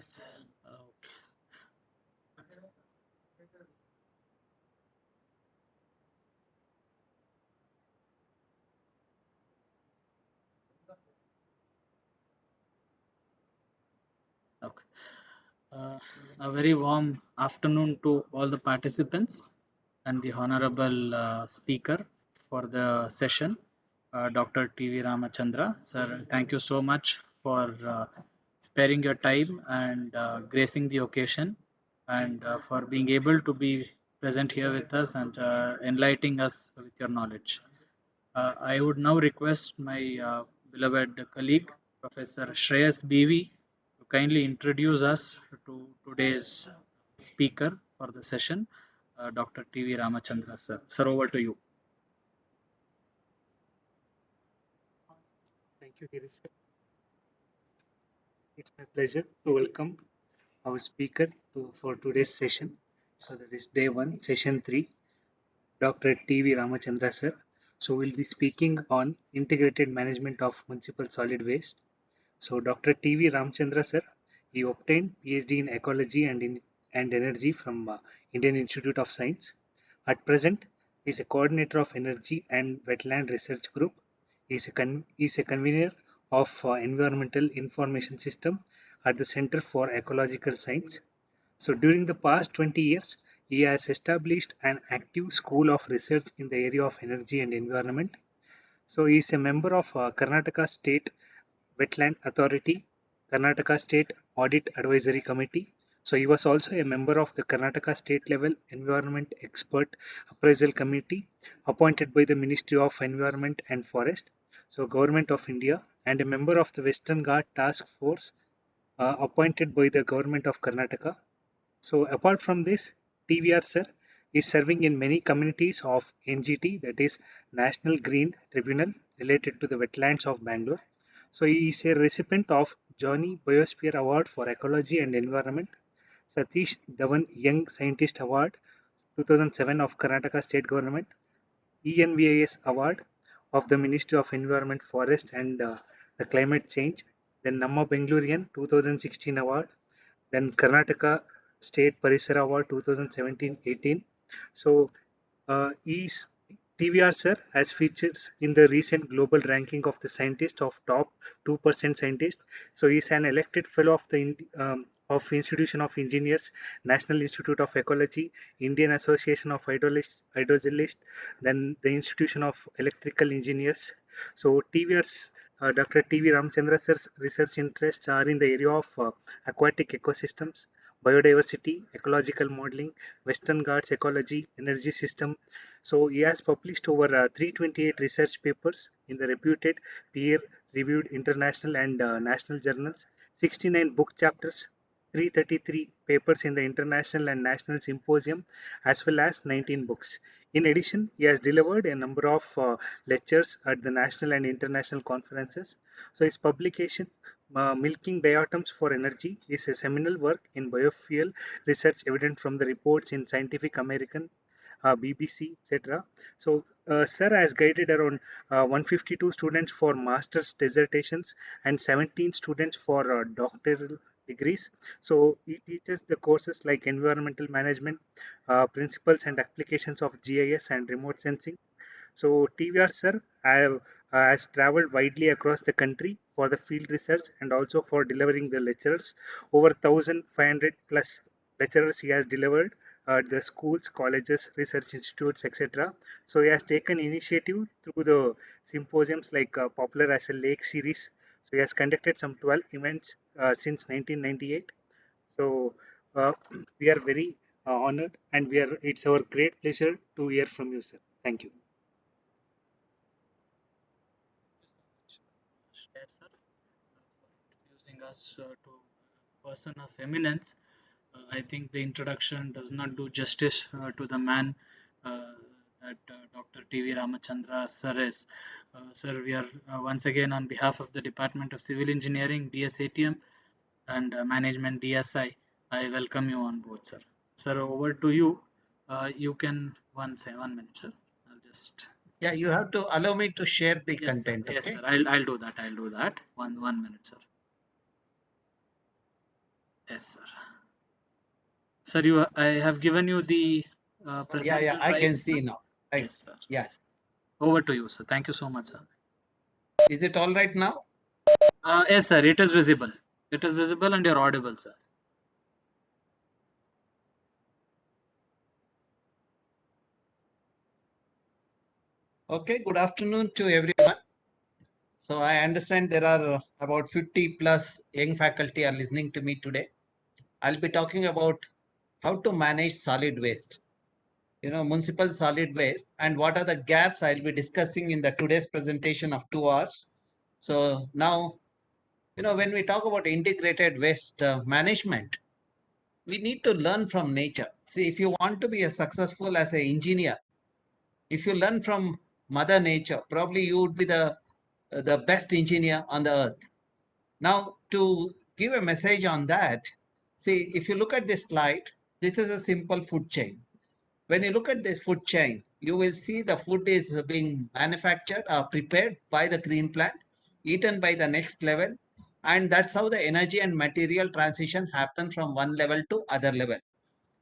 Yes. Okay. A very warm afternoon to all the participants and the honorable speaker for the session, Dr. T.V. Ramachandra. Sir, thank you so much for sparing your time and gracing the occasion and for being able to be present here with us and enlightening us with your knowledge. I would now request my beloved colleague, Professor Shreyas BV, to kindly introduce us to today's speaker for the session, Dr. T.V. Ramachandra, sir. Sir, over to you. Thank you, Girish. It's my pleasure to welcome our speaker for today's session. So that is day one, session 3, Dr. T.V. Ramachandra sir. So we'll be speaking on integrated management of municipal solid waste. So Dr. T.V. Ramachandra sir, he obtained PhD in ecology and energy from Indian Institute of Science. At present, he is a coordinator of energy and wetland research group. He is a convener of environmental information system at the Center for Ecological Science. So during the past 20 years, he has established an active school of research in the area of energy and environment. So he is a member of Karnataka State Wetland Authority, Karnataka State Audit Advisory Committee. So he was also a member of the Karnataka State Level Environment Expert Appraisal Committee appointed by the Ministry of Environment and Forest, so Government of India, and a member of the Western Ghat Task Force appointed by the Government of Karnataka. So apart from this, TVR sir is serving in many communities of NGT, that is National Green Tribunal, related to the wetlands of Bangalore. So he is a recipient of Johnny Biosphere Award for Ecology and Environment, Satish Dhawan Young Scientist Award 2007 of Karnataka State Government, ENVIS Award of the Ministry of Environment, Forest and the Climate Change, then Namma Bengalorean 2016 Award, then Karnataka State Parisara Award 2017-18. So is TVR sir has features in the recent global ranking of the scientist of top 2% scientists. So he is an elected fellow of the of Institution of Engineers, National Institute of Ecology, Indian Association of Hydrologists, then the Institution of Electrical Engineers. So TVR's Dr. T.V. Ramchandra sir's research interests are in the area of aquatic ecosystems, biodiversity, ecological modeling, Western Ghats ecology, energy system. So he has published over 328 research papers in the reputed peer-reviewed international and national journals, 69 book chapters, 333 papers in the international and national symposium, as well as 19 books. In addition, he has delivered a number of lectures at the national and international conferences. So his publication, Milking Diatoms for Energy, is a seminal work in biofuel research evident from the reports in Scientific American, BBC, etc. So, Sir has guided around 152 students for master's dissertations and 17 students for doctoral degrees. So, he teaches the courses like environmental management, principles and applications of GIS and remote sensing. So TVR sir has traveled widely across the country for the field research and also for delivering the lectures. Over 1,500 plus lecturers he has delivered at the schools, colleges, research institutes, etc. So he has taken initiative through the symposiums like popular as a lake series. So he has conducted some 12 events since 1998. So we are very honored, and it's our great pleasure to hear from you, sir. Thank you. Shreyas, sir, for introducing us to a person of eminence. I think the introduction does not do justice to the man uh, that Dr. T.V. Ramachandra sir is. Sir, we are once again on behalf of the Department of Civil Engineering, DSATM, and Management DSI. I welcome you on board, sir. Sir, over to you. You can say 1 minute, sir. I'll just Yeah, you have to allow me to share the yes, sir. content. Yes, Okay. sir. I'll do that. I'll do that. One minute, sir. Yes, sir. Sir, I have given you the presenter I right can see now. now. Yes, sir. Yeah. Over to you, sir. Thank you so much, sir. Is it all right now? Yes, sir. It is visible. It is visible and you're audible, sir. Okay, good afternoon to everyone. So I understand there are about 50 plus young faculty are listening to me today. I'll be talking about how to manage solid waste, municipal solid waste, and what are the gaps I'll be discussing in the today's presentation of 2 hours. So now, when we talk about integrated waste management, we need to learn from nature. See, if you want to be a successful as an engineer, if you learn from Mother Nature, probably you would be the best engineer on the earth. Now, to give a message on that, see, if you look at this slide, this is a simple food chain. When you look at this food chain, you will see the food is being manufactured or prepared by the green plant, eaten by the next level, and that's how the energy and material transition happens from one level to other level.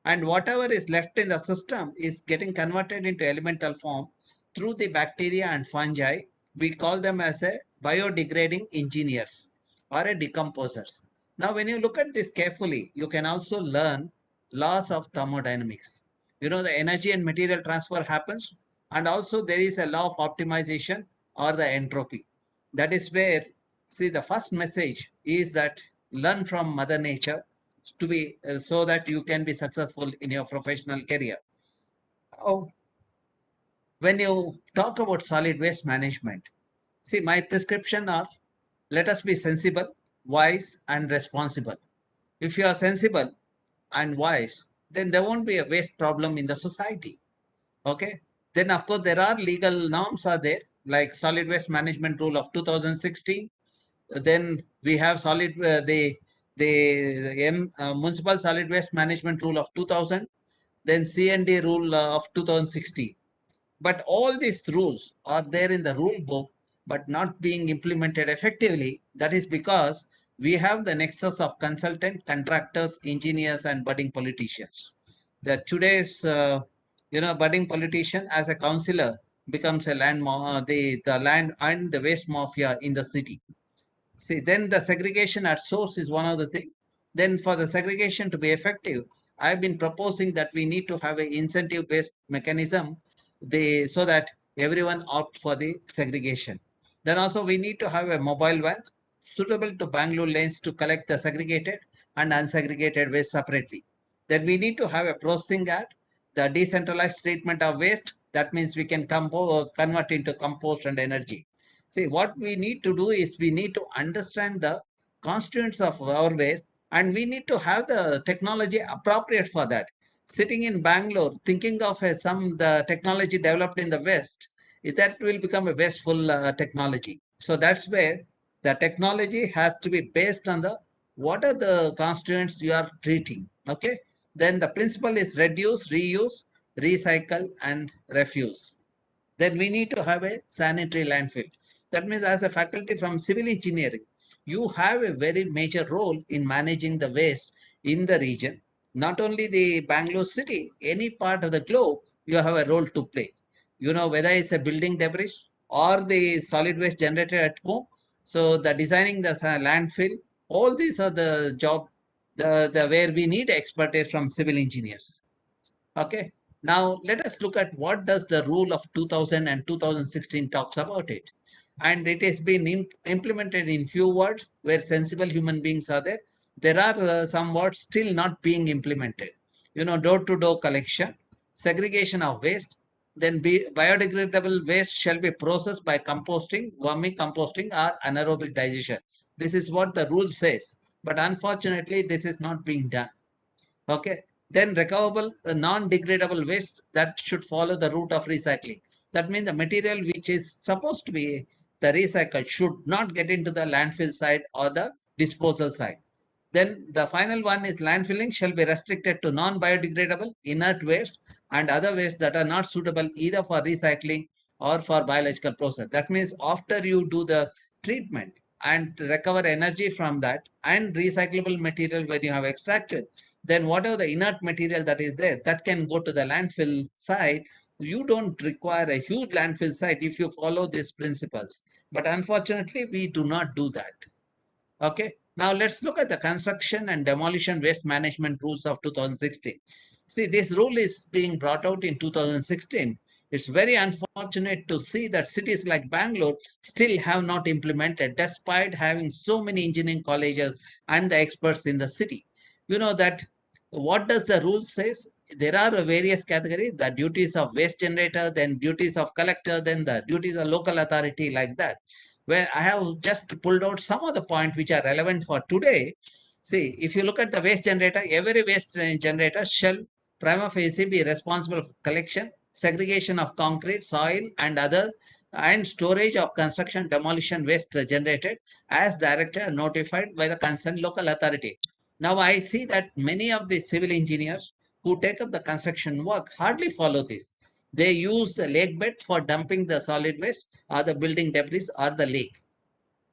And whatever is left in the system is getting converted into elemental form through the bacteria and fungi. We call them as a biodegrading engineers or a decomposers. Now, when you look at this carefully, you can also learn laws of thermodynamics. The energy and material transfer happens, and also there is a law of optimization or the entropy. That is where, see, the first message is that learn from Mother Nature to be so that you can be successful in your professional career. Oh, when you talk about solid waste management, see, my prescription are let us be sensible, wise, and responsible. If you are sensible and wise, then there won't be a waste problem in the society. Okay. Then of course there are legal norms are there, like solid waste management rule of 2016. Then we have the municipal solid waste management rule of 2000, then C&D rule of 2016. But all these rules are there in the rule book, but not being implemented effectively. That is because we have the nexus of consultant, contractors, engineers, and budding politicians. The today's budding politician as a councillor becomes a the land and the waste mafia in the city. See, then the segregation at source is one of the things. Then for the segregation to be effective, I've been proposing that we need to have an incentive-based mechanism so that everyone opt for the segregation. Then also we need to have a mobile van suitable to Bangalore lanes to collect the segregated and unsegregated waste separately. Then we need to have a processing at the decentralized treatment of waste. That means we can convert into compost and energy. See, what we need to do is we need to understand the constituents of our waste, and we need to have the technology appropriate for that. Sitting in Bangalore, thinking of the technology developed in the West, that will become a wasteful technology. So that's where the technology has to be based on the what are the constituents you are treating. Okay. Then the principle is reduce, reuse, recycle, and refuse. Then we need to have a sanitary landfill. That means as a faculty from civil engineering, you have a very major role in managing the waste in the region. Not only the Bangalore city, any part of the globe, you have a role to play. Whether it's a building debris or the solid waste generated at home. So the designing the landfill, all these are the job the where we need expertise from civil engineers. Okay. Now let us look at what does the rule of 2000 and 2016 talks about it. And it has been implemented in few words where sensible human beings are there. There are some words still not being implemented. Door-to-door collection, segregation of waste, then biodegradable waste shall be processed by composting, vermicomposting, or anaerobic digestion. This is what the rule says. But unfortunately, this is not being done. Okay. Then recoverable, non-degradable waste that should follow the route of recycling. That means the material which is supposed to be the recycle should not get into the landfill side or the disposal side. Then the final one is landfilling shall be restricted to non-biodegradable, inert waste and other waste that are not suitable either for recycling or for biological process. That means after you do the treatment, and recover energy from that and recyclable material when you have extracted, then whatever the inert material that is there, that can go to the landfill site. You don't require a huge landfill site if you follow these principles. But unfortunately, we do not do that. Okay. Now let's look at the construction and demolition waste management rules of 2016. See, this rule is being brought out in 2016. It's very unfortunate to see that cities like Bangalore still have not implemented, despite having so many engineering colleges and the experts in the city. You know that what does the rule says? There are various categories, the duties of waste generator, then duties of collector, then the duties of local authority, like that, where I have just pulled out some of the points which are relevant for today. See, if you look at the waste generator, every waste generator shall prima facie be responsible for collection, segregation of concrete, soil, and other, and storage of construction demolition waste generated as directed and notified by the concerned local authority. Now, I see that many of the civil engineers who take up the construction work hardly follow this. They use the lake bed for dumping the solid waste or the building debris or the lake.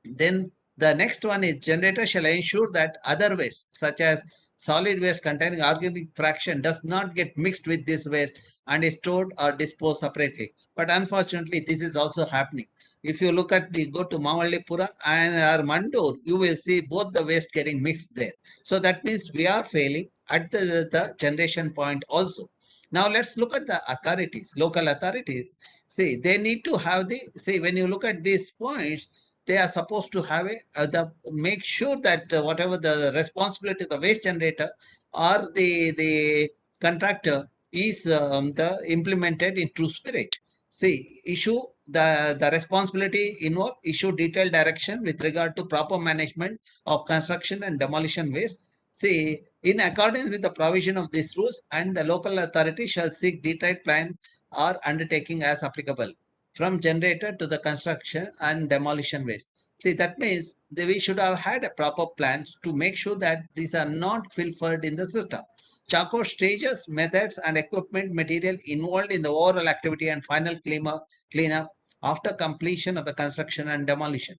Then the next one is generator shall ensure that other waste such as solid waste containing organic fraction does not get mixed with this waste and is stored or disposed separately. But unfortunately, this is also happening. If you look at the go to Mavallipura and our Mandur, you will see both the waste getting mixed there. So that means we are failing at the generation point also. Now let's look at the authorities, local authorities. See, they need to have the, see, when you look at these points, they are supposed to have a the make sure that whatever the responsibility of the waste generator or the contractor is the implemented in true spirit. See, issue the responsibility involved, issue detailed direction with regard to proper management of construction and demolition waste. See, in accordance with the provision of these rules, and the local authority shall seek detailed plan or undertaking as applicable from generator to the construction and demolition waste. See, that means that we should have had a proper plans to make sure that these are not pilfered in the system. Charcoal stages, methods, and equipment material involved in the overall activity and final cleanup after completion of the construction and demolition.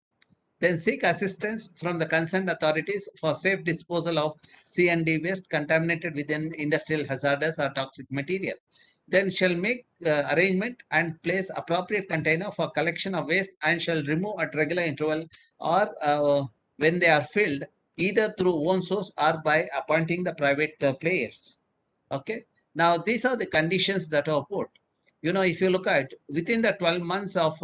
Then seek assistance from the concerned authorities for safe disposal of C&D waste contaminated within industrial hazardous or toxic material. Then shall make arrangement and place appropriate container for collection of waste and shall remove at regular interval or when they are filled, either through own source or by appointing the private players. Okay. Now these are the conditions that are put. You know, if you look at within the 12 months of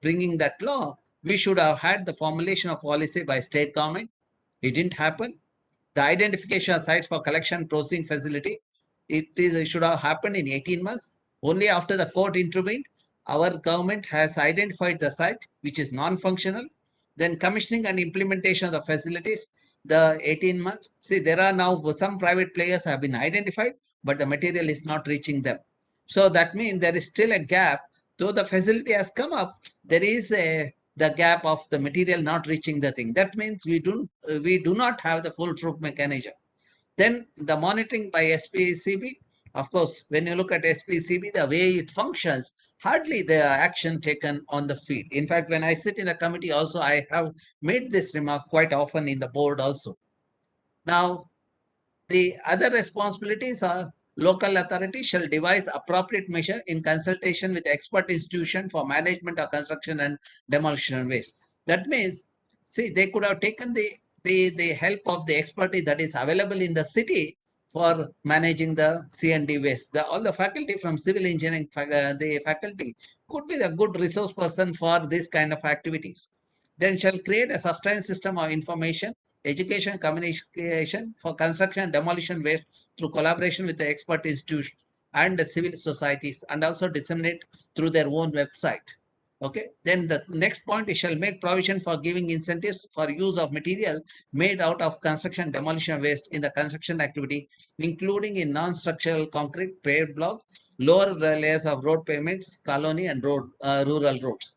bringing that law, we should have had the formulation of policy by state government. It didn't happen. The identification of sites for collection processing facility, it should have happened in 18 months. Only after the court intervened, our government has identified the site which is non-functional. Then commissioning and implementation of the facilities, the 18 months. See, there are now some private players have been identified, but the material is not reaching them. So that means there is still a gap. Though the facility has come up, there is the gap of the material not reaching the thing. That means we do not have the full proof mechanism. Then the monitoring by SPCB, of course, when you look at SPCB, the way it functions, hardly the action taken on the field. In fact, when I sit in the committee also, I have made this remark quite often in the board also. Now, the other responsibilities are local authority shall devise appropriate measure in consultation with expert institution for management of construction and demolition waste. That means, see, they could have taken the help of the expertise that is available in the city for managing the C&D waste. All the faculty from civil engineering, the faculty could be a good resource person for this kind of activities. Then shall create a sustained system of information education, communication for construction and demolition waste through collaboration with the expert institutions and the civil societies and also disseminate through their own website. Okay. Then the next point is shall make provision for giving incentives for use of material made out of construction demolition waste in the construction activity, including in non-structural concrete, paved block, lower layers of road pavements, colony and rural roads.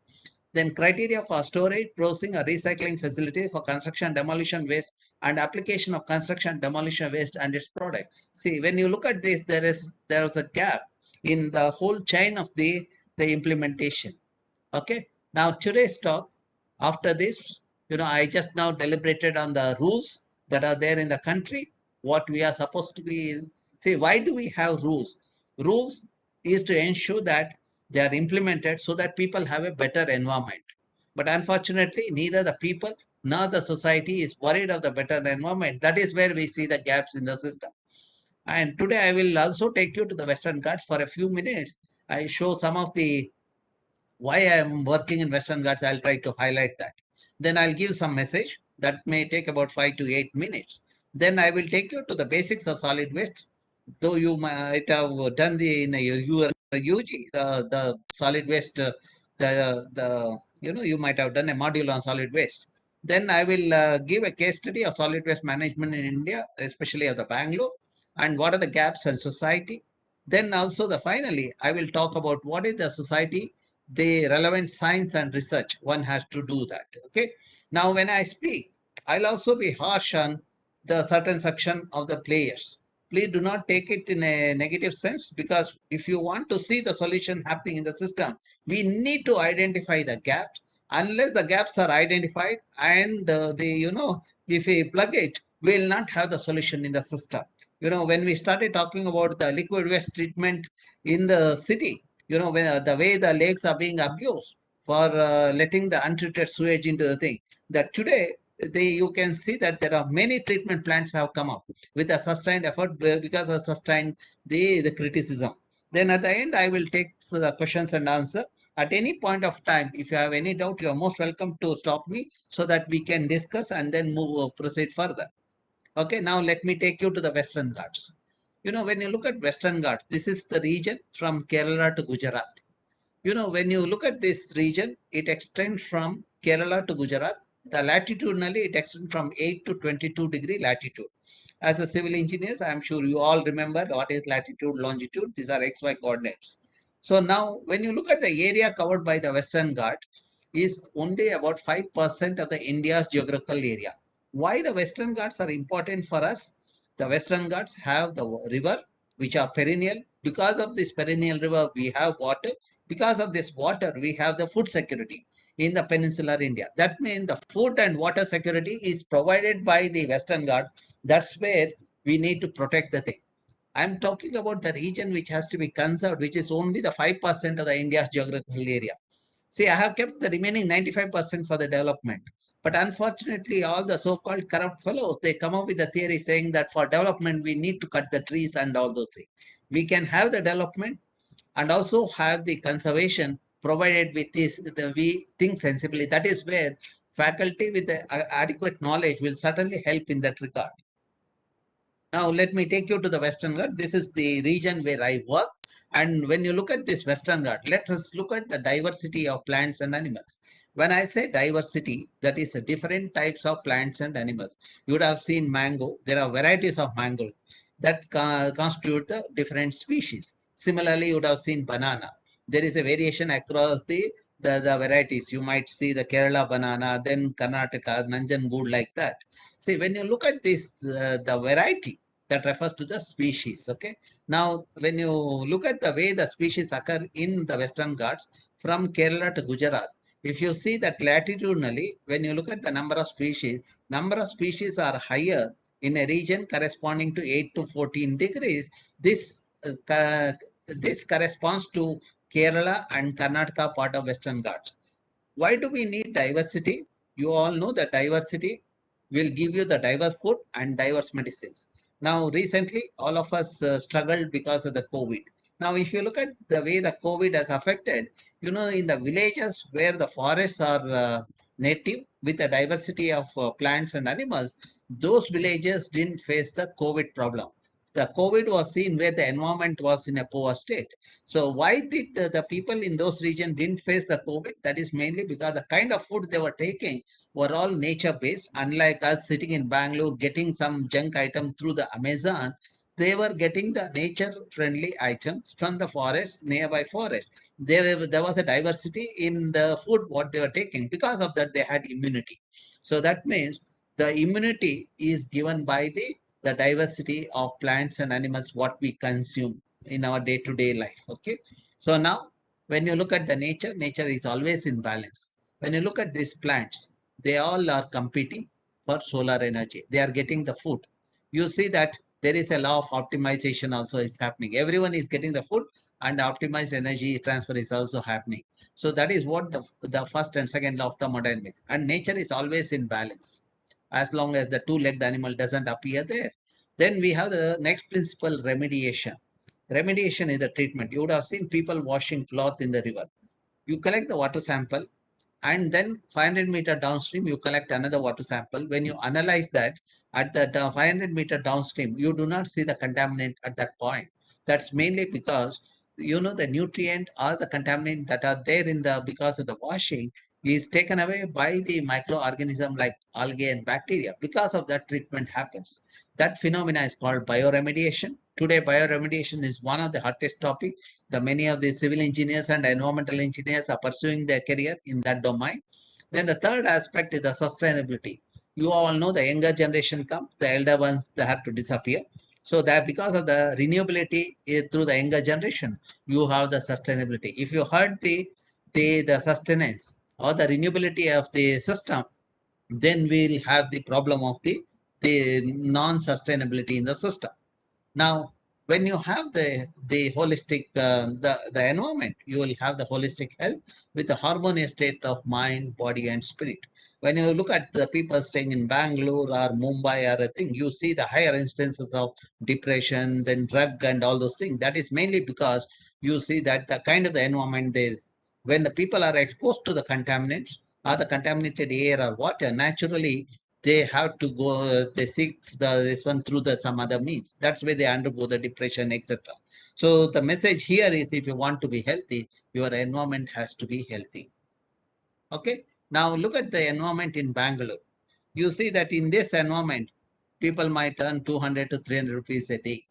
Then criteria for storage, processing, or recycling facility for construction demolition waste and application of construction demolition waste and its product. See, when you look at this, there is a gap in the whole chain of the implementation. Okay. Now today's talk, after this, I just now deliberated on the rules that are there in the country, what we are supposed to be. See, why do we have rules? Rules is to ensure that they are implemented so that people have a better environment. But unfortunately, neither the people nor the society is worried of the better environment. That is where we see the gaps in the system. And today I will also take you to the Western Ghats for a few minutes. I show some of the why I am working in Western Ghats. I'll try to highlight that. Then I'll give some message that may take about 5 to 8 minutes. Then I will take you to the basics of solid waste. Though you might have done your UG, the solid waste, you might have done a module on solid waste. Then I will give a case study of solid waste management in India, especially of the Bangalore, and what are the gaps in society. Then also finally, I will talk about what is the society, the relevant science and research. One has to do that. Okay. Now, when I speak, I'll also be harsh on the certain section of the players. Please do not take it in a negative sense, because if you want to see the solution happening in the system, we need to identify the gaps. Unless the gaps are identified and if we plug it, we will not have the solution in the system. When we started talking about the liquid waste treatment in the city, when the way the lakes are being abused for letting the untreated sewage into the thing, that today you can see that there are many treatment plants have come up with a sustained effort because of sustained the criticism. Then at the end, I will take the questions and answer. At any point of time, if you have any doubt, you are most welcome to stop me so that we can discuss and then proceed further. Okay, now let me take you to the Western Ghats. When you look at Western Ghats, this is the region from Kerala to Gujarat. When you look at this region, it extends from Kerala to Gujarat. The latitudinally, it extends from 8 to 22-degree latitude. As a civil engineers, I am sure you all remember what is latitude, longitude. These are XY coordinates. So now, when you look at the area covered by the Western Ghat, is only about 5% of the India's geographical area. Why the Western Ghats are important for us? The Western Ghats have the river, which are perennial. Because of this perennial river, we have water. Because of this water, we have the food security in the peninsular India. That means the food and water security is provided by the Western Ghats. That's where we need to protect the thing. I'm talking about the region which has to be conserved, which is only the 5% of the India's geographical area. See, I have kept the remaining 95% for the development. But unfortunately, all the so-called corrupt fellows, they come up with a theory saying that for development, we need to cut the trees and all those things. We can have the development and also have the conservation provided with this, we think sensibly. That is where faculty with the adequate knowledge will certainly help in that regard. Now, let me take you to the Western Ghat. This is the region where I work. And when you look at this Western Ghat, let us look at the diversity of plants and animals. When I say diversity, that is different types of plants and animals. You would have seen mango. There are varieties of mango that constitute the different species. Similarly, you would have seen banana. There is a variation across the varieties. You might see the Kerala banana, then Karnataka, Nanjangud, like that. See, when you look at this, the variety, that refers to the species. Okay. Now, when you look at the way the species occur in the Western Ghats from Kerala to Gujarat, if you see that latitudinally, when you look at the number of species are higher in a region corresponding to 8 to 14 degrees. This this corresponds to Kerala and Karnataka part of Western Ghats. Why do we need diversity? You all know that diversity will give you the diverse food and diverse medicines. Now, recently, all of us struggled because of the COVID. Now, if you look at the way the COVID has affected, in the villages where the forests are native with the diversity of plants and animals, those villages didn't face the COVID problem. The COVID was seen where the environment was in a poor state. So why did the people in those regions didn't face the COVID? That is mainly because the kind of food they were taking were all nature based. Unlike us sitting in Bangalore getting some junk item through the Amazon, they were getting the nature friendly items from the forest, nearby forest. There was a diversity in the food what they were taking. Because of that, they had immunity. So that means the immunity is given by the diversity of plants and animals what we consume in our day-to-day life. Okay. So now when you look at the nature is always in balance. When you look at these plants, they all are competing for solar energy. They are getting the food. You see that there is a law of optimization also is happening. Everyone is getting the food, and optimized energy transfer is also happening. So that is what the first and second law of thermodynamics. And nature is always in balance as long as the two-legged animal doesn't appear there. Then we have the next principle, remediation. Remediation is the treatment. You would have seen people washing cloth in the river. You collect the water sample, and then 500-meter downstream you collect another water sample. When you analyze that, at the 500-meter downstream you do not see the contaminant at that point. That's mainly because the nutrient or the contaminant that are there in the because of the washing is taken away by the microorganism like algae and bacteria. Because of that, treatment happens. That phenomena is called bioremediation. Today bioremediation is one of the hottest topic. The many of the civil engineers and environmental engineers are pursuing their career in that domain. Then the third aspect is the sustainability. You all know the younger generation come, the elder ones they have to disappear. So that because of the renewability through the younger generation, you have the sustainability. If you heard the sustenance or the renewability of the system, then we'll have the problem of the non-sustainability in the system. Now, when you have the holistic the environment, you will have the holistic health with the harmonious state of mind, body, and spirit. When you look at the people staying in Bangalore or Mumbai or a thing, you see the higher instances of depression, then drug and all those things. That is mainly because you see that the kind of the environment there, when the people are exposed to the contaminants or the contaminated air or water, naturally they have to go they seek this one through the some other means. That's why they undergo the depression, etc. So the message here is, if you want to be healthy, your environment has to be healthy. Okay, now look at the environment in Bangalore. You see that in this environment people might earn 200 to 300 rupees a day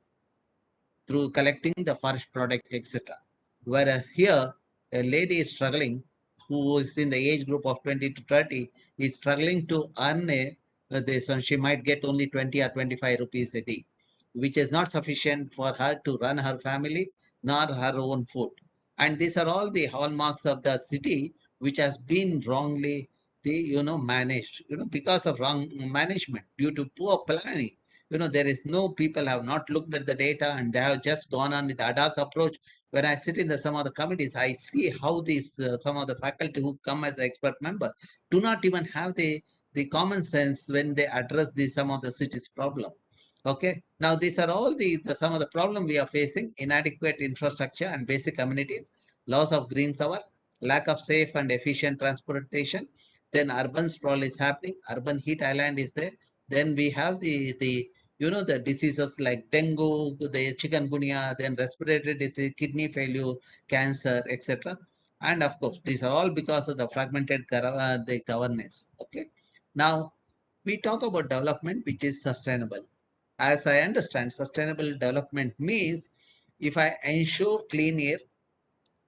through collecting the forest product, etc. Whereas here, a lady is struggling who is in the age group of 20 to 30 is struggling to earn this one. She might get only 20 or 25 rupees a day, which is not sufficient for her to run her family nor her own food. And these are all the hallmarks of the city which has been wrongly managed, because of wrong management due to poor planning. There is no people have not looked at the data, and they have just gone on with ad hoc approach. When I sit in some of the committees, I see how these some of the faculty who come as expert member do not even have the common sense when they address some of the city's problem. Okay, now these are all the some of the problem we are facing: inadequate infrastructure and basic amenities, loss of green cover, lack of safe and efficient transportation. Then urban sprawl is happening, urban heat island is there. Then we have the diseases like dengue, the chikungunya, then respiratory disease, kidney failure, cancer, etc. And of course, these are all because of the fragmented the governance. Okay. Now, we talk about development which is sustainable. As I understand, sustainable development means if I ensure clean air,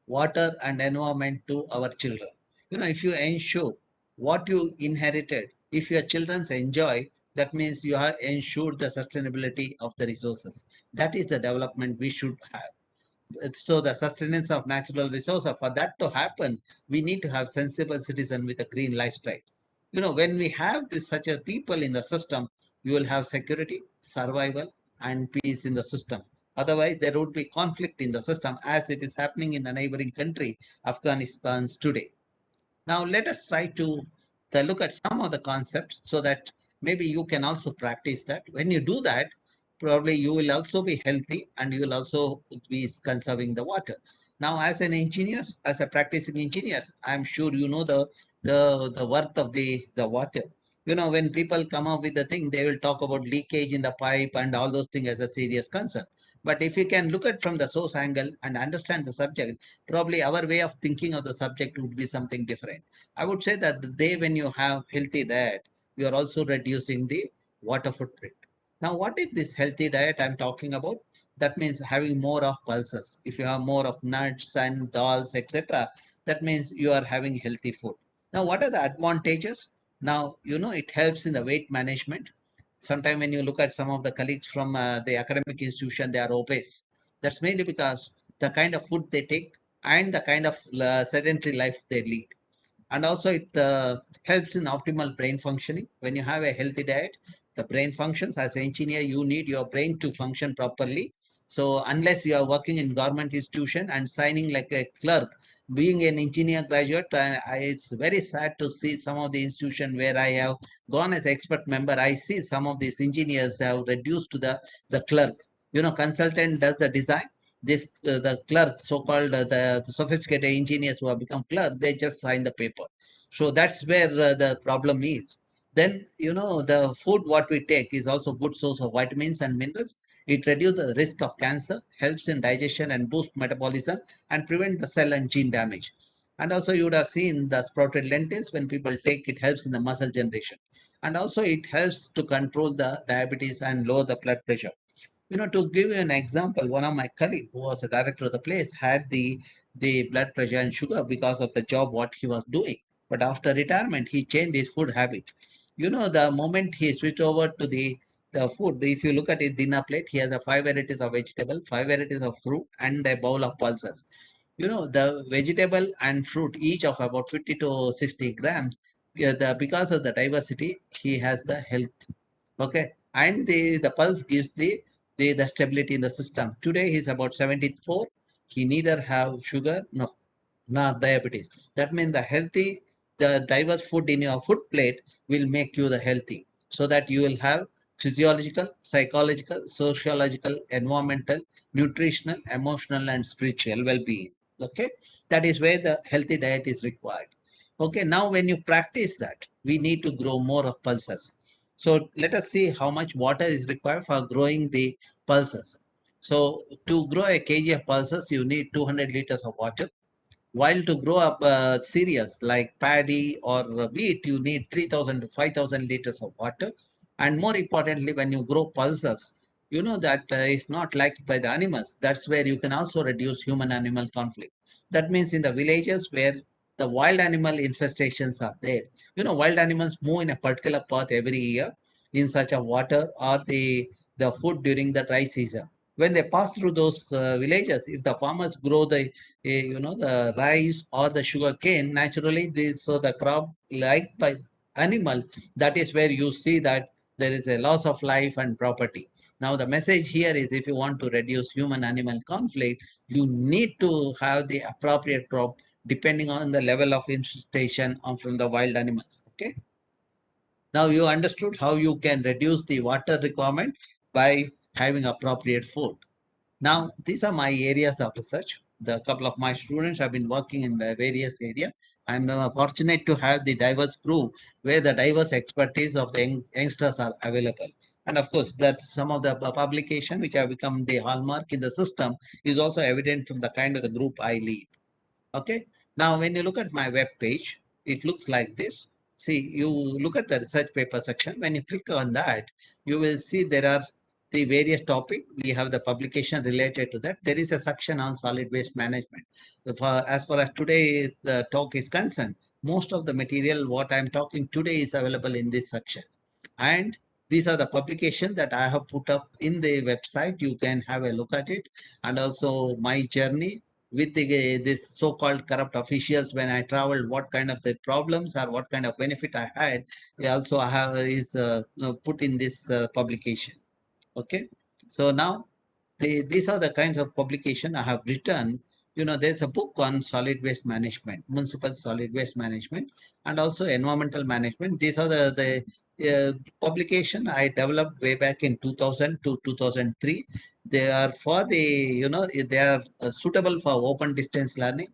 water, and environment to our children. If you ensure what you inherited, if your children enjoy, that means you have ensured the sustainability of the resources. That is the development we should have. So the sustenance of natural resources, for that to happen, we need to have sensible citizen with a green lifestyle. When we have this such a people in the system, you will have security, survival, and peace in the system. Otherwise, there would be conflict in the system, as it is happening in the neighboring country, Afghanistan's today. Now, let us try to look at some of the concepts so that maybe you can also practice that. When you do that, probably you will also be healthy and you will also be conserving the water. Now, as an engineer, as a practicing engineer, I'm sure you know the worth of the water. When people come up with the thing, they will talk about leakage in the pipe and all those things as a serious concern. But if you can look at from the source angle and understand the subject, probably our way of thinking of the subject would be something different. I would say that the day when you have healthy diet, you are also reducing the water footprint. Now, what is this healthy diet I'm talking about? That means having more of pulses. If you have more of nuts and dals, etc., that means you are having healthy food. Now, what are the advantages? Now, it helps in the weight management. Sometimes when you look at some of the colleagues from the academic institution, they are obese. That's mainly because the kind of food they take and the kind of sedentary life they lead. And also it helps in optimal brain functioning. When you have a healthy diet, the brain functions. As an engineer, you need your brain to function properly. So unless you are working in government institution and signing like a clerk, being an engineer graduate, it's very sad to see some of the institution where I have gone as expert member. I see some of these engineers have reduced to the clerk. Consultant does the design. This the clerk, so-called the sophisticated engineers who have become clerk, they just sign the paper. So that's where the problem is. Then the food what we take is also good source of vitamins and minerals. It reduces the risk of cancer, helps in digestion and boost metabolism, and prevent the cell and gene damage. And also you would have seen the sprouted lentils. When people take it, helps in the muscle generation. And also it helps to control the diabetes and lower the blood pressure. To give you an example, one of my colleague who was a director of the place had the blood pressure and sugar because of the job what he was doing. But after retirement, he changed his food habit. The moment he switched over to the food, if you look at his dinner plate, he has a 5 varieties of vegetable, 5 varieties of fruit, and a bowl of pulses. The vegetable and fruit each of about 50 to 60 grams. Yeah, because of the diversity, he has the health. Okay, and the pulse gives the stability in the system. Today he's about 74. He neither have sugar nor diabetes. That means the diverse food in your food plate will make you the healthy, so that you will have physiological, psychological, sociological, environmental, nutritional, emotional, and spiritual well-being. Okay, that is where the healthy diet is required. Okay, now when you practice that, we need to grow more of pulses. So let us see how much water is required for growing the pulses. So to grow a kg of pulses, you need 200 liters of water. While to grow up cereals like paddy or wheat, you need 3,000 to 5,000 liters of water. And more importantly, when you grow pulses, you know that it's not liked by the animals. That's where you can also reduce human-animal conflict. That means in the villages where the wild animal infestations are there, wild animals move in a particular path every year in search of water or the food during the dry season. When they pass through those villages, if the farmers grow the rice or the sugar cane naturally, so the crop liked by animal, that is where you see that there is a loss of life and property. Now the message here is, if you want to reduce human animal conflict, you need to have the appropriate crop depending on the level of infestation from the wild animals. Okay, now you understood how you can reduce the water requirement by having appropriate food. Now, these are my areas of research. The couple of my students have been working in the various areas. I'm fortunate to have the diverse crew where the diverse expertise of the youngsters are available. And of course, that some of the publication which have become the hallmark in the system is also evident from the kind of the group I lead. Okay. Now, when you look at my web page, it looks like this. See, you look at the research paper section. When you click on that, you will see there are the various topics. We have the publication related to that. There is a section on solid waste management. As far as today the talk is concerned, most of the material what I'm talking today is available in this section. And these are the publications that I have put up in the website. You can have a look at it. And also my journey with this so-called corrupt officials when I traveled, what kind of the problems or what kind of benefit I had. Also, I have is put in this publication. Okay, so now these are the kinds of publication I have written. There's a book on solid waste management, municipal solid waste management, and also environmental management. These are the publication I developed way back in 2000 to 2003. They are for they are suitable for open distance learning.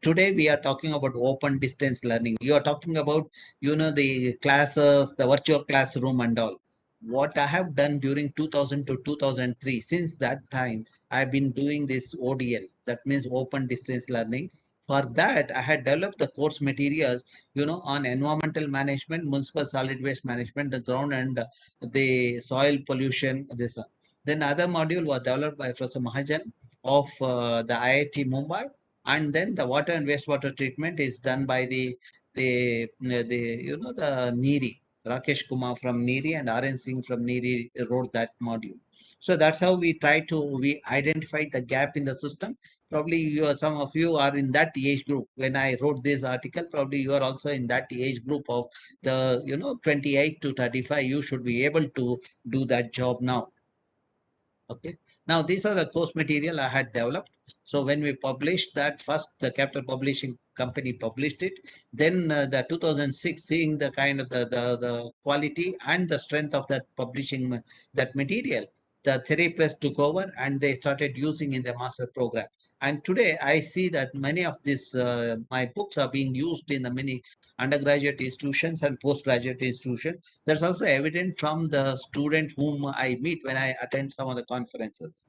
Today we are talking about open distance learning. You are talking about, the classes, the virtual classroom and all. What I have done during 2000 to 2003, since that time, I've been doing this ODL, that means open distance learning. For that, I had developed the course materials, on environmental management, municipal solid waste management, the ground and the soil pollution, this one. Then other module was developed by Professor Mahajan of the IIT Mumbai. And then the water and wastewater treatment is done by the NEERI. Rakesh Kumar from Niri and RN Singh from Niri wrote that module. So that's how we identified the gap in the system. Probably some of you are in that age group. When I wrote this article, probably you are also in that age group of the 28 to 35. You should be able to do that job now. Okay. Now these are the course material I had developed. So when we published that, first the Capital Publishing Company published it. Then the 2006, seeing the kind of the quality and the strength of that publishing that material, the Theory Press took over and they started using in the master program. And today I see that many of these my books are being used in the many undergraduate institutions and postgraduate institutions. That's also evident from the students whom I meet when I attend some of the conferences.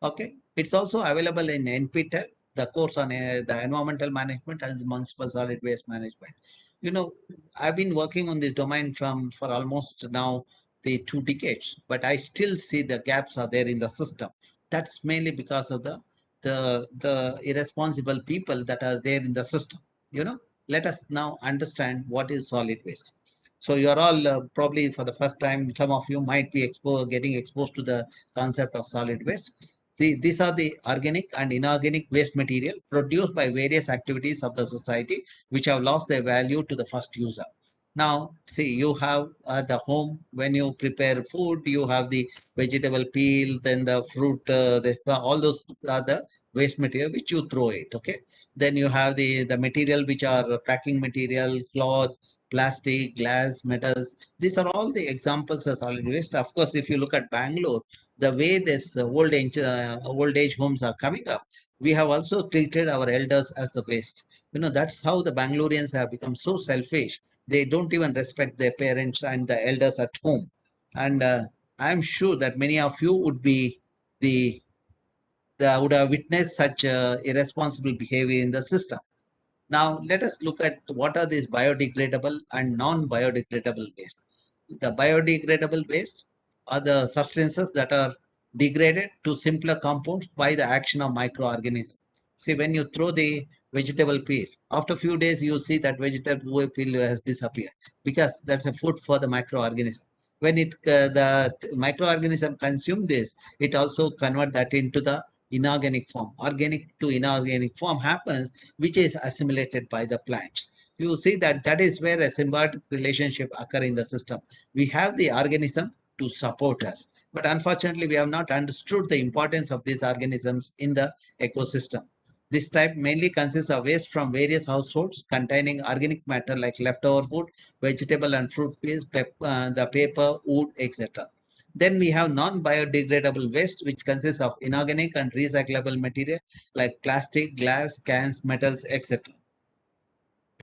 Okay. It's also available in NPTEL, the course on the environmental management and municipal solid waste management. You know, I've been working on this domain for almost now the 2 decades, but I still see the gaps are there in the system. That's mainly because of the irresponsible people that are there in the system. Let us now understand what is solid waste. So you're all probably for the first time, some of you might be getting exposed to the concept of solid waste. These are the organic and inorganic waste material produced by various activities of the society which have lost their value to the first user. Now, see, you have the home when you prepare food, you have the vegetable peel, then the fruit, all those are the waste material which you throw it. Okay. Then you have the material which are packing material, cloth, plastic, glass, metals. These are all the examples of solid waste. Of course, if you look at Bangalore, the way this old age homes are coming up, we have also treated our elders as the waste. That's how the Bangaloreans have become so selfish. They don't even respect their parents and the elders at home. And I'm sure that many of you the would have witnessed such irresponsible behavior in the system. Now, let us look at what are these biodegradable and non-biodegradable waste. The biodegradable waste are the substances that are degraded to simpler compounds by the action of microorganisms. See, when you throw the vegetable peel, after a few days, you see that vegetable peel has disappeared because that's a food for the microorganism. When the microorganism consume this, it also convert that into the inorganic form. Organic to inorganic form happens, which is assimilated by the plants. You see that is where a symbiotic relationship occur in the system. We have the organism to support us, but unfortunately we have not understood the importance of these organisms in the ecosystem. This type mainly consists of waste from various households containing organic matter like leftover food, vegetable and fruit peels, the paper, wood, etc. Then we have non-biodegradable waste, which consists of inorganic and recyclable material like plastic, glass, cans, metals, etc.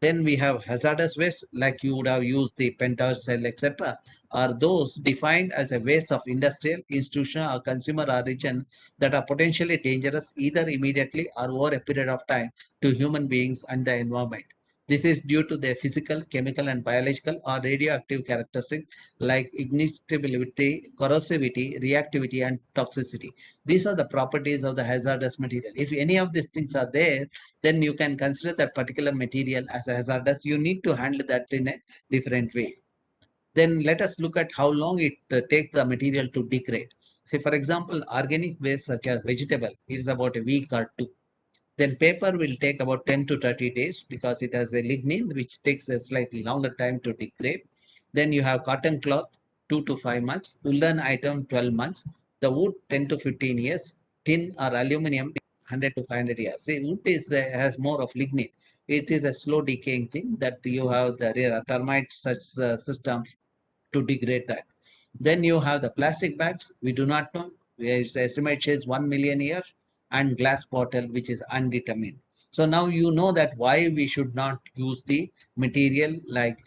Then we have hazardous waste, like you would have used the penthouse cell, etc. Are those defined as a waste of industrial, institutional, or consumer origin that are potentially dangerous either immediately or over a period of time to human beings and the environment. This is due to their physical, chemical, and biological or radioactive characteristics like ignitability, corrosivity, reactivity, and toxicity. These are the properties of the hazardous material. If any of these things are there, then you can consider that particular material as a hazardous. You need to handle that in a different way. Then let us look at how long it takes the material to degrade. Say, for example, organic waste such as vegetable is about a week or two. Then paper will take about 10 to 30 days because it has a lignin, which takes a slightly longer time to degrade. Then you have cotton cloth, 2 to 5 months, woolen item, 12 months, the wood, 10 to 15 years, tin or aluminum, 100 to 500 years. See, wood has more of lignin. It is a slow decaying thing that you have the termite such system to degrade that. Then you have the plastic bags. We do not know. Its estimate says 1 million years, and glass bottle, which is undetermined. So now you know that why we should not use the material like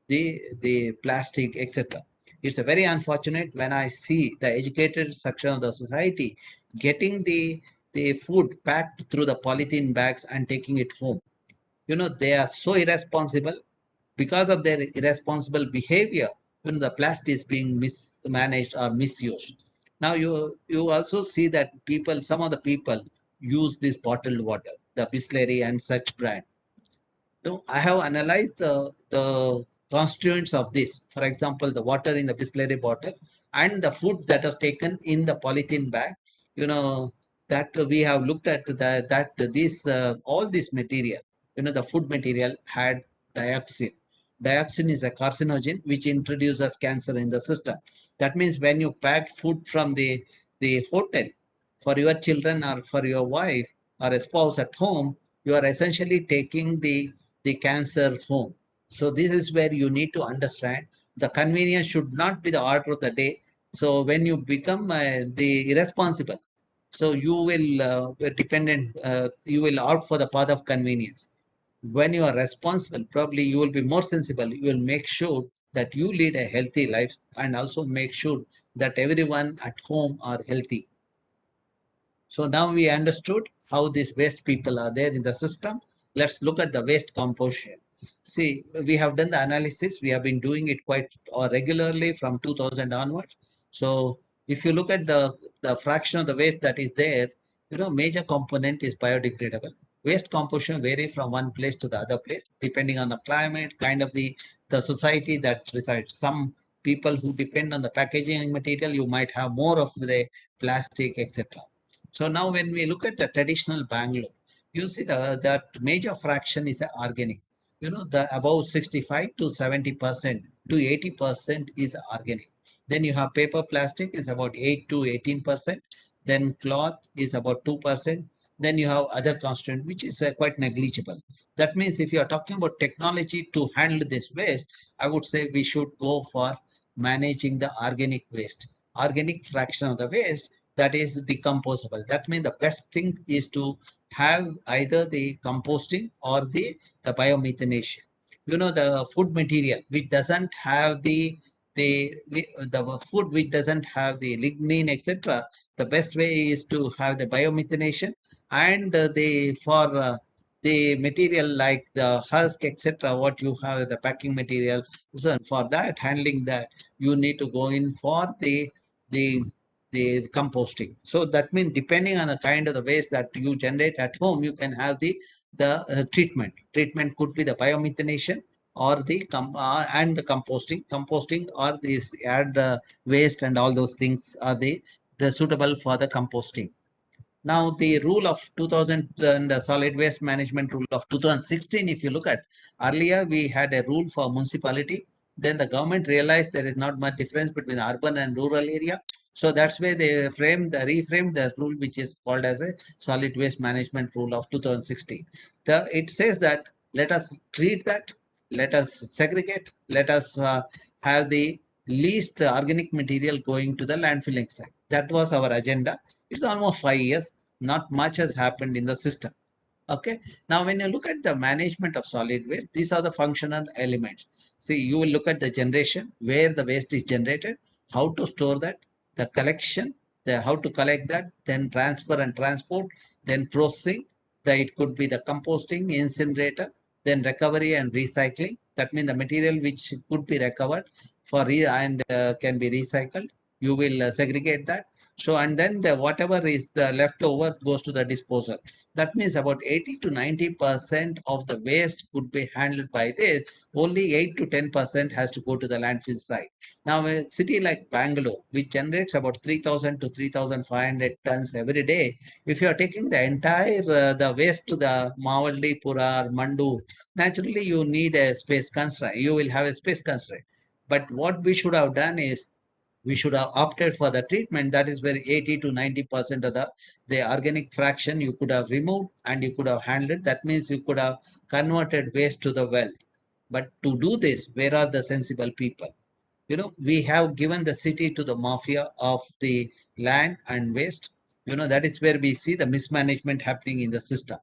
the plastic, etc. It's a very unfortunate when I see the educated section of the society getting the food packed through the polythene bags and taking it home. They are so irresponsible. Because of their irresponsible behavior, the plastic is being mismanaged or misused. Now you also see that some of the people use this bottled water, the Bisleri and such brand. I have analyzed the constituents of this, for example, the water in the Bisleri bottle and the food that was taken in the polythene bag, that we have looked at that these all this material, the food material had dioxin. Dioxin is a carcinogen which introduces cancer in the system. That means when you pack food from the hotel for your children or for your wife or a spouse at home, you are essentially taking the cancer home. So this is where you need to understand the convenience should not be the order of the day. So when you become the irresponsible, so you will you will opt for the path of convenience. When you are responsible, probably you will be more sensible. You will make sure that you lead a healthy life and also make sure that everyone at home are healthy. So now we understood how these waste people are there in the system. Let's look at the waste composition. See, we have done the analysis. We have been doing it quite regularly from 2000 onwards. So if you look at the fraction of the waste that is there, major component is biodegradable. Waste composition vary from one place to the other place, depending on the climate, kind of the society that resides. Some people who depend on the packaging material, you might have more of the plastic, etc. So now when we look at the traditional Bangalore, you see that major fraction is organic. The above 65 to 70% to 80% is organic. Then you have paper plastic is about 8 to 18%. Then cloth is about 2%. Then you have other constant, which is quite negligible. That means if you are talking about technology to handle this waste, I would say we should go for managing the organic waste. Organic fraction of the waste that is decomposable. That means the best thing is to have either the composting or the biomethanation. The food material which doesn't have the food which doesn't have the lignin, etc. The best way is to have the biomethanation and the for the material like the husk, etc. What you have the packing material. So for that handling that you need to go in for the the composting. So that means depending on the kind of the waste that you generate at home, you can have the treatment. Treatment could be the biomethanation or and the composting. Composting or this add waste and all those things are the suitable for the composting. Now, the rule of 2000 and the solid waste management rule of 2016, if you look at earlier, we had a rule for municipality. Then the government realized there is not much difference between urban and rural area. So that's why they reframed the rule, which is called as a solid waste management rule of 2016. It says that let us treat that, let us segregate, let us have the least organic material going to the landfilling site. That was our agenda. It's almost 5 years. Not much has happened in the system. Okay. Now, when you look at the management of solid waste, these are the functional elements. See, you will look at the generation, where the waste is generated, how to store that, the collection, how to collect that, then transfer and transport, then processing. It could be the composting, incinerator, then recovery and recycling. That means the material which could be recovered and can be recycled. You will segregate that. So, and then whatever is the leftover goes to the disposal. That means about 80 to 90% of the waste could be handled by this. Only 8 to 10% has to go to the landfill site. Now, a city like Bangalore, which generates about 3,000 to 3,500 tons every day, if you are taking the entire the waste to the Mavaldipura or Mandu, naturally you need a space constraint. You will have a space constraint. But what we should have done is we should have opted for the treatment that is where 80 to 90% of the organic fraction you could have removed and you could have handled. That means you could have converted waste to the wealth. But to do this, where are the sensible people? We have given the city to the mafia of the land and waste. That is where we see the mismanagement happening in the system.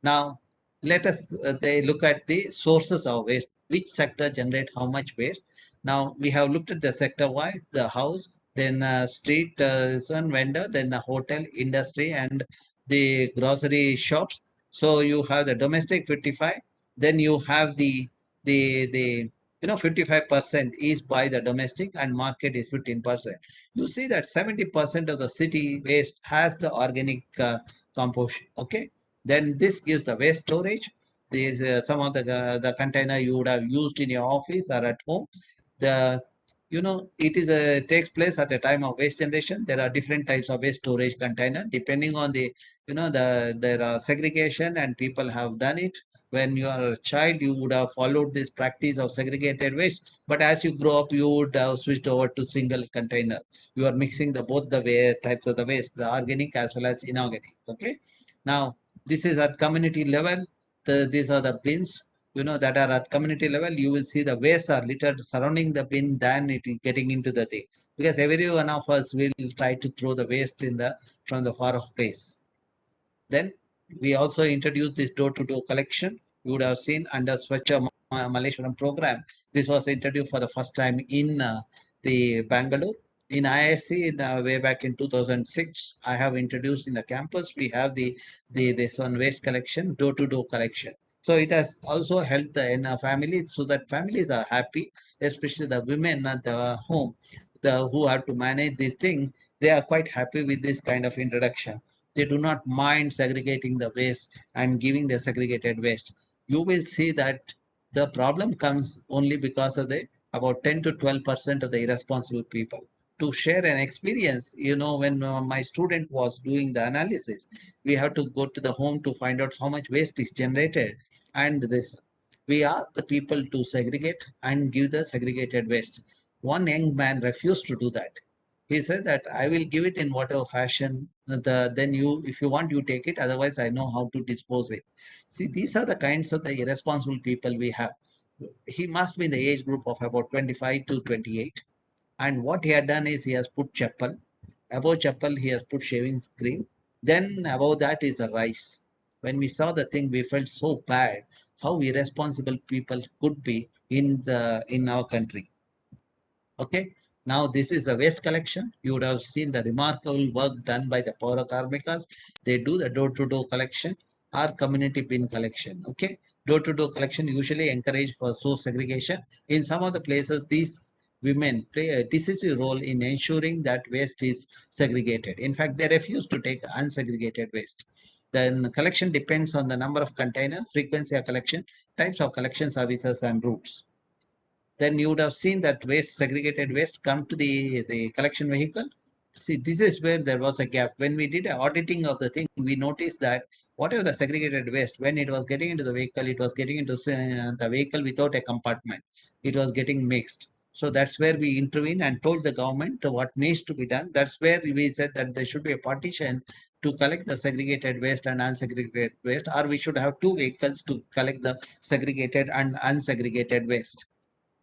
Now, let us they look at the sources of waste. Which sector generate how much waste? Now, we have looked at the sector-wise, the house, then street one vendor, then the hotel industry and the grocery shops. So you have the domestic 55, then you have the 55% is by the domestic and market is 15%. You see that 70% of the city waste has the organic composition. Okay. Then this gives the waste storage. These some of the container you would have used in your office or at home. The it is takes place at a time of waste generation. There are different types of waste storage container depending on the there are segregation, and people have done it. When you are a child, you would have followed this practice of segregated waste, but as you grow up, you would have switched over to single container. You are mixing the both the types of the waste, the organic as well as inorganic. Okay, now this is at community level. These are the bins that are at community level. You will see the waste are littered surrounding the bin than it is getting into the thing, because every one of us will try to throw the waste in the from the far off place. Then we also introduced this door-to-door collection. You would have seen under Swachha Malleshwaram program. This was introduced for the first time in the Bangalore. In IISc, way back in 2006, I have introduced in the campus. We have the this one waste collection, door-to-door collection. So it has also helped the families, so that families are happy, especially the women at the home, who have to manage this thing. They are quite happy with this kind of introduction. They do not mind segregating the waste and giving the segregated waste. You will see that the problem comes only because of the about 10 to 12% of the irresponsible people. To share an experience, when my student was doing the analysis, we have to go to the home to find out how much waste is generated. And this, we asked the people to segregate and give the segregated waste. One young man refused to do that. He said that I will give it in whatever fashion. Then you, if you want, you take it. Otherwise, I know how to dispose it. See, these are the kinds of the irresponsible people we have. He must be in the age group of about 25 to 28. And what he had done is he has put chappal. Above chappal, he has put shaving cream. Then above that is the rice. When we saw the thing, we felt so bad how irresponsible people could be in our country. Okay. Now this is the waste collection. You would have seen the remarkable work done by the Paura Karmikas. They do the door-to-door collection or community bin collection. Okay. Door-to-door collection usually encourage for source segregation. In some of the places, these women play a decisive role in ensuring that waste is segregated. In fact, they refuse to take unsegregated waste. Then collection depends on the number of container, frequency of collection, types of collection services and routes. Then you would have seen that waste, segregated waste, come to the collection vehicle. See, this is where there was a gap. When we did an auditing of the thing, we noticed that whatever the segregated waste, when it was getting into the vehicle, it was getting into the vehicle without a compartment. It was getting mixed. So that's where we intervened and told the government what needs to be done. That's where we said that there should be a partition to collect the segregated waste and unsegregated waste, or we should have two vehicles to collect the segregated and unsegregated waste.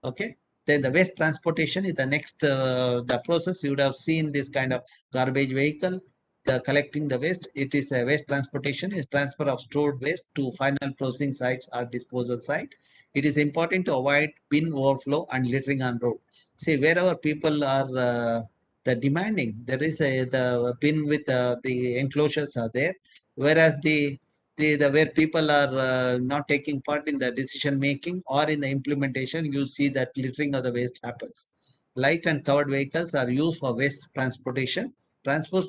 Okay, then the waste transportation is the next the process. You would have seen this kind of garbage vehicle, the collecting the waste. It is a waste transportation, is transfer of stored waste to final processing sites or disposal site. It is important to avoid bin overflow and littering on road. See, wherever people are the demanding, there is the bin with the enclosures are there, whereas the where people are not taking part in the decision making or in the implementation, you see that littering of the waste happens. Light and covered vehicles are used for waste transportation. Transfer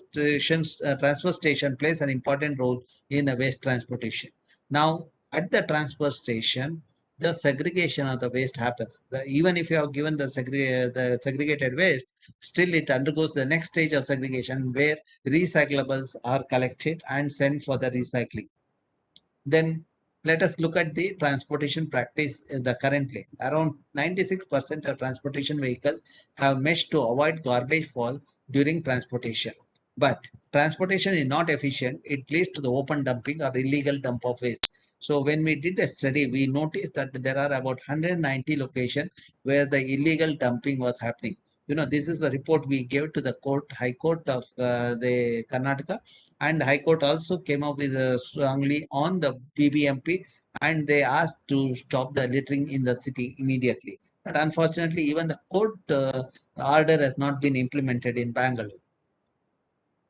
station plays an important role in the waste transportation. Now, at the transfer station, the segregation of the waste happens. Even if you have given the segregated waste, still it undergoes the next stage of segregation where recyclables are collected and sent for the recycling. Then let us look at the transportation practice the currently. Around 96% of transportation vehicles have mesh to avoid garbage fall during transportation. But transportation is not efficient. It leads to the open dumping or illegal dump of waste. So when we did a study, we noticed that there are about 190 locations where the illegal dumping was happening. This is the report we gave to the court, High Court of the Karnataka, and High Court also came up with strongly on the BBMP, and they asked to stop the littering in the city immediately. But unfortunately, even the court order has not been implemented in Bangalore.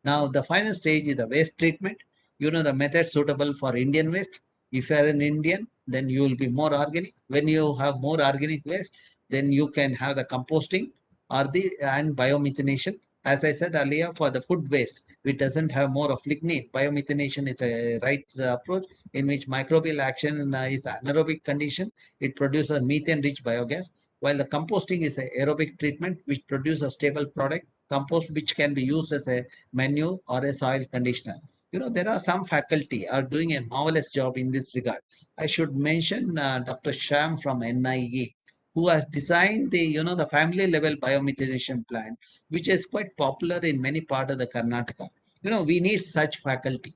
Now, the final stage is the waste treatment. The method suitable for Indian waste. If you are an Indian, then you will be more organic. When you have more organic waste, then you can have the composting or the and biomethanation. As I said earlier, for the food waste, it doesn't have more of lignin. Biomethanation is a right approach in which microbial action is anaerobic condition. It produces methane-rich biogas, while the composting is an aerobic treatment which produces a stable product, compost which can be used as a manure or a soil conditioner. There are some faculty are doing a marvelous job in this regard. I should mention Dr. Sham from NIE, who has designed the family level biomethanation plant, which is quite popular in many parts of the Karnataka. We need such faculty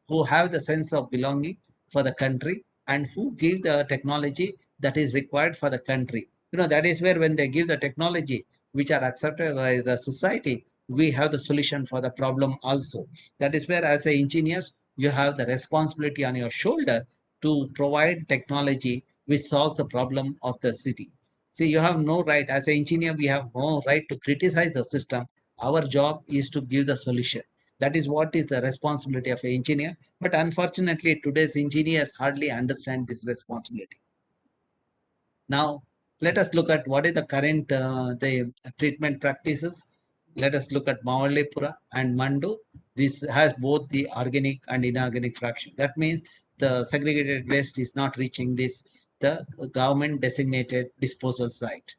who have the sense of belonging for the country and who give the technology that is required for the country. That is where when they give the technology which are accepted by the society, we have the solution for the problem also. That is where as a engineers, you have the responsibility on your shoulder to provide technology which solves the problem of the city. See, you have no right, as an engineer, we have no right to criticize the system. Our job is to give the solution. That is what is the responsibility of an engineer. But unfortunately, today's engineers hardly understand this responsibility. Now, let us look at what is the current the treatment practices. Let us look at Mavalipura and Mandu. This has both the organic and inorganic fraction. That means the segregated waste is not reaching the government designated disposal site.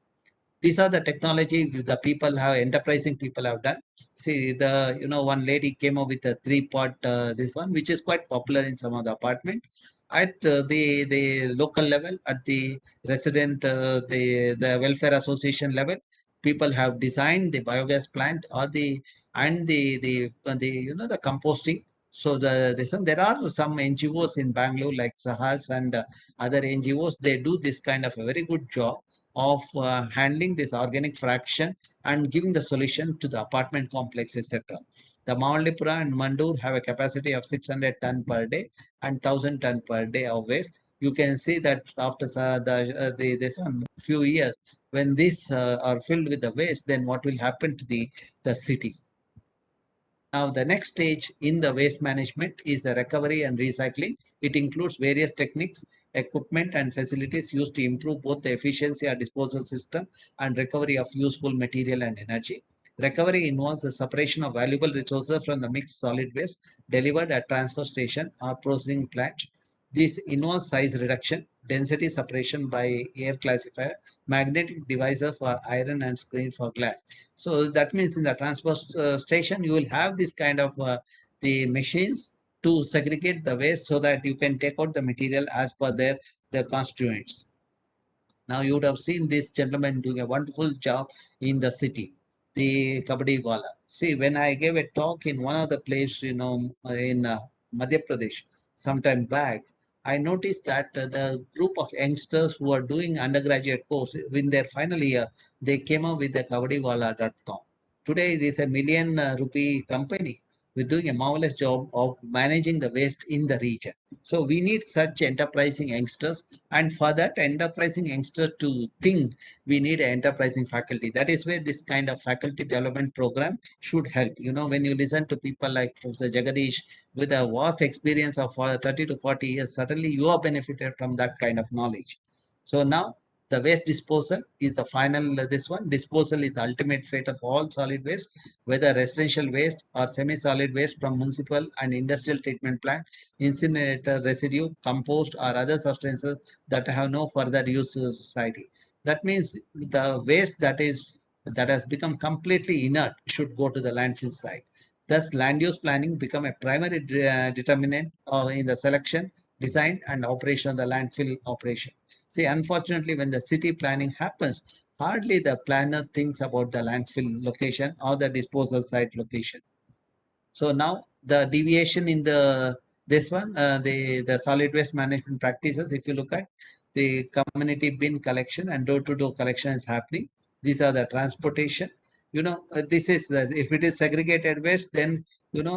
These are the technology the people have, enterprising people have done. See, one lady came up with a three-pot, this one, which is quite popular in some of the apartment. At the local level, at the resident, the welfare association level, people have designed the biogas plant or the composting. So this one, there are some NGOs in Bangalore like Sahas and other NGOs. They do this kind of a very good job of handling this organic fraction and giving the solution to the apartment complex, etc. The Mavallipura and Mandur have a capacity of 600 ton per day and 1000 ton per day of waste. You can see that after this one few years, when these are filled with the waste, then what will happen to the city? Now, the next stage in the waste management is the recovery and recycling. It includes various techniques, equipment, and facilities used to improve both the efficiency of disposal system and recovery of useful material and energy. Recovery involves the separation of valuable resources from the mixed solid waste delivered at transfer station or processing plant. This involves size reduction, density separation by air classifier, magnetic divisor for iron and screen for glass. So that means in the transport station, you will have this kind of the machines to segregate the waste so that you can take out the material as per their constituents. Now you would have seen this gentleman doing a wonderful job in the city, the Kabaddi Wala. See, when I gave a talk in one of the place, in Madhya Pradesh, sometime back, I noticed that the group of youngsters who are doing undergraduate course in their final year, they came up with the kabadiwala.com. Today it is a million rupee company with doing a marvelous job of managing the waste in the region. So we need such enterprising youngsters, and for that enterprising youngster to think, we need an enterprising faculty. That is where this kind of faculty development program should help. When you listen to people like Professor Jagadish with a vast experience of 30 to 40 years, certainly you are benefited from that kind of knowledge. So now the waste disposal is the final, this one. Disposal is the ultimate fate of all solid waste, whether residential waste or semi-solid waste from municipal and industrial treatment plant, incinerator residue, compost, or other substances that have no further use to the society. That means the waste that has become completely inert should go to the landfill site. Thus, land use planning become a primary determinant in the selection, design, and operation of the landfill operation. See, unfortunately, when the city planning happens, hardly the planner thinks about the landfill location or the disposal site location. So now the deviation in this one, the solid waste management practices, if you look at the community bin collection and door-to-door collection is happening. These are the transportation. This is if it is segregated waste, then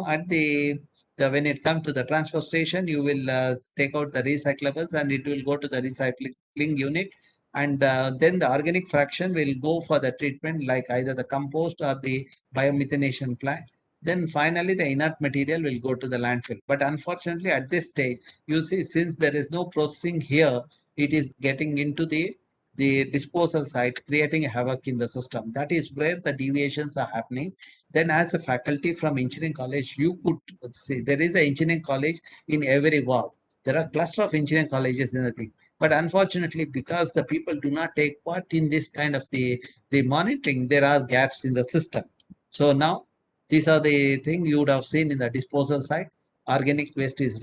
at the when it comes to the transfer station, you will take out the recyclables and it will go to the recycling unit. And then the organic fraction will go for the treatment like either the compost or the biomethanation plant. Then finally, the inert material will go to the landfill. But unfortunately, at this stage, you see, since there is no processing here, it is getting into the the disposal site, creating a havoc in the system. That is where the deviations are happening. Then as a faculty from engineering college, you could see there is an engineering college in every ward. There are cluster of engineering colleges in the thing. But unfortunately, because the people do not take part in this kind of the monitoring, there are gaps in the system. So now these are the thing you would have seen in the disposal site. Organic waste is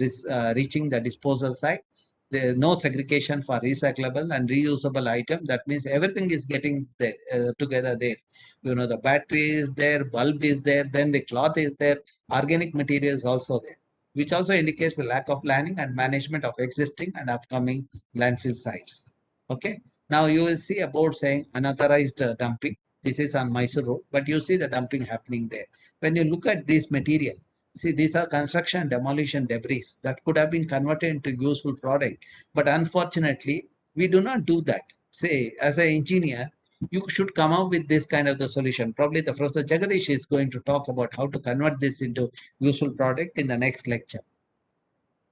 reaching the disposal site. There no segregation for recyclable and reusable item. That means everything is getting there, together there. The battery is there, bulb is there, then the cloth is there, organic material is also there, which also indicates the lack of planning and management of existing and upcoming landfill sites. Okay. Now you will see a board saying unauthorized dumping. This is on Mysore Road, but you see the dumping happening there. When you look at this material, see, these are construction demolition debris that could have been converted into useful product. But unfortunately, we do not do that. Say, as an engineer, you should come up with this kind of the solution. Probably the Professor Jagadish is going to talk about how to convert this into useful product in the next lecture.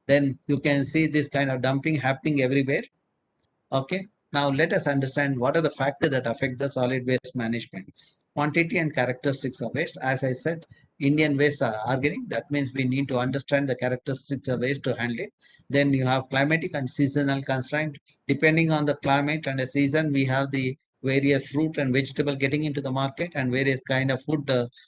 Then you can see this kind of dumping happening everywhere. Okay. Now let us understand what are the factors that affect the solid waste management. Quantity and characteristics of waste. As I said, Indian waste are organic. That means we need to understand the characteristics of waste to handle it. Then you have climatic and seasonal constraint. Depending on the climate and the season, we have the various fruit and vegetable getting into the market and various kind of food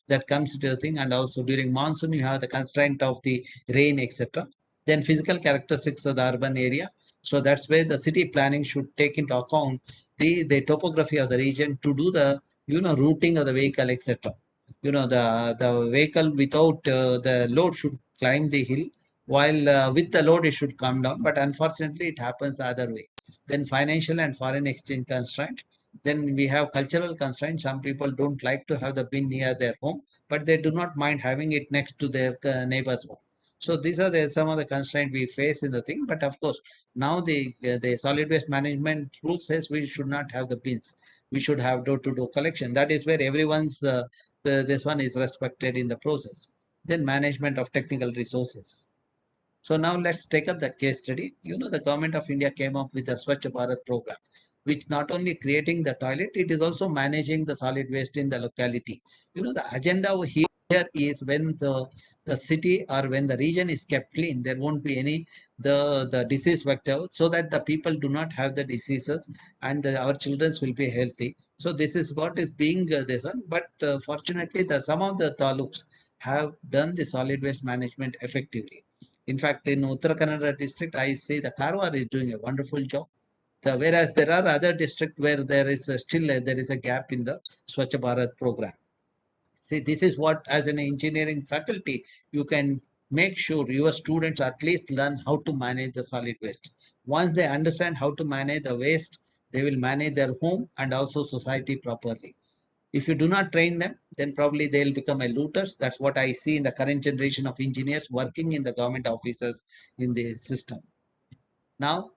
that comes to the thing. And also during monsoon, you have the constraint of the rain, etc. Then physical characteristics of the urban area. So that's where the city planning should take into account the topography of the region to do the routing of the vehicle, etc. The vehicle without the load should climb the hill, while with the load it should come down. But unfortunately, it happens the other way. Then financial and foreign exchange constraint. Then we have cultural constraints. Some people don't like to have the bin near their home, but they do not mind having it next to their neighbor's home. So these are some of the constraints we face in the thing. But of course, now the solid waste management rule says we should not have the bins. We should have door-to-door collection. That is where everyone's this one is respected in the process. Then management of technical resources. So now let's take up the case study. The government of India came up with the Swachh Bharat program, which not only creating the toilet, it is also managing the solid waste in the locality. The agenda over here is when the city or when the region is kept clean, there won't be any the disease vector, so that the people do not have the diseases and our children will be healthy. So this is what is being this one. But fortunately, some of the taluks have done the solid waste management effectively. In fact, in Uttara Kannada district, I say the Karwar is doing a wonderful job. Whereas there are other districts where there is there is a gap in the Swachh Bharat program. See, this is what, as an engineering faculty, you can make sure your students at least learn how to manage the solid waste. Once they understand how to manage the waste, they will manage their home and also society properly. If you do not train them, then probably they'll become a looters. That's what I see in the current generation of engineers working in the government offices in the system. Now,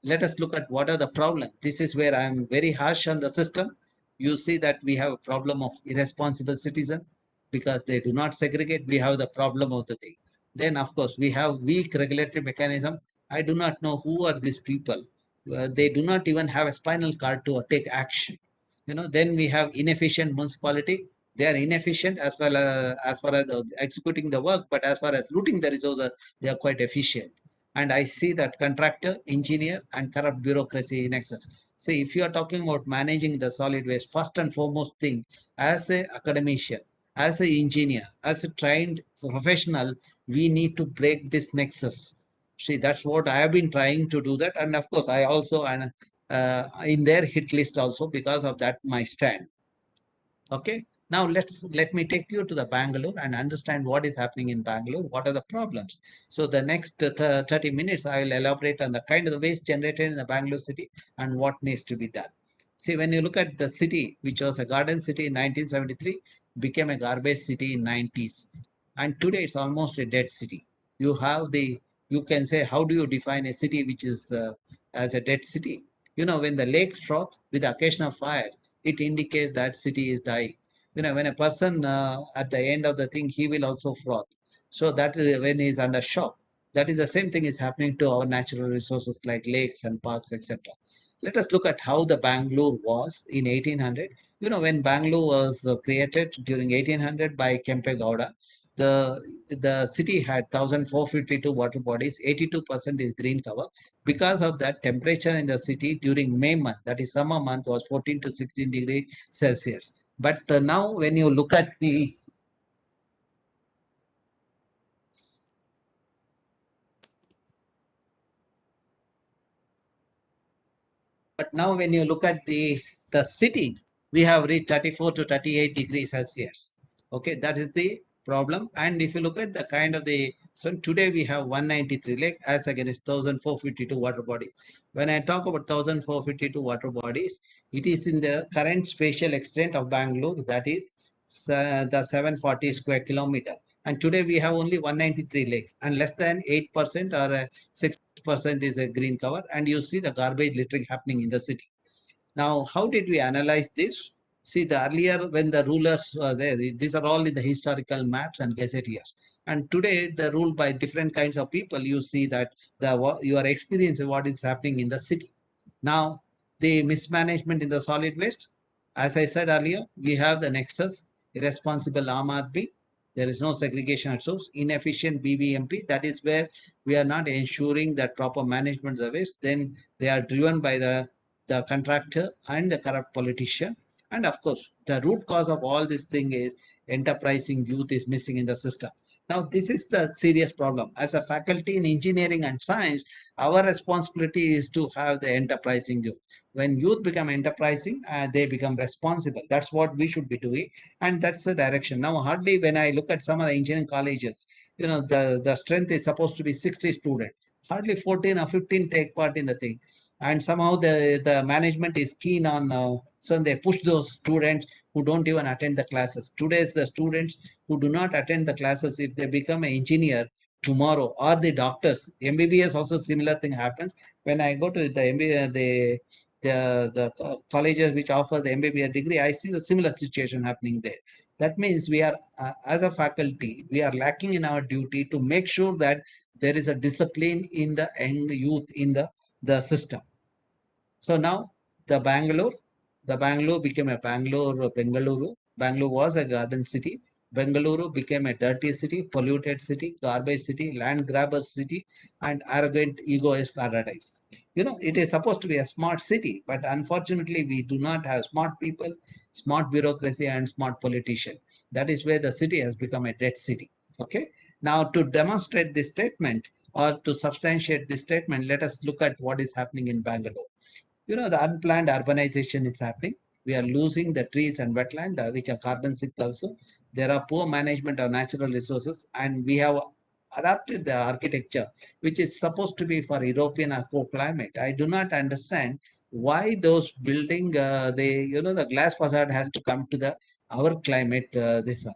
let us look at what are the problems. This is where I am very harsh on the system. You see that we have a problem of irresponsible citizen because they do not segregate. We have the problem of the thing. Then, of course, we have weak regulatory mechanism. I do not know who are these people. They do not even have a spinal cord to take action. Then we have inefficient municipality. They are inefficient as far as executing the work, but as far as looting the resources, they are quite efficient. And I see that contractor, engineer, and corrupt bureaucracy in excess. See, if you are talking about managing the solid waste, first and foremost thing, as a academician, as a engineer, as a trained professional, we need to break this nexus. See, that's what I have been trying to do that. And of course, I also, in their hit list also, because of that, my stand. Okay. Now let me take you to the Bangalore and understand what is happening in Bangalore. What are the problems? So the next 30 minutes, I will elaborate on the kind of the waste generated in the Bangalore city and what needs to be done. See, when you look at the city, which was a garden city in 1973, became a garbage city in 90s. And today it's almost a dead city. You have you can say, how do you define a city which is as a dead city? When the lakes froth with the occasional fire, it indicates that city is dying. When a person at the end of the thing, he will also froth. So that is when he is under shock. That is the same thing is happening to our natural resources like lakes and parks, etc. let us look at how the Bangalore was in 1800. When Bangalore was created during 1800 by Kempe Gowda, the city had 1,452 water bodies, 82% is green cover. Because of that, temperature in the city during May month, that is summer month, was 14 to 16 degrees Celsius. But now when you look at the But now when you look at the city, we have reached 34 to 38 degrees Celsius. Okay, that is the problem. And if you look at the kind of so today we have 193 lake as against 1,452 water bodies. When I talk about 1,452 water bodies, it is in the current spatial extent of Bangalore, that is the 740 square kilometer. And today we have only 193 lakes, and less than 8% or 6% is a green cover, and you see the garbage littering happening in the city. Now, how did we analyze this? See, the earlier when the rulers were there, these are all in the historical maps and gazetteers. And today, the rule by different kinds of people, you see that you are experiencing what is happening in the city. Now, the mismanagement in the solid waste, as I said earlier, we have the nexus, irresponsible Aam Aadmi, there is no segregation at source, inefficient BBMP, that is where we are not ensuring that proper management of the waste. Then they are driven by the contractor and the corrupt politician. And of course, the root cause of all this thing is enterprising youth is missing in the system. Now, this is the serious problem. As a faculty in engineering and science, our responsibility is to have the enterprising youth. When youth become enterprising, they become responsible. That's what we should be doing. And that's the direction. Now, hardly when I look at some of the engineering colleges, the strength is supposed to be 60 students. Hardly 14 or 15 take part in the thing. And somehow the management is keen on, so they push those students who don't even attend the classes. Today's the students who do not attend the classes, if they become an engineer tomorrow, or the doctors, MBBS also similar thing happens. When I go to the MBA, the colleges which offer the MBBS degree, I see the similar situation happening there. That means we are, as a faculty, we are lacking in our duty to make sure that there is a discipline in the young youth in the system. So now the Bangalore became a Bengaluru. Bangalore was a garden city. Bengaluru became a dirty city, polluted city, garbage city, land grabber city, and arrogant egoist paradise. It is supposed to be a smart city, but unfortunately, we do not have smart people, smart bureaucracy, and smart politician. That is where the city has become a dead city. Okay. Now, to demonstrate this statement or to substantiate this statement, let us look at what is happening in Bangalore. The unplanned urbanization is happening. We are losing the trees and wetland, which are carbon sink also. There are poor management of natural resources, and we have adapted the architecture, which is supposed to be for European or climate. I do not understand why those building, the glass facade has to come to our climate. This one.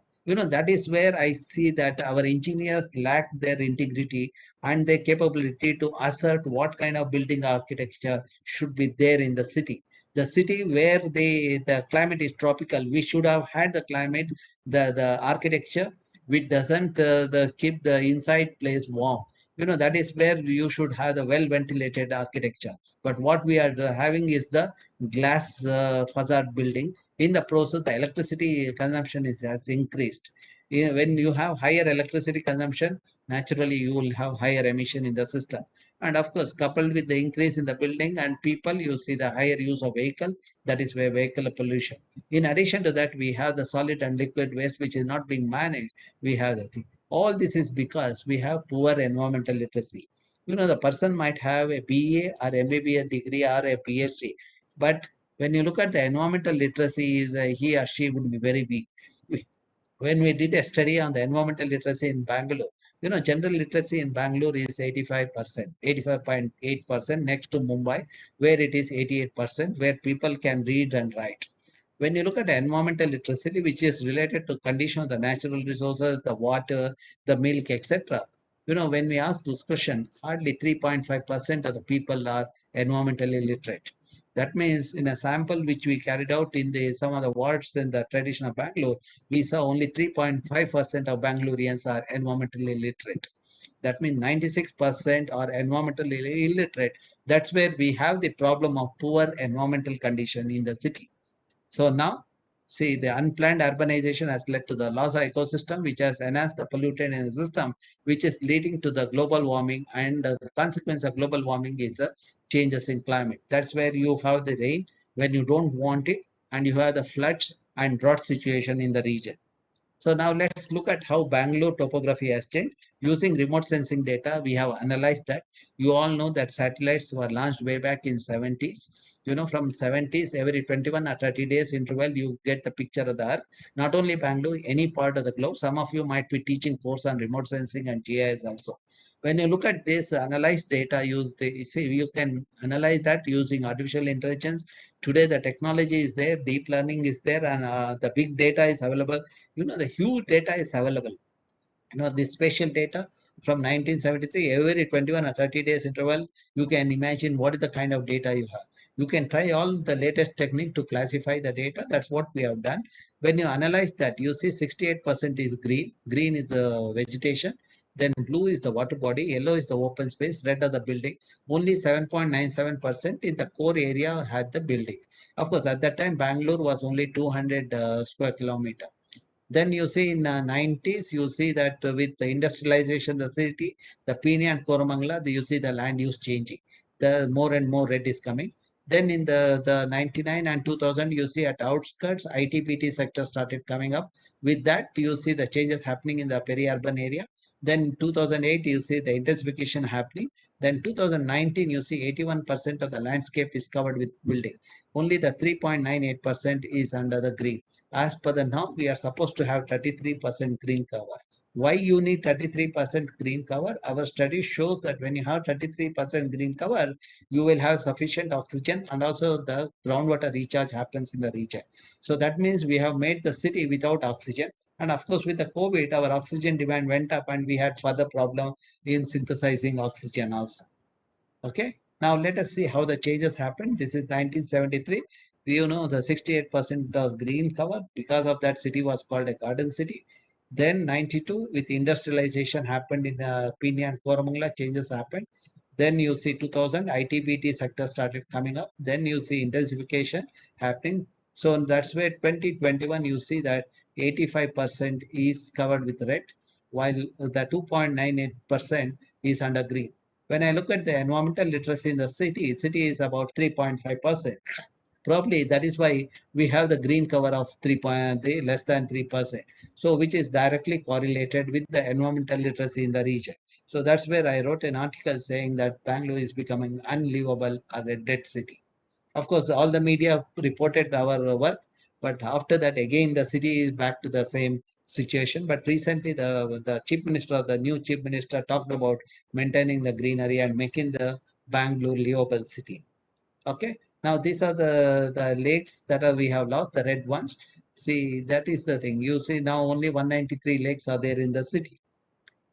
That is where I see that our engineers lack their integrity and their capability to assert what kind of building architecture should be there in the city. The city where the climate is tropical, we should have had the climate, the architecture which doesn't keep the inside place warm. That is where you should have the well ventilated architecture. But what we are having is the glass facade building. In the process, the electricity consumption has increased. When you have higher electricity consumption, naturally you will have higher emission in the system. And of course, coupled with the increase in the building and people, you see the higher use of vehicle. That is where vehicle pollution. In addition to that, we have the solid and liquid waste, which is not being managed. We have the thing. All this is because we have poor environmental literacy. The person might have a BA or MBBS degree or a PhD, but when you look at the environmental literacy, he or she would be very weak. When we did a study on the environmental literacy in Bangalore, general literacy in Bangalore is 85%, 85.8% next to Mumbai, where it is 88%, where people can read and write. When you look at environmental literacy, which is related to condition of the natural resources, the water, the milk, etc., when we ask this question, hardly 3.5% of the people are environmentally literate. That means in a sample which we carried out in some of the wards in the tradition of Bangalore, we saw only 3.5% of Bangaloreans are environmentally literate. That means 96% are environmentally illiterate. That's where we have the problem of poor environmental condition in the city. So now, see, the unplanned urbanization has led to the loss of ecosystem, which has enhanced the pollutant in the system, which is leading to the global warming. And the consequence of global warming is the changes in climate. That's where you have the rain when you don't want it, and you have the floods and drought situation in the region. So now let's look at how Bangalore topography has changed. Using remote sensing data, we have analyzed that. You all know that satellites were launched way back in 70s. From 70s, every 21 or 30 days interval, you get the picture of the Earth. Not only Bangalore, any part of the globe. Some of you might be teaching course on remote sensing and GIS also. When you look at this analyzed data, you can analyze that using artificial intelligence. Today, the technology is there, deep learning is there, and the big data is available. The huge data is available. This spatial data from 1973, every 21 or 30 days interval, you can imagine what is the kind of data you have. You can try all the latest technique to classify the data. That's what we have done. When you analyze that, you see 68% is green. Green is the vegetation. Then blue is the water body. Yellow is the open space. Red are the building. Only 7.97% in the core area had the buildings. Of course, at that time, Bangalore was only 200 square kilometer. Then you see in the 90s, you see that with the industrialization, the city, the Pune and Koramangala, you see the land use changing. The more and more red is coming. Then in the 99 and 2000, you see at outskirts, ITPT sector started coming up. With that, you see the changes happening in the peri-urban area. Then 2008, you see the intensification happening. Then 2019, you see 81% of the landscape is covered with building. Only the 3.98% is under the green. As per the norm, we are supposed to have 33% green cover. Why you need 33% green cover? Our study shows that when you have 33% green cover, you will have sufficient oxygen, and also the groundwater recharge happens in the region. So that means we have made the city without oxygen. And of course, with the COVID, our oxygen demand went up and we had further problem in synthesizing oxygen also. Okay. Now let us see how the changes happened. This is 1973. The 68% was green cover. Because of that, city was called a garden city. Then 92, with industrialization happened in Pune and Koramangala, changes happened. Then you see 2000, ITBT sector started coming up. Then you see intensification happening. So that's where 2021, you see that 85% is covered with red, while the 2.98% is under green. When I look at the environmental literacy in the city is about 3.5%. Probably that is why we have the green cover of 3.3, less than 3%. So which is directly correlated with the environmental literacy in the region. So that's where I wrote an article saying that Bangalore is becoming unlivable or a dead city. Of course, all the media reported our work, but after that, again, the city is back to the same situation. But recently, the new chief minister talked about maintaining the greenery and making the Bangalore livable city. Okay. Now, these are the lakes that we have lost, the red ones. See, that is the thing. You see, now only 193 lakes are there in the city.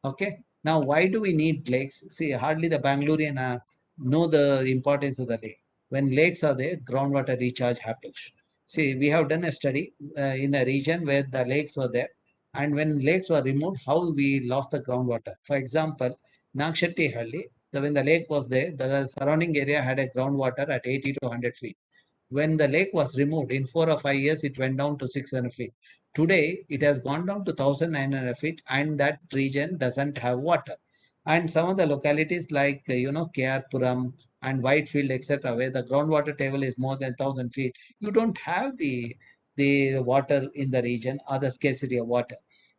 Okay. Now, why do we need lakes? See, hardly the Bangalorean know the importance of the lake. When lakes are there, groundwater recharge happens. See, we have done a study in a region where the lakes were there. And when lakes were removed, how we lost the groundwater. For example, Nagshettihalli, when the lake was there, the surrounding area had a groundwater at 80 to 100 feet. When the lake was removed, in 4 or 5 years, it went down to 600 feet. Today, it has gone down to 1,900 feet, and that region doesn't have water. And some of the localities like, KR Puram and Whitefield, etc., where the groundwater table is more than 1,000 feet, you don't have the water in the region or the scarcity of water.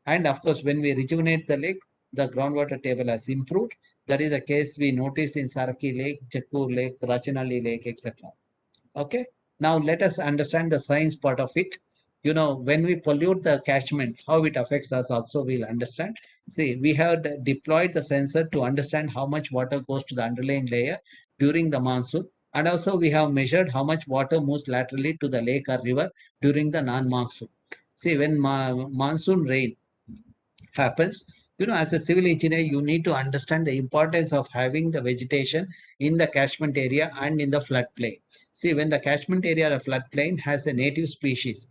And of course, when we rejuvenate the lake, the groundwater table has improved. That is the case we noticed in Saraki Lake, Jakkur Lake, Rachinali Lake, etc. Okay. Now let us understand the science part of it. When we pollute the catchment, how it affects us also we'll understand. See, we have deployed the sensor to understand how much water goes to the underlying layer during the monsoon. And also we have measured how much water moves laterally to the lake or river during the non-monsoon. See, when monsoon rain happens, as a civil engineer, you need to understand the importance of having the vegetation in the catchment area and in the floodplain. See, when the catchment area or floodplain has a native species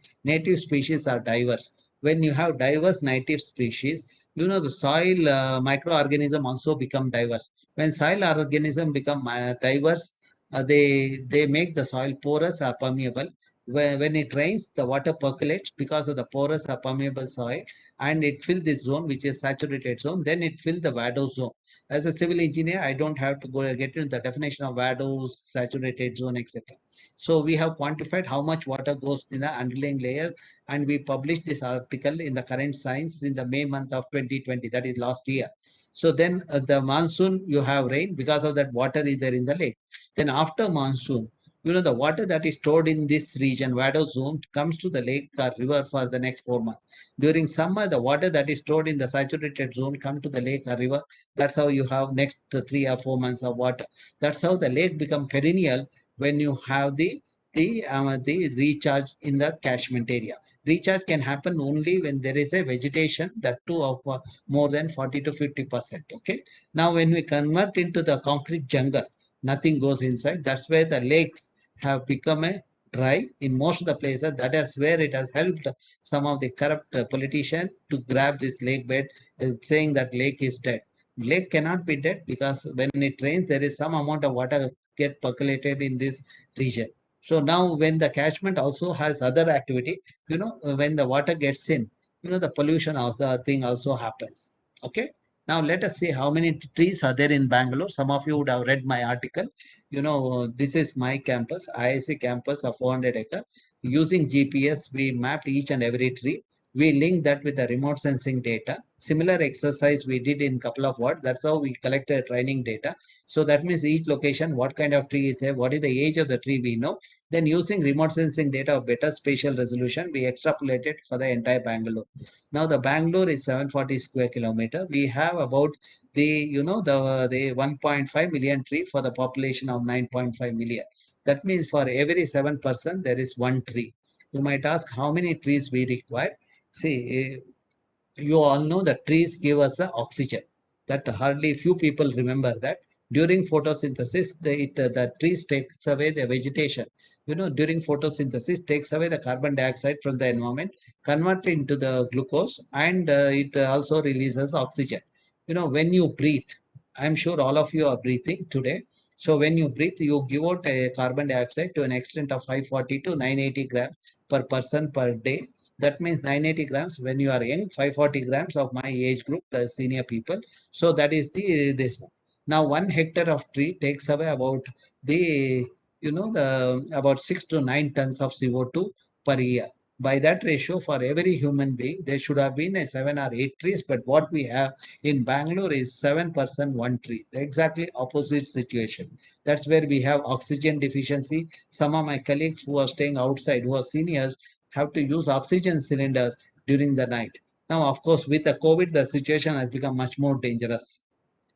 are diverse. When you have diverse native species, the soil microorganism also become diverse. When soil organism become diverse, they make the soil porous or permeable. When it rains, the water percolates because of the porous or permeable soil, and it fill this zone, which is saturated zone. Then it fill the vadose zone. As a civil engineer, I don't have to go get into the definition of vadose, saturated zone, etc. So we have quantified how much water goes in the underlying layer, and we published this article in the current science in the May month of 2020, that is last year. So then the monsoon, you have rain, because of that water is there in the lake. Then after monsoon, the water that is stored in this region, Vado zone, comes to the lake or river for the next 4 months. During summer, the water that is stored in the saturated zone come to the lake or river. That's how you have next 3 or 4 months of water. That's how the lake become perennial when you have the recharge in the catchment area. Recharge can happen only when there is a vegetation, that too of more than 40 to 50%. Okay. Now, when we convert into the concrete jungle, nothing goes inside. That's where the lakes have become a dry in most of the places. That is where it has helped some of the corrupt politicians to grab this lake bed, saying that lake is dead. Lake cannot be dead because when it rains, there is some amount of water get percolated in this region. So now when the catchment also has other activity, when the water gets in, the pollution of the thing also happens. Okay. Now let us see how many trees are there in Bangalore. Some of you would have read my article. This is my campus, IIC campus of 400 acre. Using GPS, we mapped each and every tree. We linked that with the remote sensing data. Similar exercise we did in couple of words. That's how we collected training data. So that means each location, what kind of tree is there, what is the age of the tree we know. Then using remote sensing data of better spatial resolution, we extrapolated for the entire Bangalore. Now the Bangalore is 740 square kilometer. We have about the 1.5 million tree for the population of 9.5 million. That means for every 7% there is one tree. You might ask how many trees we require. See, you all know that trees give us the oxygen. That hardly few people remember that. During photosynthesis, the trees takes away the vegetation. During photosynthesis, takes away the carbon dioxide from the environment, convert into the glucose, and it also releases oxygen. When you breathe, I'm sure all of you are breathing today. So when you breathe, you give out a carbon dioxide to an extent of 540 to 980 grams per person per day. That means 980 grams when you are young, 540 grams of my age group, the senior people. So that is this one. Now 1 hectare of tree takes away about the the about 6 to 9 tons of CO2 per year. By that ratio, for every human being, there should have been a 7 or 8 trees. But what we have in Bangalore is 7% one tree. The exactly opposite situation. That's where we have oxygen deficiency. Some of my colleagues who are staying outside, who are seniors, have to use oxygen cylinders during the night. Now, of course, with the COVID, the situation has become much more dangerous.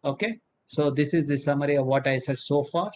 Okay. So this is the summary of what I said so far.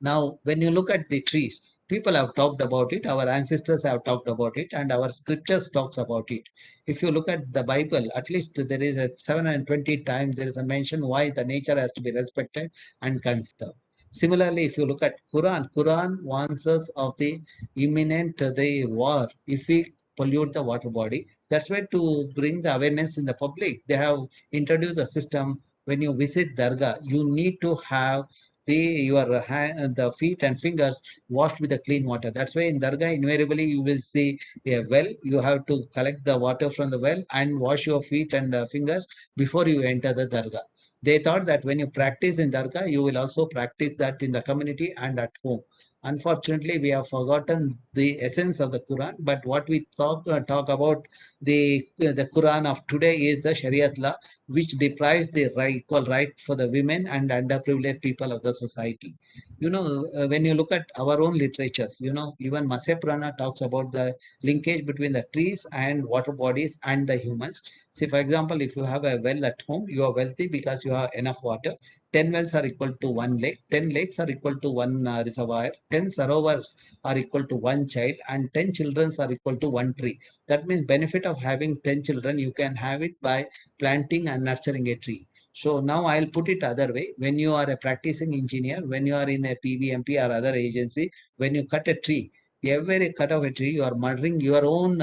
Now, when you look at the trees, people have talked about it, our ancestors have talked about it, and our scriptures talks about it. If you look at the Bible, at least there is a 720 times there is a mention why the nature has to be respected and conserved. Similarly, if you look at Quran warns us of the imminent the war if we pollute the water body. That's why to bring the awareness in the public, they have introduced a system. When you visit Dargah, you need to have the feet and fingers washed with the clean water. That's why in Dargah, invariably you will see a well. You have to collect the water from the well and wash your feet and fingers before you enter the Dargah. They thought that when you practice in Dargah, you will also practice that in the community and at home. Unfortunately, we have forgotten the essence of the Quran. But what we talk about the Quran of today is the Shariat law, which deprives the equal right for the women and underprivileged people of the society. When you look at our own literatures, even Masya Purana talks about the linkage between the trees and water bodies and the humans. See, for example, if you have a well at home, you are wealthy because you have enough water. 10 wells are equal to one lake, 10 lakes are equal to one reservoir, 10 sarovars are equal to one child, and 10 children are equal to one tree. That means benefit of having 10 children, you can have it by planting and nurturing a tree. So now I'll put it other way. When you are a practicing engineer, when you are in a PBMP or other agency, when you cut a tree, every cut of a tree, you are murdering your own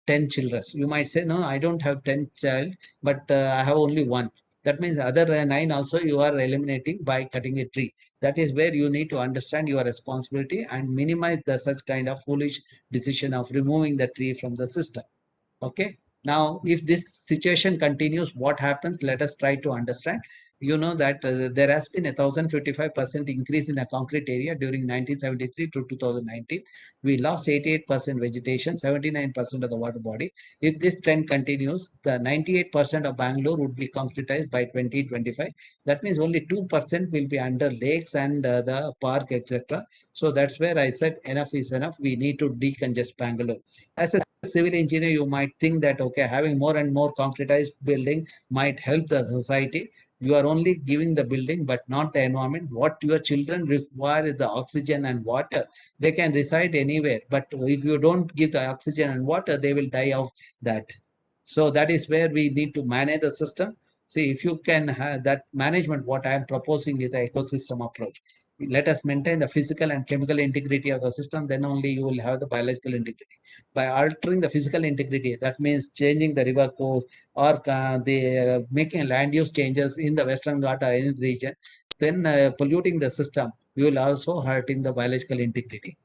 10 children. You might say, no, I don't have 10 child, but I have only one. That means other 9 also you are eliminating by cutting a tree. That is where you need to understand your responsibility and minimize the such kind of foolish decision of removing the tree from the system. Okay. Now, if this situation continues, what happens? Let us try to understand. You know that there has been 1,055% increase in the concrete area during 1973 to 2019. We lost 88% vegetation, 79% of the water body. If this trend continues, the 98% of Bangalore would be concretized by 2025. That means only 2% will be under lakes and the park, etc. So that's where I said enough is enough. We need to decongest Bangalore. As a civil engineer, you might think that, okay, having more and more concretized building might help the society. You are only giving the building, but not the environment. What your children require is the oxygen and water. They can reside anywhere, but if you don't give the oxygen and water, they will die of that. So that is where we need to manage the system. See, if you can have that management, what I am proposing is the ecosystem approach. Let us maintain the physical and chemical integrity of the system, then only you will have the biological integrity. By altering the physical integrity, that means changing the river course or making land use changes in the Western Ghats region, then polluting the system, you will also hurting the biological integrity.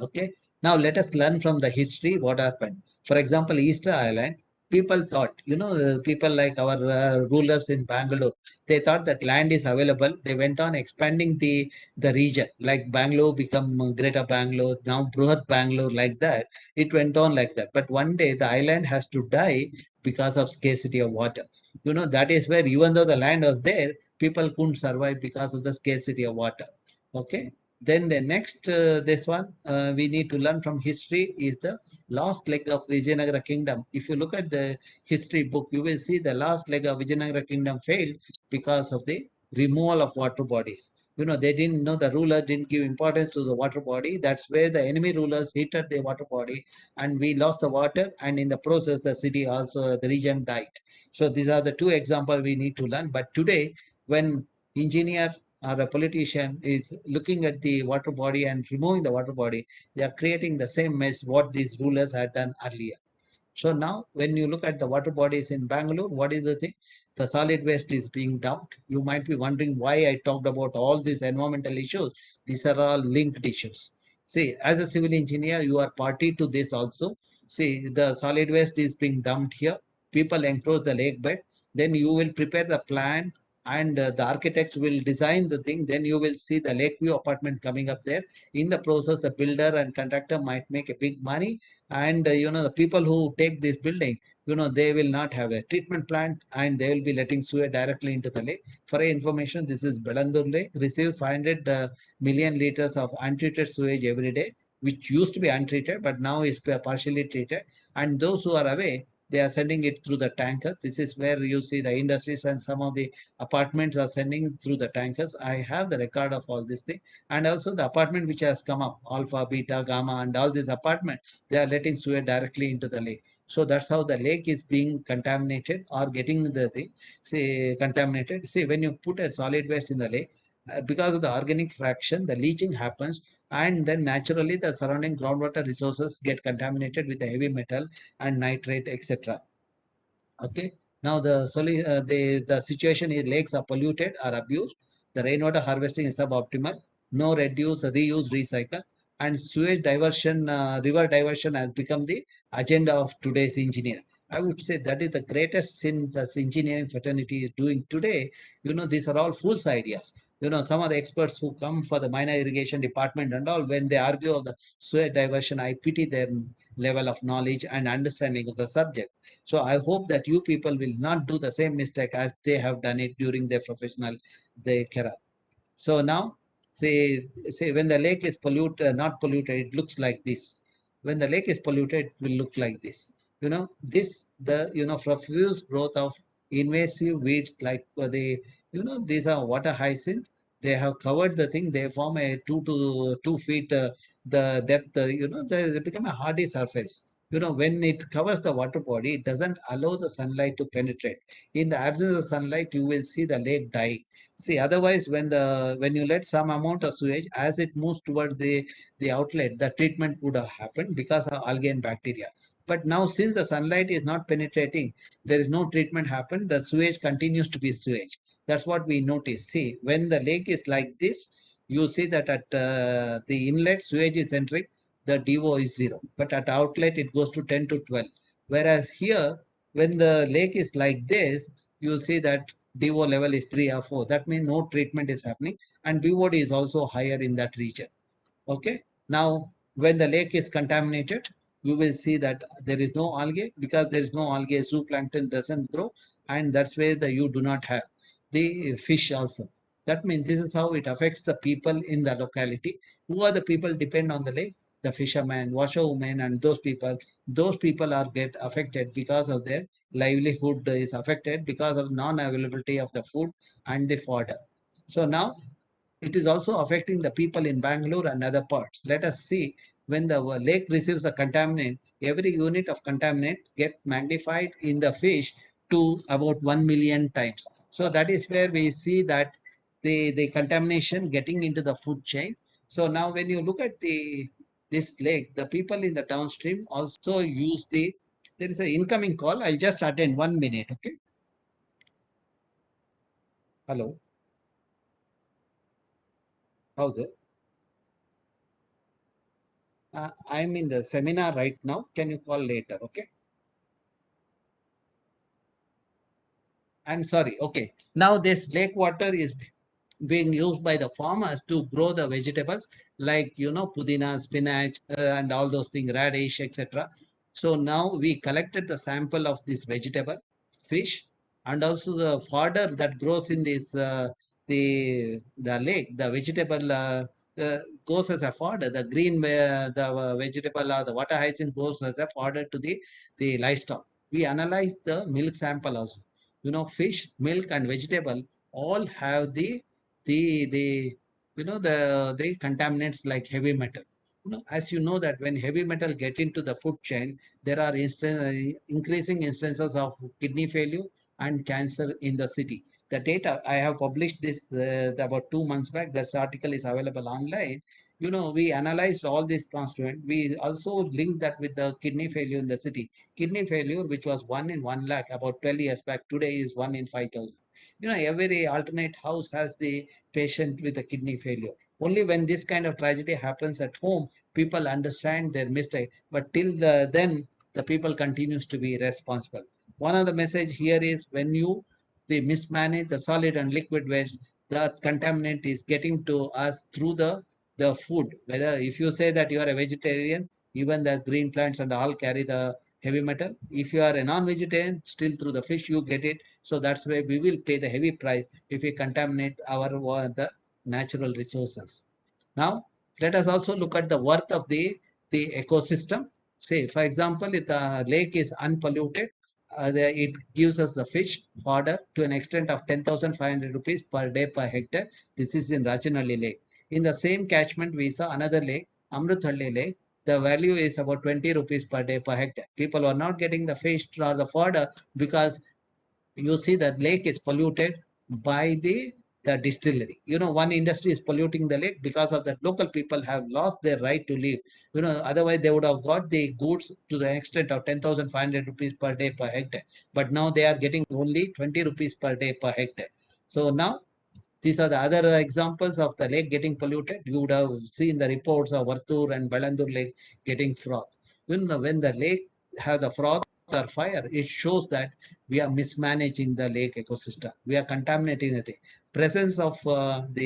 Okay. Now let us learn from the history what happened. For example, Easter Island, people thought, people like our rulers in Bangalore, they thought that land is available. They went on expanding the region, like Bangalore become Greater Bangalore, now Bruhat Bangalore, like that. It went on like that. But one day the island has to die because of scarcity of water. That is where even though the land was there, people couldn't survive because of the scarcity of water. Okay. Then the next, this one, we need to learn from history is the last leg of Vijayanagara kingdom. If you look at the history book, you will see the last leg of Vijayanagara kingdom failed because of the removal of water bodies. They didn't know, the ruler didn't give importance to the water body. That's where the enemy rulers heated the water body and we lost the water. And in the process, the city also, the region died. So these are the two examples we need to learn. But today, when engineer or a politician is looking at the water body and removing the water body, they are creating the same mess what these rulers had done earlier. So now when you look at the water bodies in Bangalore, what is the thing? The solid waste is being dumped. You might be wondering why I talked about all these environmental issues. These are all linked issues. See, as a civil engineer, you are party to this also. See, the solid waste is being dumped here. People encroach the lake bed. Then you will prepare the plan and the architects will design the thing. Then you will see the Lakeview apartment coming up there. In the process, the builder and contractor might make a big money, and the people who take this building, they will not have a treatment plant and they will be letting sewage directly into the lake. For your information, this is Belandur Lake, receive 500 million liters of untreated sewage every day, which used to be untreated but now is partially treated. And those who are away, they are sending it through the tankers. This is where you see the industries and some of the apartments are sending through the tankers. I have the record of all this thing. And also the apartment which has come up, alpha, beta, gamma, and all these apartments, they are letting sewage directly into the lake. So that's how the lake is being contaminated or getting the thing, say, contaminated. See, when you put a solid waste in the lake, because of the organic fraction, the leaching happens, and then naturally the surrounding groundwater resources get contaminated with the heavy metal and nitrate, etc. Okay. Now the situation is lakes are polluted or abused. The rainwater harvesting is suboptimal. No reduce, reuse, recycle, and sewage diversion, river diversion has become the agenda of today's engineer. I would say that is the greatest sin the engineering fraternity is doing today. These are all false ideas. Some of the experts who come for the minor irrigation department and all, when they argue of the sewage diversion, I pity their level of knowledge and understanding of the subject. So I hope that you people will not do the same mistake as they have done it during their professional career. So now, say when the lake is not polluted, it looks like this. When the lake is polluted, it will look like this. Profuse growth of invasive weeds like these are water hyacinth. They have covered the thing. They form a 2 to 2 feet the depth. They become a hardy surface. When it covers the water body, it doesn't allow the sunlight to penetrate. In the absence of sunlight, you will see the lake die. See, otherwise, when you let some amount of sewage, as it moves towards the outlet, the treatment would have happened because of algae and bacteria. But now since the sunlight is not penetrating, there is no treatment happen. The sewage continues to be sewage. That's what we notice. See, when the lake is like this, you see that at the inlet sewage is entering, the DO is 0. But at outlet, it goes to 10 to 12. Whereas here, when the lake is like this, you see that DO level is 3 or 4. That means no treatment is happening, and BOD is also higher in that region. Okay. Now, when the lake is contaminated, you will see that there is no algae. Because there is no algae, zooplankton doesn't grow, and that's where you do not have the fish also. That means this is how it affects the people in the locality. Who are the people depend on the lake? The fishermen, washerwomen, and those people. Those people are get affected because of their livelihood is affected because of non-availability of the food and the fodder. So now it is also affecting the people in Bangalore and other parts. Let us see, when the lake receives the contaminant, every unit of contaminant get magnified in the fish to about 1 million times. So that is where we see that the contamination getting into the food chain. So now when you look at this lake, the people in the downstream also use there is an incoming call. I'll just attend 1 minute. Okay. Hello. How's it? I'm in the seminar right now. Can you call later? Okay. I'm sorry. Okay. Now this lake water is being used by the farmers to grow the vegetables like pudina, spinach, and all those things, radish, etc. So now we collected the sample of this vegetable, fish, and also the fodder that grows in this the lake. The vegetable goes as a fodder. The green vegetable or the water hyacinth goes as a fodder to the livestock. We analyze the milk sample also. Fish, milk, and vegetable all have the the contaminants like heavy metal. As you know that when heavy metal get into the food chain, there are increasing instances of kidney failure and cancer in the city. The data I have published this about 2 months back. This article is available online. We analyzed all these constituents. We also linked that with the kidney failure in the city. Kidney failure, which was 1 in 1 lakh about 12 years back, today is 1 in 5,000. Every alternate house has the patient with a kidney failure. Only when this kind of tragedy happens at home, people understand their mistake. But till then, the people continues to be responsible. One of the message here is, when they mismanage the solid and liquid waste, the contaminant is getting to us through the food. Whether if you say that you are a vegetarian, even the green plants and all carry the heavy metal. If you are a non-vegetarian, still through the fish you get it. So that's why we will pay the heavy price if we contaminate our the natural resources. Now, let us also look at the worth of the ecosystem. Say, for example, if the lake is unpolluted, it gives us the fish fodder to an extent of 10,500 rupees per day per hectare. This is in Rajanalli Lake. In the same catchment, we saw another lake, Amruthalli Lake. The value is about 20 rupees per day per hectare. People are not getting the fish or the fodder because you see that lake is polluted by the distillery. One industry is polluting the lake. Because of that, local people have lost their right to live. Otherwise they would have got the goods to the extent of 10,500 rupees per day per hectare. But now they are getting only 20 rupees per day per hectare. So now these are the other examples of the lake getting polluted. You would have seen the reports of Vartur and Balandur Lake getting froth. When the lake has the froth or fire, it shows that we are mismanaging the lake ecosystem. We are contaminating the thing. Presence of when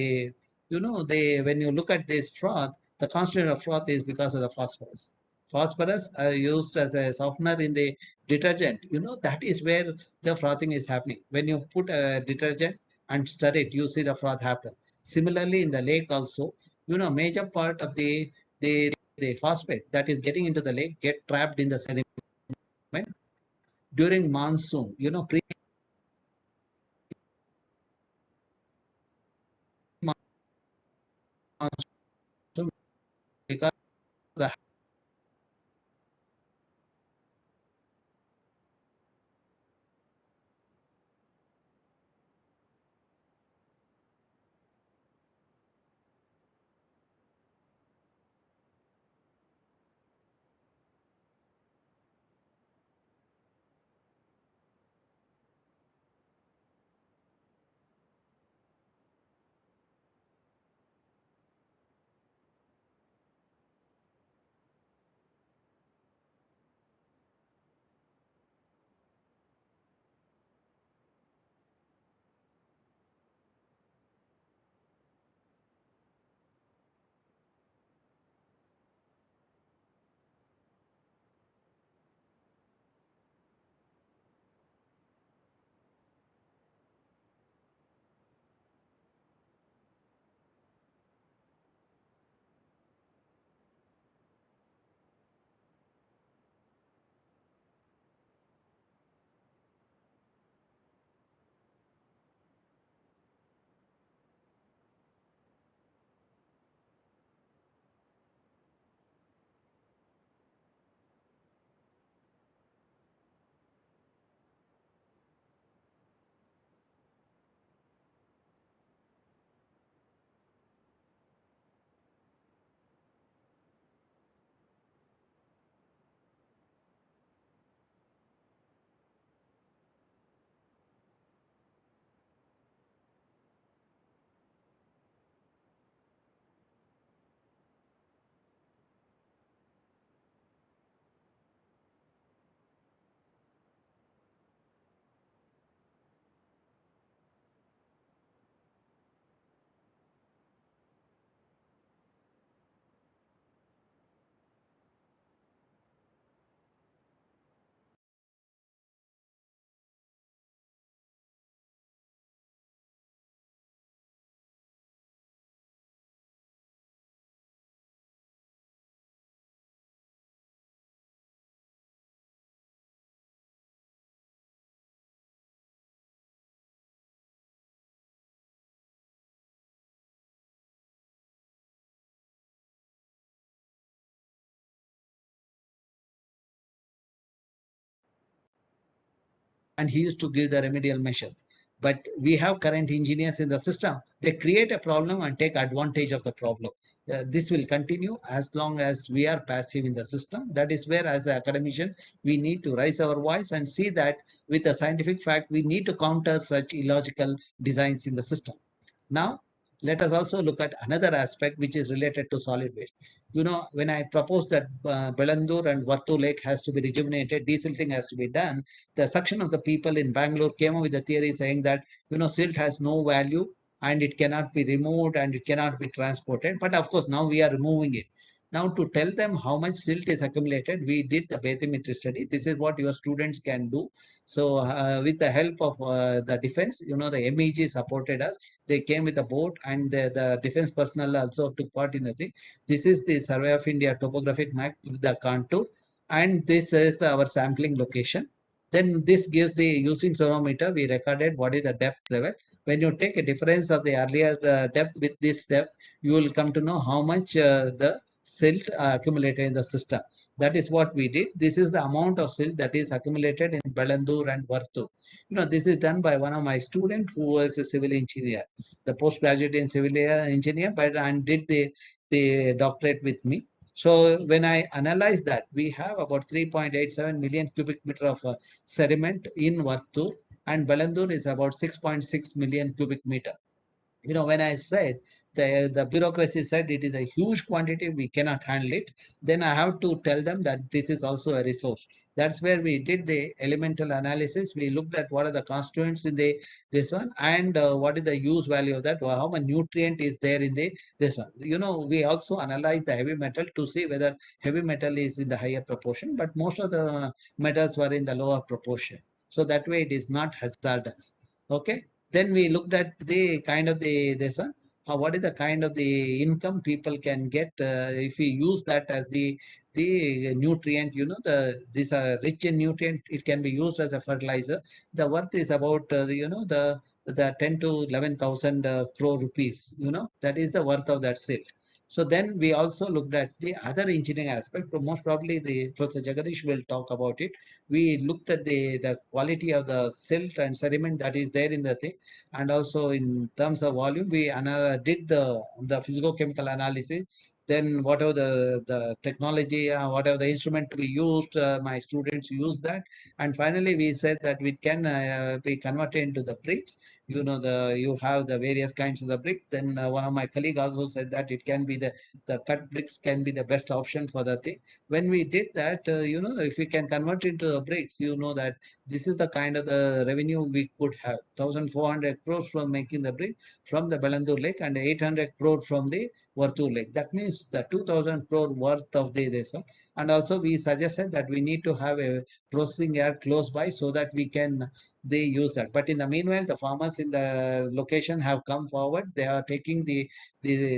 you look at this froth, the constituent of froth is because of the phosphorus. Phosphorus are used as a softener in the detergent. That is where the frothing is happening. When you put a detergent and stir it, you see the froth happen. Similarly, in the lake also, major part of the phosphate that is getting into the lake get trapped in the sediment during monsoon. Pre-monsoon, because the and he used to give the remedial measures. But we have current engineers in the system. They create a problem and take advantage of the problem. This will continue as long as we are passive in the system. That is where, as an academician, we need to raise our voice and see that with the scientific fact, we need to counter such illogical designs in the system. Now, let us also look at another aspect which is related to solid waste. When I proposed that Belandur and Vartu Lake has to be rejuvenated, desilting has to be done, the section of the people in Bangalore came up with a theory saying that, silt has no value and it cannot be removed and it cannot be transported. But of course, now we are removing it. Now, to tell them how much silt is accumulated, we did the bathymetry study. This is what your students can do. So, with the help of the defense, the MEG supported us. They came with a boat, and the defense personnel also took part in the thing. This is the Survey of India topographic map with the contour, and this is our sampling location. Then this gives the, using sonometer, we recorded what is the depth level. When you take a difference of the earlier depth with this depth, you will come to know how much the silt accumulated in the system. That is what we did. This is the amount of silt that is accumulated in Belandur and Vartu. This is done by one of my student who was a civil engineer, the postgraduate in civil engineer, but and did the doctorate with me. So when I analyze that, we have about 3.87 million cubic meter of sediment in Vartu, and Belandur is about 6.6 million cubic meter. When I said the bureaucracy said it is a huge quantity, we cannot handle it, then I have to tell them that this is also a resource. That's where we did the elemental analysis. We looked at what are the constituents in the this one, and what is the use value of that, or how much nutrient is there in the this one. We also analyze the heavy metal to see whether heavy metal is in the higher proportion, but most of the metals were in the lower proportion. So that way it is not hazardous. Okay. Then we looked at the kind of this one. What is the kind of the income people can get if we use that as the nutrient? These are rich in nutrient. It can be used as a fertilizer. The worth is about the 10 to 11,000 crore rupees. That is the worth of that silt. So then we also looked at the other engineering aspect. But most probably the Professor Jagadish will talk about it. We looked at the quality of the silt and sediment that is there in the thing, and also in terms of volume, we did the physicochemical analysis. Then whatever the technology, whatever the instrument we used, my students used that, and finally we said that we can be converted into the bricks. You have the various kinds of the brick. Then one of my colleague also said that it can be the cut bricks can be the best option for the thing. When we did that, if we can convert into the bricks, that this is the kind of the revenue we could have: 1,400 crores from making the brick from the Belandur Lake, and 800 crore from the Vartu Lake. That means the 2,000 crore worth of this. And also we suggested that we need to have a processing yard close by so that we can they use that. But in the meanwhile, the farmers in the location have come forward. They are taking the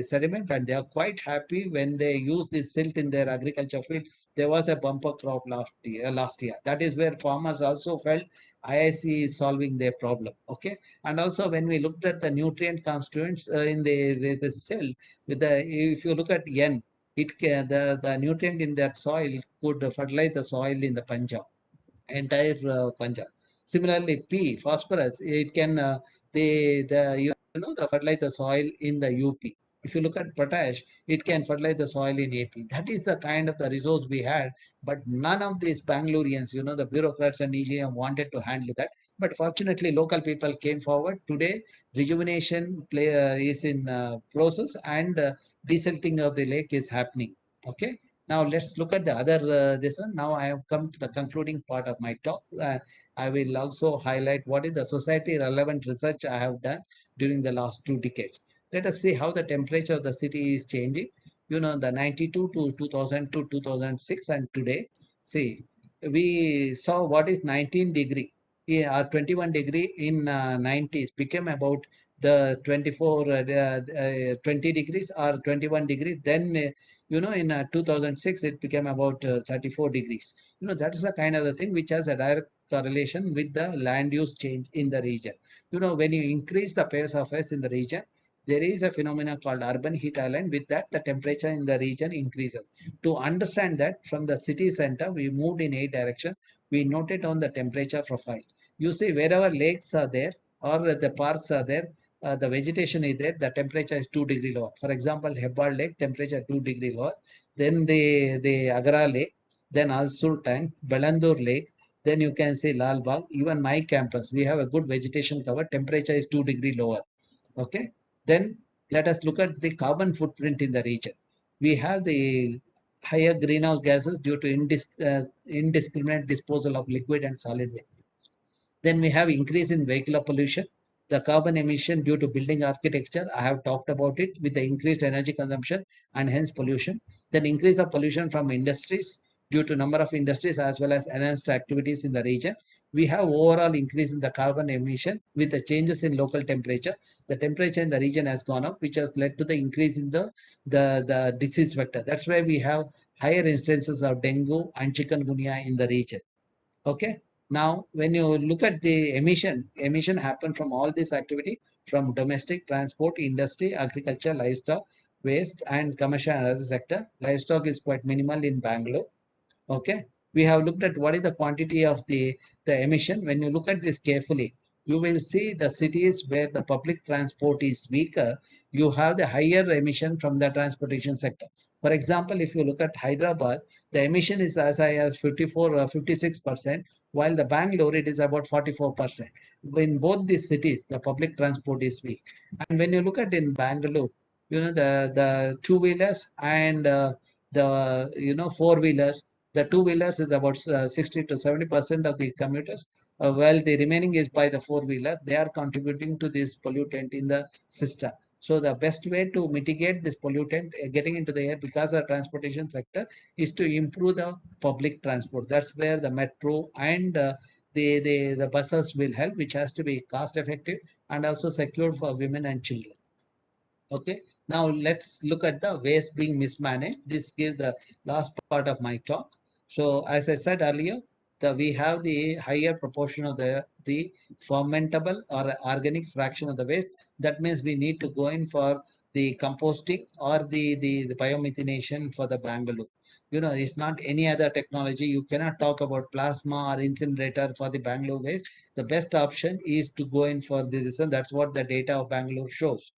sediment, and they are quite happy when they use the silt in their agriculture field. There was a bumper crop last year. That is where farmers also felt IIC is solving their problem. Okay. And also when we looked at the nutrient constituents in the silt, if you look at N, the nutrient in that soil could fertilize the soil in the Punjab, entire Punjab. Similarly, P, phosphorus, it can the fertilize the soil in the UP. If you look at potash, it can fertilize the soil in AP. That is the kind of the resource we had, but none of these Bangaloreans, the bureaucrats and EGM wanted to handle that. But fortunately, local people came forward. Today, rejuvenation is in process, and desilting of the lake is happening. Okay. Now let's look at the other this one. Now I have come to the concluding part of my talk. I will also highlight what is the society relevant research I have done during the last 2 decades. Let us see how the temperature of the city is changing. The 92 to 2000 to 2006 and today. See, we saw what is 19 degree or 21 degree in 90s became about the 20 degrees or 21 degrees. Then in 2006, it became about 34 degrees. That is the kind of the thing which has a direct correlation with the land use change in the region. When you increase the pay surface in the region, there is a phenomenon called urban heat island. With that, the temperature in the region increases. To understand that, from the city center, we moved in 8 direction. We noted on the temperature profile. You see, wherever lakes are there or the parks are there, the vegetation is there, the temperature is 2 degrees lower. For example, Hebbal Lake, temperature 2 degrees lower. Then the Agra Lake, then Alsur Tank, Balandur Lake, then you can see Lal Bagh, even my campus, we have a good vegetation cover, temperature is 2 degrees lower. Okay. Then let us look at the carbon footprint in the region. We have the higher greenhouse gases due to indiscriminate disposal of liquid and solid waste. Then we have increase in vehicular pollution, the carbon emission due to building architecture. I have talked about it with the increased energy consumption and hence pollution. Then increase of pollution from industries due to number of industries as well as enhanced activities in the region. We have overall increase in the carbon emission with the changes in local temperature. The temperature in the region has gone up, which has led to the increase in the disease vector. That's why we have higher instances of dengue and chikungunya in the region. Okay. Now, when you look at the emission happen from all this activity, from domestic, transport, industry, agriculture, livestock, waste, and commercial and other sector. Livestock is quite minimal in Bangalore. Okay. We have looked at what is the quantity of the emission. When you look at this carefully, you will see the cities where the public transport is weaker, you have the higher emission from the transportation sector. For example, if you look at Hyderabad, the emission is as high as 54 or 56%, while the Bangalore, it is about 44%. In both these cities, the public transport is weak. And when you look at in Bangalore, the two-wheelers and the four-wheelers, the two-wheelers is about 60 to 70% of the commuters, while the remaining is by the four-wheeler. They are contributing to this pollutant in the system. So the best way to mitigate this pollutant getting into the air because of the transportation sector is to improve the public transport. That's where the metro and the buses will help, which has to be cost effective and also secure for women and children. Okay, now let's look at the waste being mismanaged. This gives the last part of my talk. So as I said earlier, we have the higher proportion of the fermentable or organic fraction of the waste. That means we need to go in for the composting or the biomethanation for the Bangalore. It's not any other technology. You cannot talk about plasma or incinerator for the Bangalore waste. The best option is to go in for this one. That's what the data of Bangalore shows.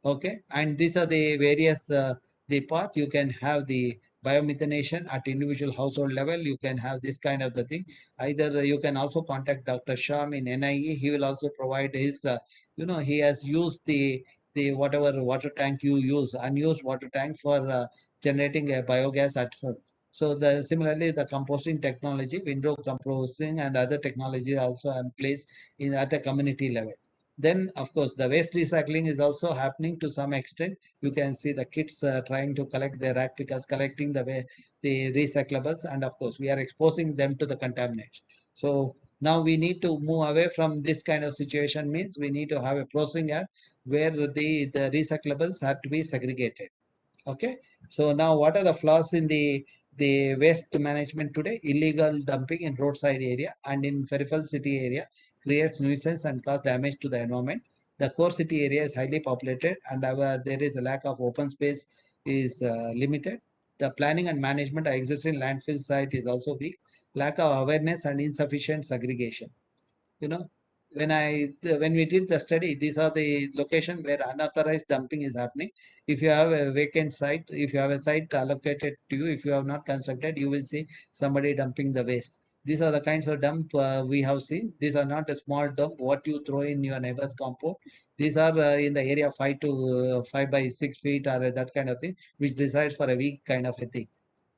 Okay, and these are the various the path. You can have the biomethanation at individual household level. You can have this kind of the thing. Either you can also contact Dr. Sham in NIE. He will also provide his he has used the whatever water tank you use, unused water tank for generating a biogas at home. So the similarly the composting technology, window composting and other technology also in place in at a community level. Then, of course, the waste recycling is also happening to some extent. You can see the kids trying to collect their replicas, collecting the recyclables, and of course, we are exposing them to the contaminants. So now we need to move away from this kind of situation. Means we need to have a processing yard where the recyclables have to be segregated. Okay, so now what are the flaws in the waste management today? Illegal dumping in roadside area and in peripheral city area creates nuisance and cause damage to the environment. The core city area is highly populated and there is a lack of open space is limited. The planning and management of existing landfill site is also weak. Lack of awareness and insufficient segregation. you know when we did the study, these are the location where unauthorized dumping is happening. If you have a vacant site, if you have a site allocated to you, if you have not constructed, you will see somebody dumping the waste. These are the kinds of dump we have seen. These are not a small dump what you throw in your neighbor's compound. These are in the area 5 to 5 by 6 feet or that kind of thing, which decides for a week kind of a thing.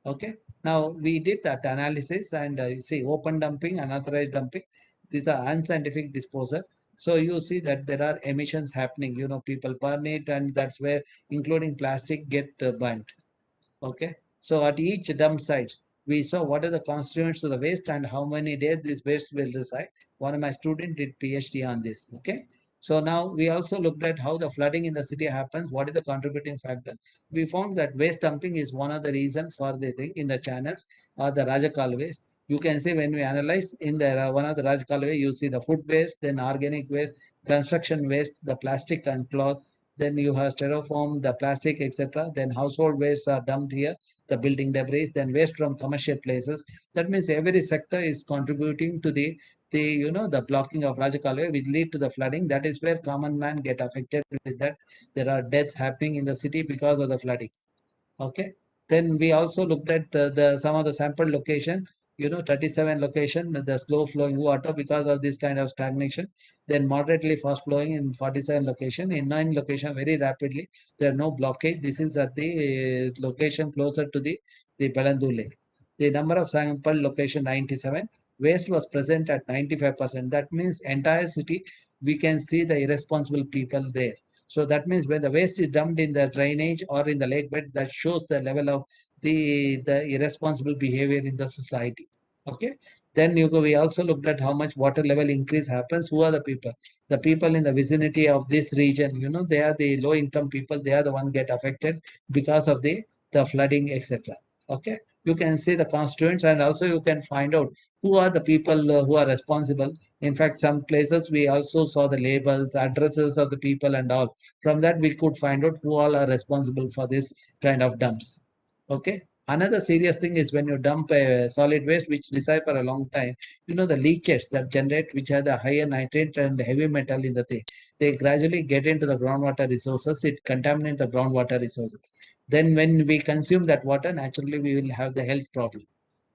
Okay. Now we did that analysis and you see open dumping, unauthorized dumping. These are unscientific disposal. So you see that there are emissions happening. People burn it, and that's where, including plastic, get burnt. Okay. So at each dump sites, we saw what are the constituents of the waste and how many days this waste will reside. One of my students did PhD on this. Okay. So now we also looked at how the flooding in the city happens. What is the contributing factor? We found that waste dumping is one of the reason for the thing in the channels or the Rajakal waste. You can see when we analyze in the one of the Rajakal waste, you see the food waste, then organic waste, construction waste, the plastic and cloth, then you have styrofoam, the plastic, etc. Then household waste are dumped here, the building debris, then waste from commercial places. That means every sector is contributing to the blocking of Rajakalwe, which lead to the flooding. That is where common man get affected with that. There are deaths happening in the city because of the flooding. Okay. Then we also looked at the some of the sample location, 37 location, the slow flowing water because of this kind of stagnation. Then moderately fast flowing in 47 location. In 9 location, very rapidly. There are no blockage. This is at the location closer to the Belandu Lake. The number of sample location 97. Waste was present at 95%. That means entire city, we can see the irresponsible people there. So that means when the waste is dumped in the drainage or in the lake bed, that shows the level of the irresponsible behavior in the society. Okay. Then we also looked at how much water level increase happens. Who are the people? The people in the vicinity of this region, they are the low income people. They are the one get affected because of the flooding, etc. Okay. You can see the constituents, and also you can find out who are the people who are responsible. In fact, some places we also saw the labels, addresses of the people and all. From that, we could find out who all are responsible for this kind of dumps. Okay. Another serious thing is when you dump a solid waste which reside for a long time, the leachate that generate, which have the higher nitrate and heavy metal in the thing, they gradually get into the groundwater resources. It contaminates the groundwater resources. Then when we consume that water, naturally we will have the health problem.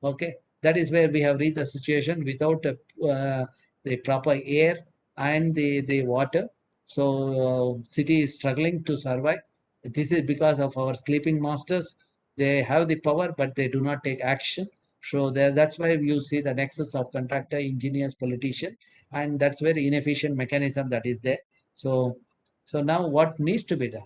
Okay. That is where we have reached the situation without the proper air and the water. So city is struggling to survive. This is because of our sleeping masters. They have the power, but they do not take action. So that's why you see the nexus of contractor, engineers, politicians, and that's very inefficient mechanism that is there. So now what needs to be done?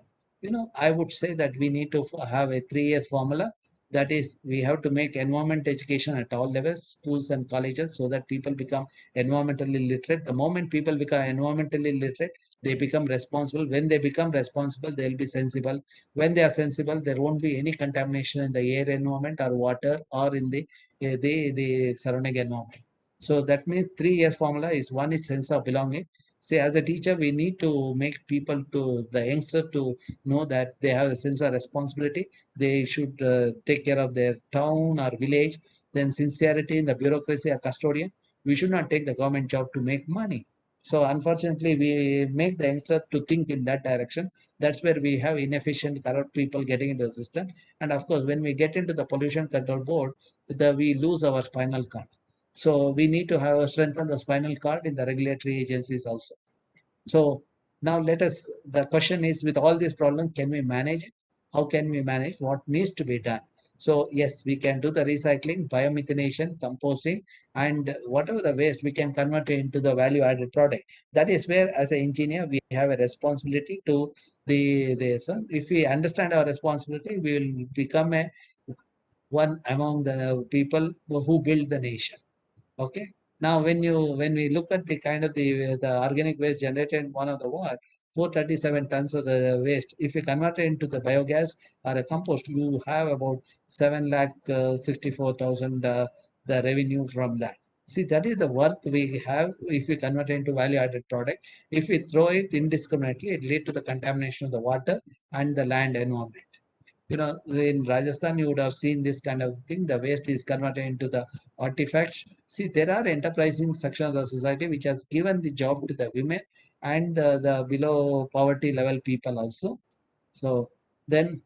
I would say that we need to have a 3 years formula. That is, we have to make environment education at all levels, schools and colleges, so that people become environmentally literate. The moment people become environmentally literate, they become responsible. When they become responsible, they'll be sensible. When they are sensible, there won't be any contamination in the air environment or water or in the surrounding environment. So that means 3 years formula is one is sense of belonging. See, as a teacher, we need to make people the youngster to know that they have a sense of responsibility. They should take care of their town or village. Then sincerity in the bureaucracy, a custodian. We should not take the government job to make money. So unfortunately, we make the youngster to think in that direction. That's where we have inefficient, corrupt people getting into the system. And of course, when we get into the pollution control board, we lose our spinal cord. So we need to have strengthen the spinal cord in the regulatory agencies also. So now the question is, with all these problems, can we manage it? How can we manage? What needs to be done? So yes, we can do the recycling, biomethanation, composting, and whatever the waste, we can convert it into the value added product. That is where, as an engineer, we have a responsibility to so if we understand our responsibility, we will become one among the people who build the nation. Okay. Now, when we look at the kind of the organic waste generated in one of the what 437 tons of the waste, if you convert it into the biogas or a compost, you have about 7,64,000 the revenue from that. See, that is the worth we have if we convert it into value-added product. If we throw it indiscriminately, it lead to the contamination of the water and the land environment. In Rajasthan, you would have seen this kind of thing. The waste is converted into the artifacts. See, there are enterprising section of the society which has given the job to the women and the below poverty level people also. So then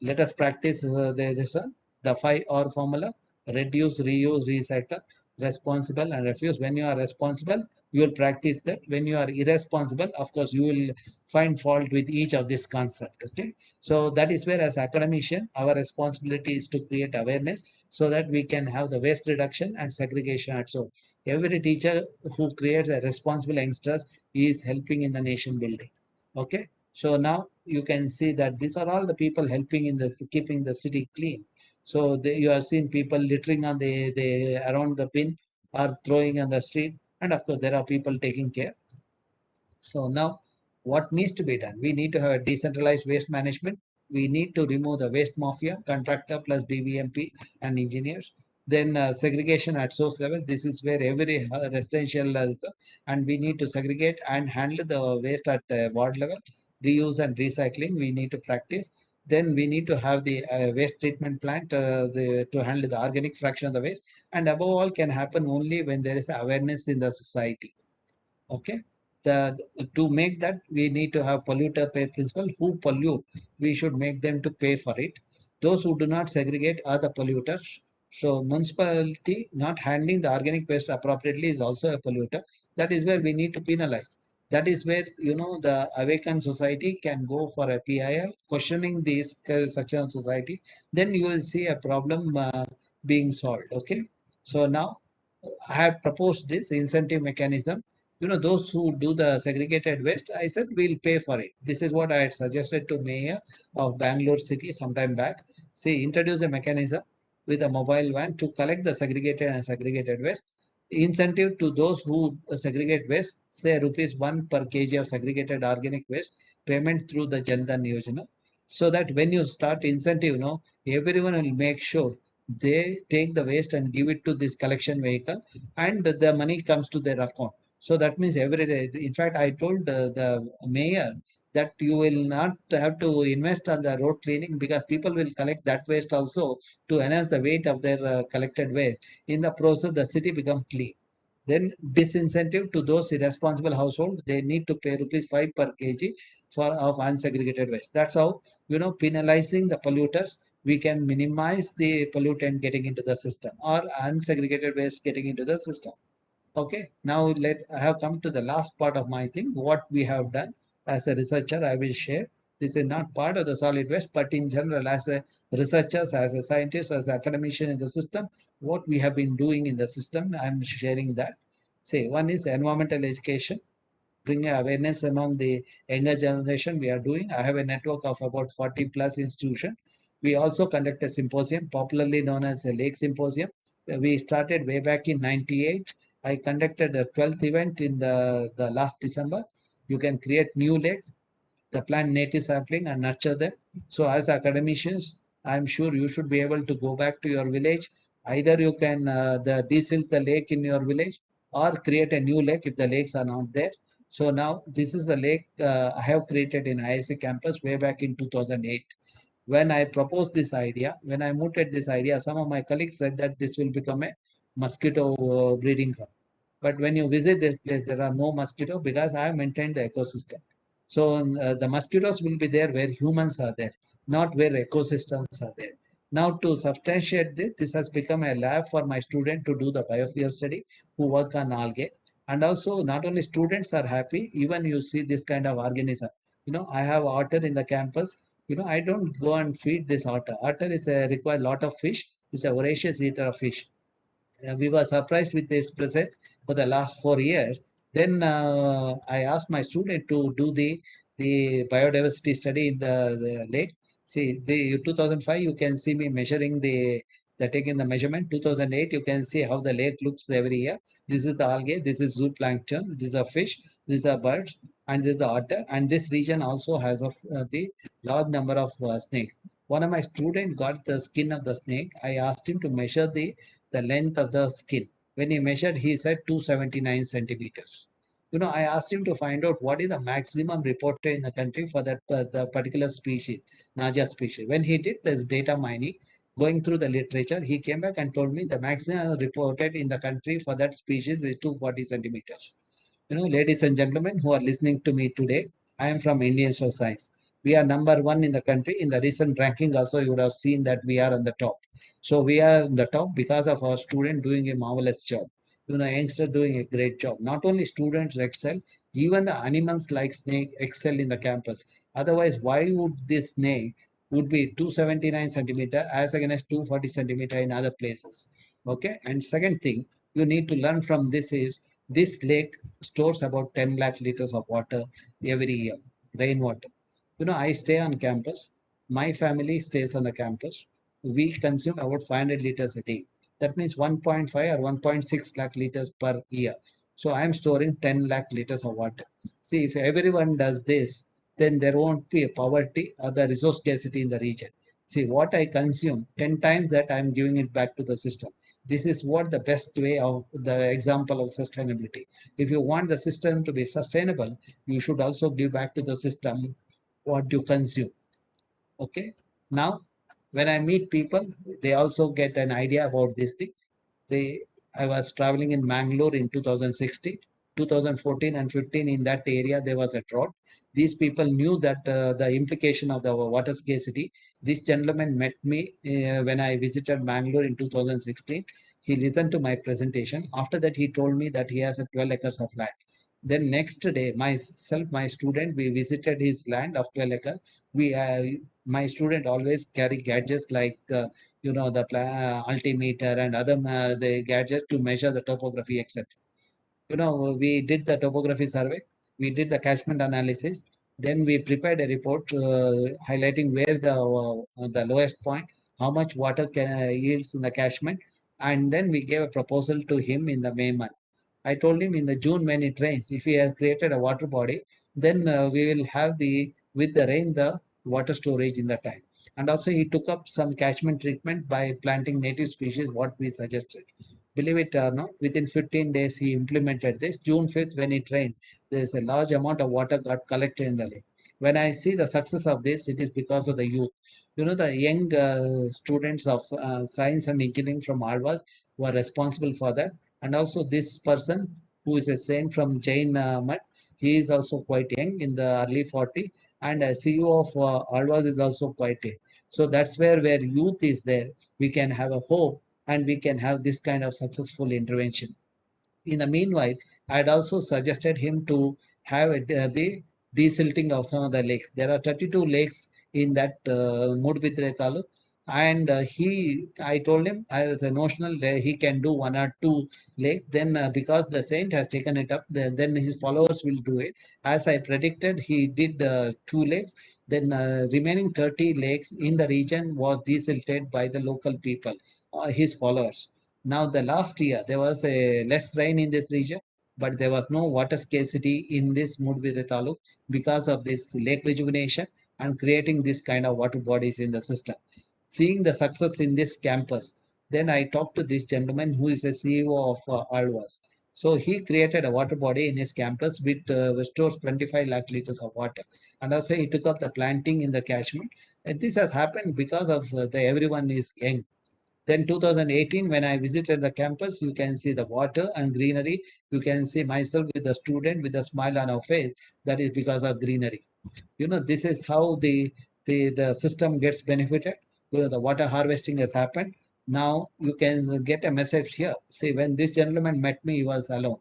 let us practice this one, the 5R formula: reduce, reuse, recycle, responsible, and refuse. When you are responsible, you will practice that. When you are irresponsible, of course, you will find fault with each of this concept. Okay, so that is where, as academician, our responsibility is to create awareness so that we can have the waste reduction and segregation at so. Every teacher who creates a responsible youngsters is helping in the nation building. Okay. So now you can see that these are all the people helping in the keeping the city clean. So you are seeing people littering on the around the bin or throwing on the street, and of course there are people taking care. So now what needs to be done? We need to have a decentralized waste management. We need to remove the waste mafia, contractor plus BBMP and engineers. Then segregation at source level. This is where every residential and we need to segregate and handle the waste at ward level. Reuse and recycling we need to practice. Then we need to have the waste treatment plant to handle the organic fraction of the waste. And above all, can happen only when there is awareness in the society. Okay. The to make that, we need to have polluter pay principle. Who pollute, we should make them to pay for it. Those who do not segregate are the polluters. So municipality not handling the organic waste appropriately is also a polluter. That is where we need to penalize. That is where, the awakened society can go for a PIL, questioning this section of society. Then you will see a problem being solved. Okay. So now I have proposed this incentive mechanism. Those who do the segregated waste, I said we'll pay for it. This is what I had suggested to Mayor of Bangalore City sometime back. See, introduce a mechanism with a mobile van to collect the segregated waste. Incentive to those who segregate waste, say rupees 1 per kg of segregated organic waste, payment through the Jan Dhan Yojana. So that when you start incentive, everyone will make sure they take the waste and give it to this collection vehicle, and the money comes to their account. So that means every day. In fact, I told the mayor that you will not have to invest on the road cleaning, because people will collect that waste also to enhance the weight of their collected waste. In the process, the city become clean. Then disincentive to those irresponsible household, they need to pay rupees 5 per kg for of unsegregated waste. That's how, penalizing the polluters, we can minimize the pollutant getting into the system, or unsegregated waste getting into the system. Okay, now I have come to the last part of my thing. What we have done as a researcher, I will share. This is not part of the solid waste, but in general, as a researchers, as a scientist, as an academician in the system, what we have been doing in the system, I'm sharing that. Say, one is environmental education, bring awareness among the younger generation. We are doing. I have a network of about 40 plus institutions. We also conduct a symposium, popularly known as the Lake Symposium. We started way back in 98. I conducted the 12th event in the last December. You can create new lakes, the plant native sampling and nurture them. So as academicians, I'm sure you should be able to go back to your village. Either you can desilt the lake in your village, or create a new lake if the lakes are not there. So now this is the lake I have created in IIC campus way back in 2008. When I proposed this idea, when I mooted this idea, some of my colleagues said that this will become a mosquito breeding ground. But when you visit this place, there are no mosquito, because I have maintained the ecosystem. So the mosquitoes will be there where humans are there, not where ecosystems are there. Now to substantiate this, this has become a lab for my student to do the biofuel study, who work on algae. And also not only students are happy, even you see this kind of organism. I have otter in the campus. I don't go and feed this otter. Otter is require a lot of fish. It's a voracious eater of fish. We were surprised with this process for the last 4 years. Then I asked my student to do the biodiversity study in the lake. See, the 2005, you can see me measuring the taking the measurement. 2008, you can see how the lake looks every year. This is the algae, this is zooplankton, this is a fish, these are birds, and this is the otter. And this region also has the large number of snakes. One of my students got the skin of the snake. I asked him to measure the length of the skin. When he measured, he said 279 centimeters. I asked him to find out what is the maximum reported in the country for that the particular species, Naja species. When he did this data mining, going through the literature, he came back and told me the maximum reported in the country for that species is 240 centimeters. Ladies and gentlemen who are listening to me today, I am from Indian Social Science. We are number one in the country. In the recent ranking also, you would have seen that we are on the top. So we are on the top because of our student doing a marvelous job. Youngster doing a great job. Not only students excel, even the animals like snake excel in the campus. Otherwise, why would this snake would be 279 centimeter as against 240 centimeter in other places? Okay. And second thing you need to learn from this is this lake stores about 10 lakh liters of water every year, rainwater. I stay on campus. My family stays on the campus. We consume about 500 liters a day. That means 1.5 or 1.6 lakh liters per year. So I am storing 10 lakh liters of water. See, if everyone does this, then there won't be a poverty or the resource scarcity in the region. See, what I consume, 10 times that I am giving it back to the system. This is what the best way of the example of sustainability. If you want the system to be sustainable, you should also give back to the system what you consume. Okay. Now, when I meet people, they also get an idea about this thing. They, I was traveling in Mangalore in 2016, 2014 and 15. In that area, there was a drought. These people knew that the implication of the water scarcity. This gentleman met me when I visited Mangalore in 2016. He listened to my presentation. After that, he told me that he has a 12 acres of land. Then next day, myself, my student, we visited his land of 12 acres. We, my student always carry gadgets like the altimeter and other the gadgets to measure the topography, etc. We did the topography survey, we did the catchment analysis, then we prepared a report highlighting where the lowest point, how much water yields in the catchment, and then we gave a proposal to him in the May month. I told him in the June when it rains, if he has created a water body, then we will have with the rain, the water storage in the tank. And also he took up some catchment treatment by planting native species, what we suggested. Believe it or not, within 15 days he implemented this. June 5th, when it rained, there's a large amount of water got collected in the lake. When I see the success of this, it is because of the youth. The young students of science and engineering from Alvas were responsible for that. And also this person who is a saint from Jain Mutt, he is also quite young in the early 40s, and CEO of Alvas is also quite young. So that's where youth is there. We can have a hope and we can have this kind of successful intervention. In the meanwhile, I had also suggested him to have the desilting of some of the lakes. There are 32 lakes in that Mudbidre Taluk. And I told him as a notional, he can do one or two lakes. Then, because the saint has taken it up, then his followers will do it. As I predicted, he did two lakes. Then, remaining 30 lakes in the region was desilted by the local people, his followers. Now, the last year, there was a less rain in this region, but there was no water scarcity in this Mudbidre Taluk because of this lake rejuvenation and creating this kind of water bodies in the system. Seeing the success in this campus, then I talked to this gentleman who is a CEO of Alvas. So he created a water body in his campus which stores 25 lakh liters of water. And also he took up the planting in the catchment. And this has happened because of everyone is young. Then 2018, when I visited the campus, you can see the water and greenery. You can see myself with a student with a smile on our face. That is because of greenery. This is how the system gets benefited. The water harvesting has happened. Now you can get a message here. See, when this gentleman met me, he was alone.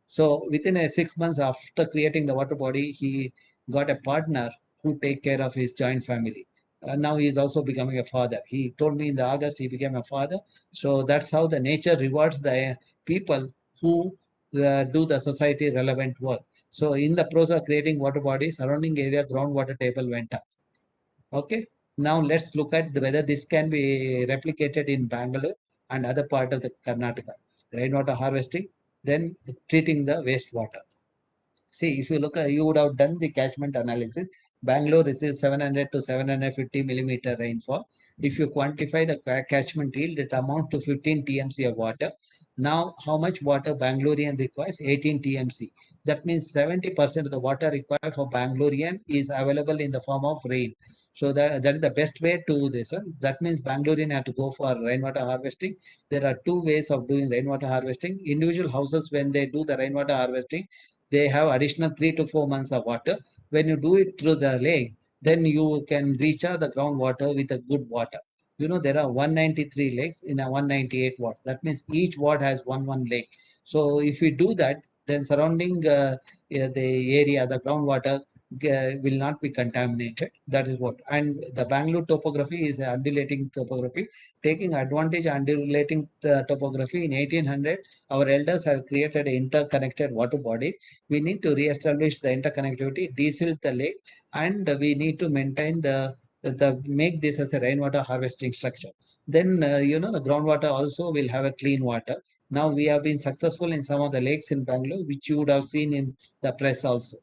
So within 6 months after creating the water body, he got a partner who take care of his joint family. Now he is also becoming a father. He told me in the August he became a father. So that's how the nature rewards the people who do the society relevant work. So in the process of creating water body, surrounding area groundwater table went up. Okay. Now let's look at whether this can be replicated in Bangalore and other part of the Karnataka. Rainwater harvesting, then treating the wastewater. See, if you look at, you would have done the catchment analysis. Bangalore receives 700 to 750 millimeter rainfall. If you quantify the catchment yield, it amounts to 15 TMC of water. Now, how much water Bangalorean requires? 18 TMC. That means 70% of the water required for Bangalorean is available in the form of rain. So that is the best way to this one. That means Bangalorean have to go for rainwater harvesting. There are two ways of doing rainwater harvesting. Individual houses, when they do the rainwater harvesting, they have additional 3 to 4 months of water. When you do it through the lake, then you can recharge the groundwater with a good water. There are 193 lakes in a 198 watt. That means each watt has one lake. So if we do that, then surrounding the area, the groundwater will not be contaminated. That is what. And the Bangalore topography is undulating topography. Taking advantage of undulating topography in 1800, our elders have created interconnected water bodies. We need to re-establish the interconnectivity, desilt the lake, and we need to maintain the make this as a rainwater harvesting structure. Then the groundwater also will have a clean water. Now we have been successful in some of the lakes in Bangalore, which you would have seen in the press also.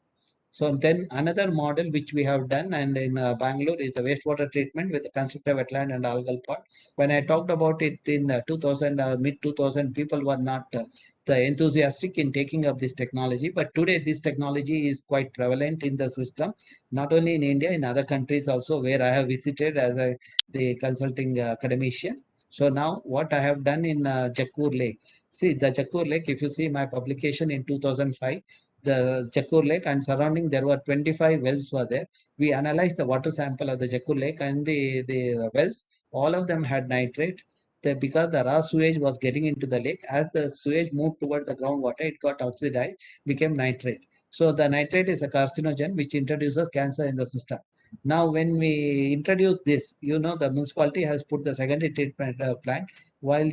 So then another model which we have done and in Bangalore is the wastewater treatment with the constructive wetland and algal pond. When I talked about it in 2000, mid 2000, people were not the enthusiastic in taking up this technology. But today this technology is quite prevalent in the system, not only in India, in other countries also where I have visited as the consulting academician. So now what I have done in Jakkur Lake, see the Jakkur Lake, if you see my publication in 2005, the Jakkur Lake and surrounding there were 25 wells were there. We analyzed the water sample of the Jakkur Lake and the wells, all of them had nitrate. Because the raw sewage was getting into the lake, as the sewage moved toward the groundwater, it got oxidized, became nitrate. So the nitrate is a carcinogen which introduces cancer in the system. Now, when we introduce this, the municipality has put the secondary treatment plant, while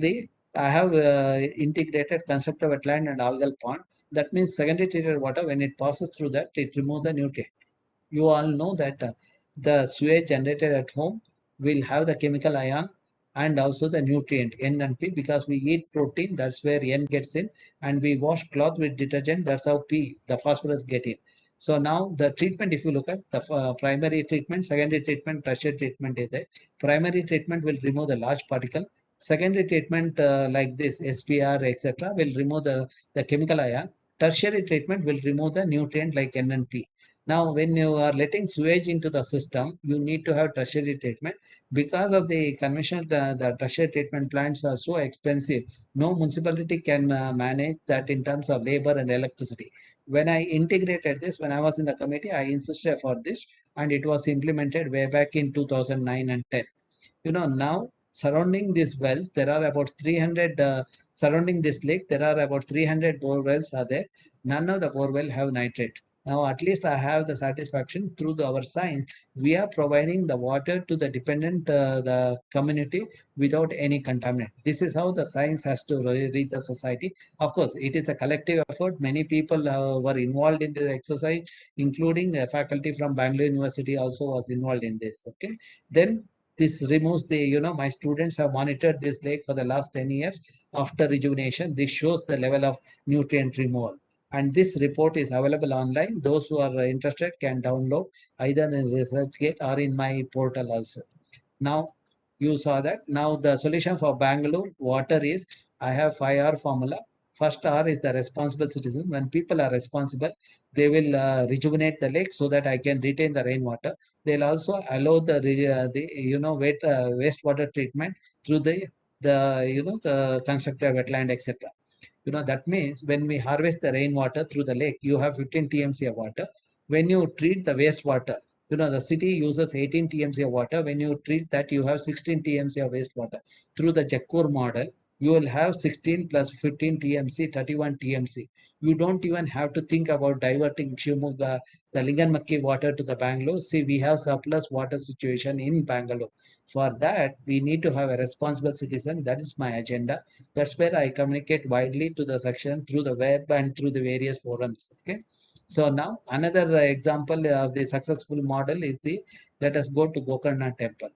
I have integrated constructive wetland and algal pond. That means secondary treated water, when it passes through that, it removes the nutrient. You all know that the sewage generated at home will have the chemical ion and also the nutrient N and P, because we eat protein, that's where N gets in, and we wash cloth with detergent, that's how P, the phosphorus, get in. So now the treatment, if you look at the primary treatment, secondary treatment, tertiary treatment is there. Primary treatment will remove the large particle. Secondary treatment like this SPR etc. will remove the chemical ion. Tertiary treatment will remove the nutrient like N and P. Now, when you are letting sewage into the system, you need to have tertiary treatment. Because of the conventional, the tertiary treatment plants are so expensive, no municipality can manage that in terms of labor and electricity. When I integrated this, when I was in the committee, I insisted for this, and it was implemented way back in 2009 and 10. Now surrounding these wells, there are about 300, surrounding this lake, there are about 300 bore wells are there. None of the bore well have nitrate. Now, at least I have the satisfaction through our science. We are providing the water to the dependent, the community without any contaminant. This is how the science has to reach the society. Of course, it is a collective effort. Many people were involved in this exercise, including a faculty from Bangalore University also was involved in this. Okay, then this removes my students have monitored this lake for the last 10 years after rejuvenation. This shows the level of nutrient removal. And this report is available online. Those who are interested can download either in ResearchGate or in my portal also. Now, you saw that. Now, the solution for Bangalore water is, I have 5R formula. First R is the responsible citizen. When people are responsible, they will rejuvenate the lake so that I can retain the rainwater. They'll also allow wastewater treatment through the constructed wetland, etc. That means when we harvest the rainwater through the lake, you have 15 TMC of water. When you treat the wastewater, the city uses 18 TMC of water. When you treat that, you have 16 TMC of wastewater. Through the Jakkur model, you will have 16 plus 15 TMC, 31 TMC. You don't even have to think about diverting Shivamogga, the Linganmakki water to the Bangalore. See, we have surplus water situation in Bangalore. For that, we need to have a responsible citizen. That is my agenda. That's where I communicate widely to the section through the web and through the various forums. Okay. So now another example of the successful model is let us go to Gokarna temple.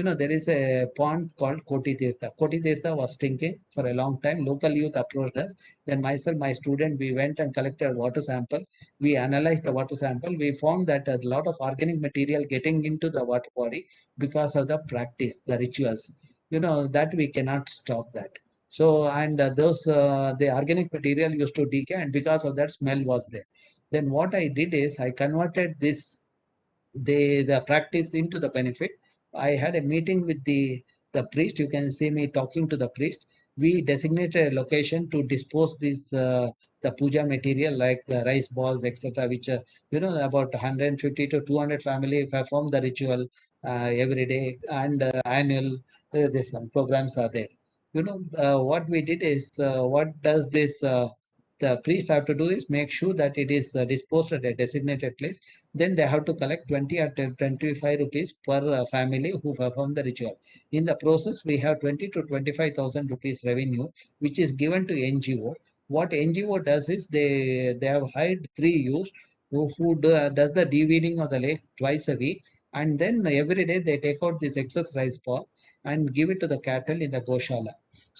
There is a pond called Koti Tirtha. Koti Tirtha was stinking for a long time. Local youth approached us. Then myself, my student, we went and collected water sample. We analyzed the water sample. We found that a lot of organic material getting into the water body because of the practice, the rituals. That we cannot stop that. So, and the organic material used to decay, and because of that, smell was there. Then what I did is I converted the practice into the benefit. I had a meeting with the priest. You can see me talking to the priest. We designated a location to dispose this the puja material like rice balls, etc., which about 150 to 200 family perform the ritual every day, and annual this programs are there. What we did is, what does this the priest have to do is make sure that it is disposed at a designated place. Then they have to collect 20 or 25 rupees per family who perform the ritual. In the process, we have 20 to 25,000 rupees revenue, which is given to NGO. What NGO does is they have hired 3 youths who does the de-weeding of the lake twice a week, and then every day they take out this excess rice ball and give it to the cattle in the Goshala.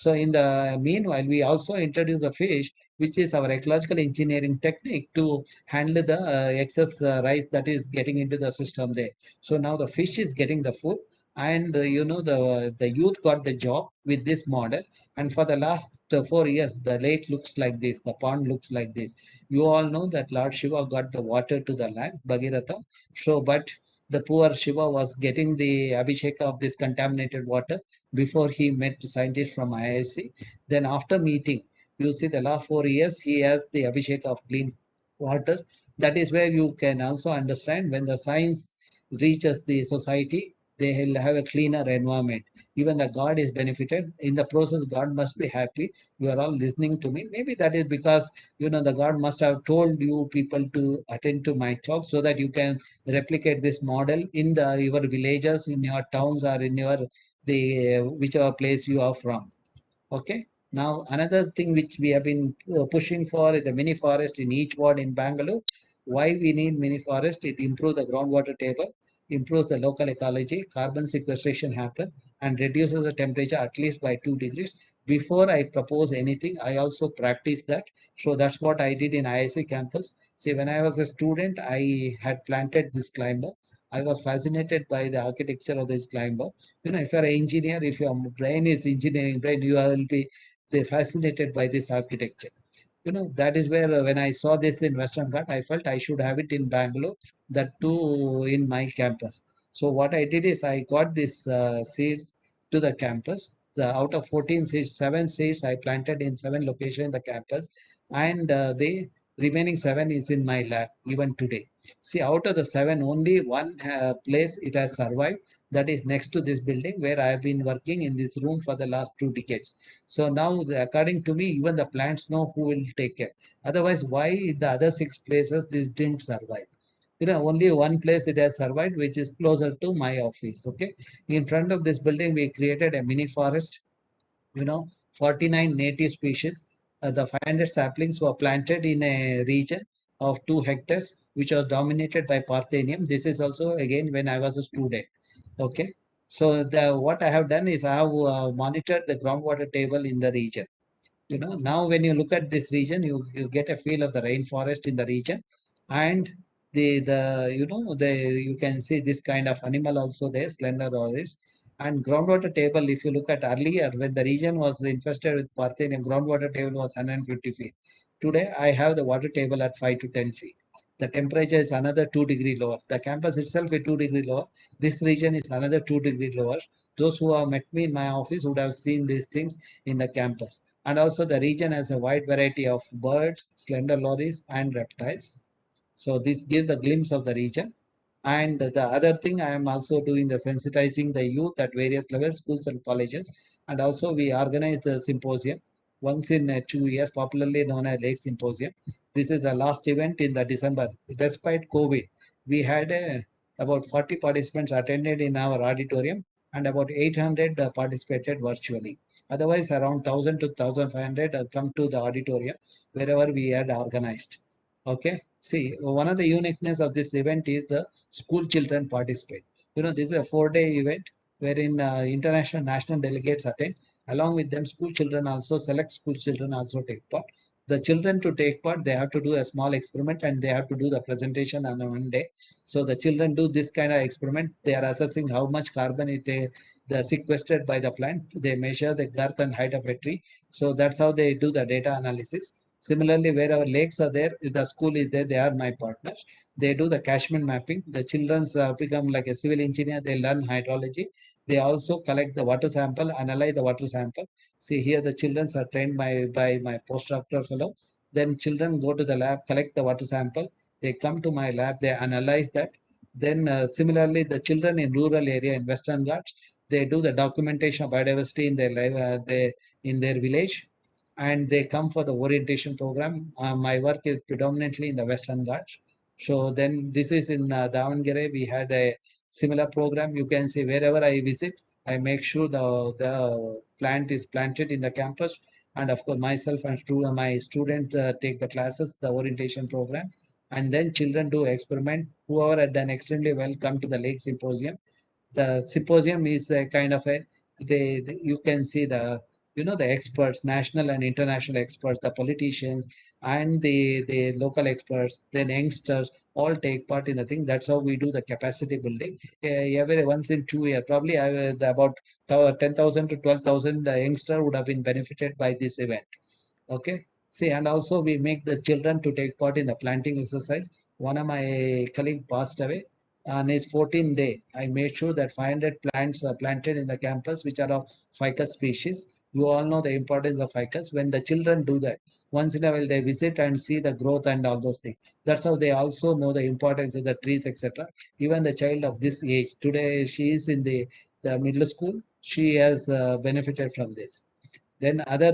So in the meanwhile, we also introduce a fish, which is our ecological engineering technique to handle the excess rice that is getting into the system there. So now the fish is getting the food, and the youth got the job with this model. And for the last 4 years, the lake looks like this, the pond looks like this. You all know that Lord Shiva got the water to the land, Bhagirath. So, but the poor Shiva was getting the abhishek of this contaminated water before he met scientists from IIC. Then after meeting, you see the last 4 years, he has the abhishek of clean water. That is where you can also understand when the science reaches the society, they will have a cleaner environment. Even the God is benefited. In the process, God must be happy. You are all listening to me. Maybe that is because the God must have told you people to attend to my talk so that you can replicate this model in your villages, in your towns, or in your the whichever place you are from. Okay. Now, another thing which we have been pushing for is the mini forest in each ward in Bangalore. Why we need mini forest? It improves the groundwater table, improves the local ecology, carbon sequestration happen, and reduces the temperature at least by 2 degrees. Before I propose anything, I also practice that. So that's what I did in IIC campus. See, when I was a student, I had planted this climber. I was fascinated by the architecture of this climber. If you're an engineer, if your brain is engineering brain, you will be fascinated by this architecture. That is where when I saw this in Western Ghat, I felt I should have it in Bangalore, that too in my campus. So what I did is I got these seeds to the campus. Out of 14 seeds, 7 seeds I planted in 7 locations in the campus, and the remaining 7 is in my lab even today. See, out of the 7, only one place it has survived, that is next to this building where I have been working in this room for the last 2 decades. So now, according to me, even the plants know who will take care. Otherwise, why the other 6 places this didn't survive? Only one place it has survived, which is closer to my office. Okay, in front of this building, we created a mini forest. you know, 49 native species. The 500 saplings were planted in a region of 2 hectares, which was dominated by Parthenium. This is also again when I was a student. Okay. So what I have done is I have monitored the groundwater table in the region. Now when you look at this region, you get a feel of the rainforest in the region, and the you can see this kind of animal also there, slender oris. And groundwater table, if you look at earlier when the region was infested with Parthenium, groundwater table was 150 feet. Today I have the water table at 5 to 10 feet. The temperature is another 2 degree lower. The campus itself is 2 degree lower. This region is another 2 degree lower. Those who have met me in my office would have seen these things in the campus. And also the region has a wide variety of birds, slender lories, and reptiles. So this gives the glimpse of the region. And the other thing, I am also doing the sensitizing the youth at various levels, schools and colleges. And also we organize the symposium once in 2 years, popularly known as Lake Symposium. This is the last event in the December. Despite COVID, we had about 40 participants attended in our auditorium, and about 800 participated virtually. Otherwise, around 1,000 to 1,500 come to the auditorium wherever we had organized. Okay. See, one of the uniqueness of this event is the school children participate. This is a 4-day event wherein international national delegates attend. Along with them, school children also, select school children also take part. The children to take part, they have to do a small experiment and they have to do the presentation on one day. So the children do this kind of experiment. They are assessing how much carbon the sequestered by the plant. They measure the girth and height of a tree. So that's how they do the data analysis. Similarly, wherever lakes are there, if the school is there, they are my partners. They do the catchment mapping. The children become like a civil engineer. They learn hydrology. They also collect the water sample, analyze the water sample. See here, the children are trained by my postdoctoral fellow. Then children go to the lab, collect the water sample. They come to my lab. They analyze that. Then similarly, the children in rural area in Western Ghats, they do the documentation of biodiversity in their life, in their village, and they come for the orientation program. My work is predominantly in the Western Ghats. So then this is in Davangere. We had a similar program. You can see wherever I visit, I make sure the plant is planted in the campus. And of course, myself and my student take the classes, the orientation program. And then children do experiment. Whoever had done extremely well come to the lake symposium. The symposium is a kind of a you can see the experts, national and international experts, the politicians and the local experts, then youngsters all take part in the thing. That's how we do the capacity building. Every once in 2 years, probably about 10,000 to 12,000 youngster would have been benefited by this event. Okay. See, and also we make the children to take part in the planting exercise. One of my colleague passed away on his 14th day. I made sure that 500 plants are planted in the campus, which are of ficus species. You all know the importance of ficus. When the children do that, once in a while they visit and see the growth and all those things. That's how they also know the importance of the trees, etc. Even the child of this age, today she is in the middle school, she has benefited from this. Then other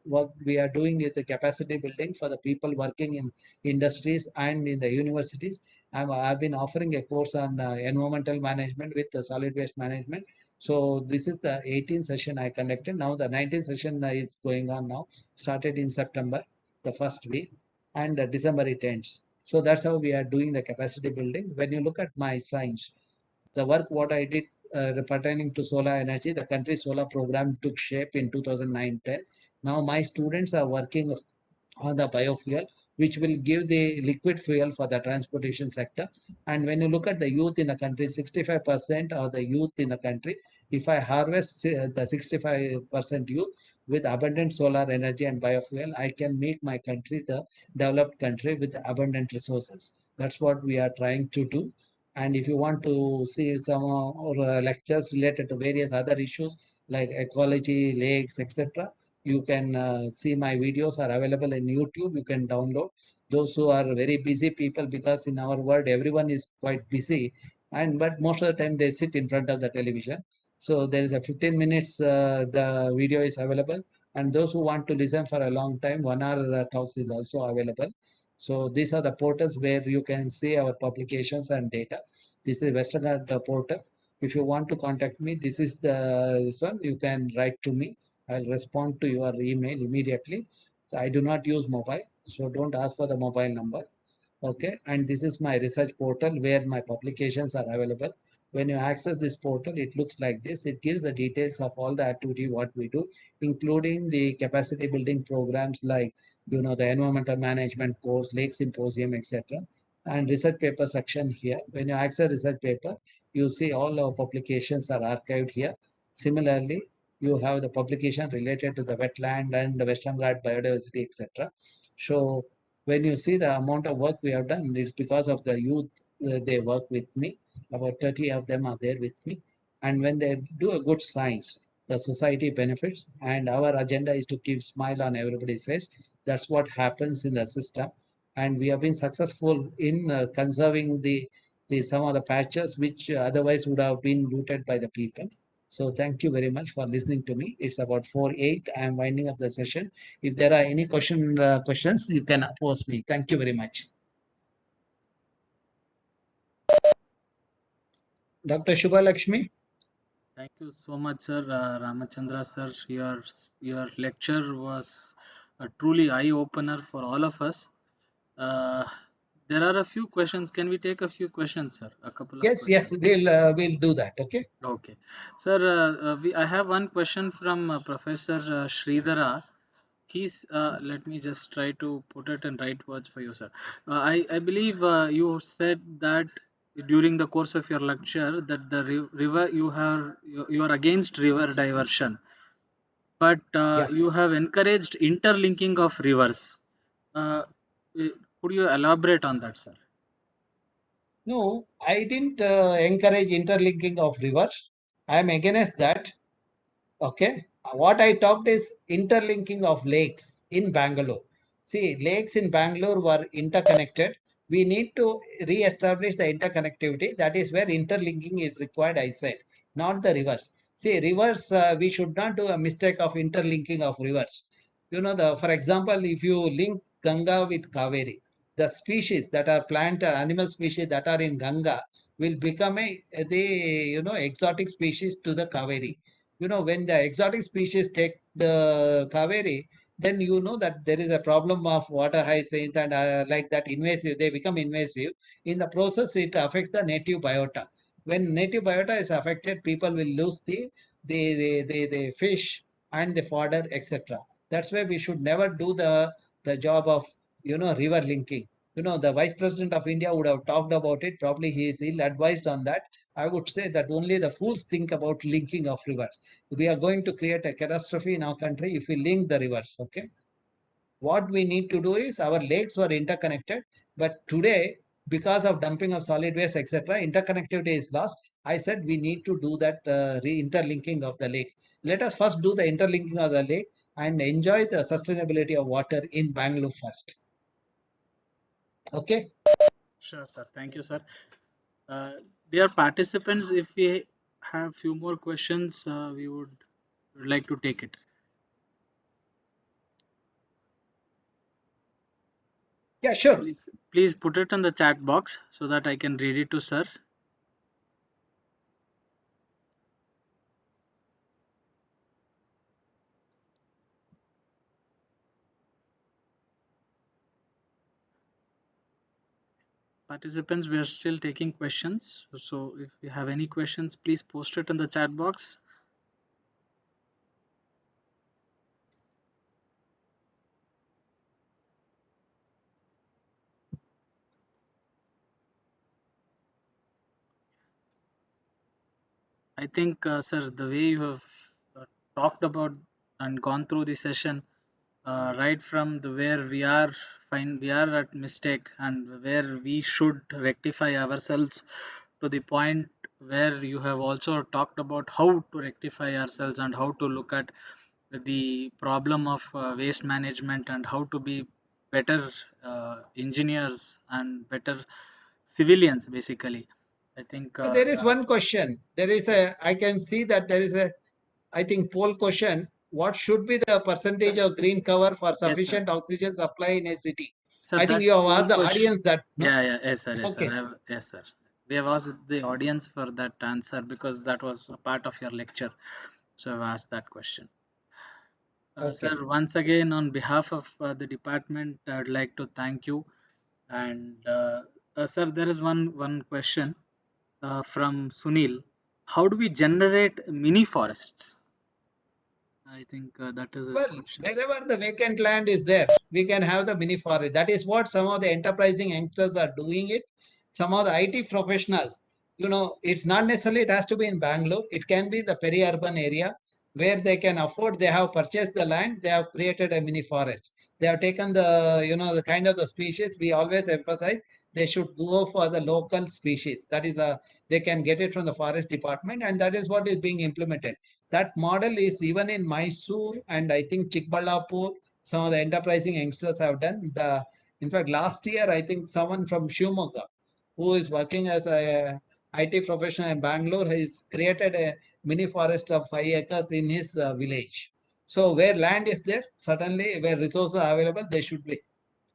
work we are doing is the capacity building for the people working in industries and in the universities. I've been offering a course on environmental management with the solid waste management. So this is the 18th session I conducted. Now the 19th session is going on now. Started in September, the first week, and December it ends. So that's how we are doing the capacity building. When you look at my science, the work what I did pertaining to solar energy, the country solar program took shape in 2009-10. Now my students are working on the biofuel, which will give the liquid fuel for the transportation sector. And when you look at the youth in the country, 65% of the youth in the country, if I harvest the 65% youth with abundant solar energy and biofuel, I can make my country the developed country with abundant resources. That's what we are trying to do. And if you want to see some or lectures related to various other issues like ecology, lakes, etc., you can see my videos are available in YouTube. You can download. Those who are very busy people, because in our world everyone is quite busy, and but most of the time they sit in front of the television. So there is a 15 minutes the video is available, and those who want to listen for a long time, 1 hour talks is also available. So these are the portals where you can see our publications and data. This is Western Art portal. If you want to contact me, this is the this one. You can write to me. I'll respond to your email immediately. I do not use mobile, so don't ask for the mobile number. Okay, and this is my research portal where my publications are available. When you access this portal, it looks like this. It gives the details of all the activity what we do, including the capacity building programs like the environmental management course, lake symposium, etc. And research paper section here. When you access research paper, you see all our publications are archived here. Similarly, you have the publication related to the wetland and the Western Ghats biodiversity, etc. So when you see the amount of work we have done, it's because of the youth. They work with me. About 30 of them are there with me. And when they do a good science, the society benefits. And our agenda is to keep smile on everybody's face. That's what happens in the system. And we have been successful in conserving the some of the patches which otherwise would have been looted by the people. So thank you very much for listening to me. It's about 4:08. I am winding up the session. If there are any questions, you can pose me. Thank you very much. Dr. Shubha Lakshmi. Thank you so much, sir. Ramachandra, sir. Your lecture was a truly eye opener for all of us. Uh, there are a few questions. Can we take a few questions, sir? A couple of Yes, questions. we'll do that. Okay. Okay, sir. I have one question from Professor Sridhara. He's let me just try to put it in right words for you, sir. I believe you said that during the course of your lecture that the river you are against river diversion, but Yeah. you have encouraged interlinking of rivers. Uh, could you elaborate on that, sir? No, I didn't encourage interlinking of rivers. I am against that. Okay. What I talked is interlinking of lakes in Bangalore. See, lakes in Bangalore were interconnected. We need to re-establish the interconnectivity. That is where interlinking is required, I said, not the rivers. See, rivers, we should not do a mistake of interlinking of rivers. For example, if you link Ganga with Kaveri, the species that are plant animal species that are in Ganga will become exotic species to the Kaveri. When the exotic species take the Kaveri, then you know that there is a problem of water hyacinth and like that invasive, they become invasive. In the process, it affects the native biota. When native biota is affected, people will lose the fish and the fodder, etc. That's why we should never do the job of river linking. The Vice President of India would have talked about it. Probably he is ill advised on that. I would say that only the fools think about linking of rivers. We are going to create a catastrophe in our country if we link the rivers. Okay. What we need to do is our lakes were interconnected, but today, because of dumping of solid waste, etc., interconnectivity is lost. I said we need to do that interlinking of the lakes. Let us first do the interlinking of the lake and enjoy the sustainability of water in Bangalore first. Okay. Sure, sir. Thank you, sir. Dear participants, if we have few more questions, we would like to take it. Yeah, sure. Please put it in the chat box so that I can read it to sir. Participants, we are still taking questions. So if you have any questions, please post it in the chat box. I think, sir, the way you have talked about and gone through the session, right from the where we are at mistake and where we should rectify ourselves, to the point where you have also talked about how to rectify ourselves and how to look at the problem of waste management and how to be better engineers and better civilians, basically. I think There is one question. There is I can see that there is I think, poll question. What should be the percentage of green cover for yes, sir. sufficient oxygen supply in a city? Sir, I think that you have poll asked the question. audience that, no? Yeah, yes, sir, yes, sir. Okay. Yes, sir. We have asked the audience for that answer because that was a part of your lecture. So I've asked that question. Okay. Sir, once again, on behalf of the department, I'd like to thank you. And sir, there is one question from Sunil. How do we generate mini forests? I think that is his Well, question. wherever the vacant land is there, we can have the mini forest. That is what some of the enterprising youngsters are doing it. Some of the IT professionals, it's not necessarily it has to be in Bangalore. It can be the peri-urban area where they can afford. They have purchased the land. They have created a mini forest. They have taken the kind of the species. We always emphasize they should go for the local species. That is they can get it from the forest department, and that is what is being implemented. That model is even in Mysore and I think Chikballapur. Some of the enterprising youngsters have done. In fact, last year I think someone from Shimoga, who is working as a IT professional in Bangalore, has created a mini forest of 5 acres in his village. So where land is there, certainly where resources are available, they should be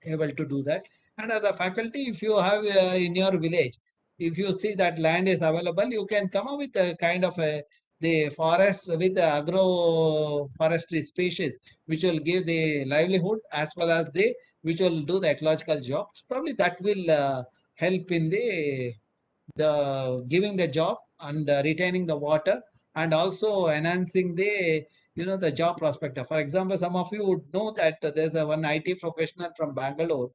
able to do that. And as a faculty, if you have in your village, if you see that land is available, you can come up with a kind of the forest with the agro forestry species, which will give the livelihood as well as the which will do the ecological jobs. Probably that will help in the giving the job and retaining the water, and also enhancing the job prospector. For example, some of you would know that there's a one IT professional from Bangalore.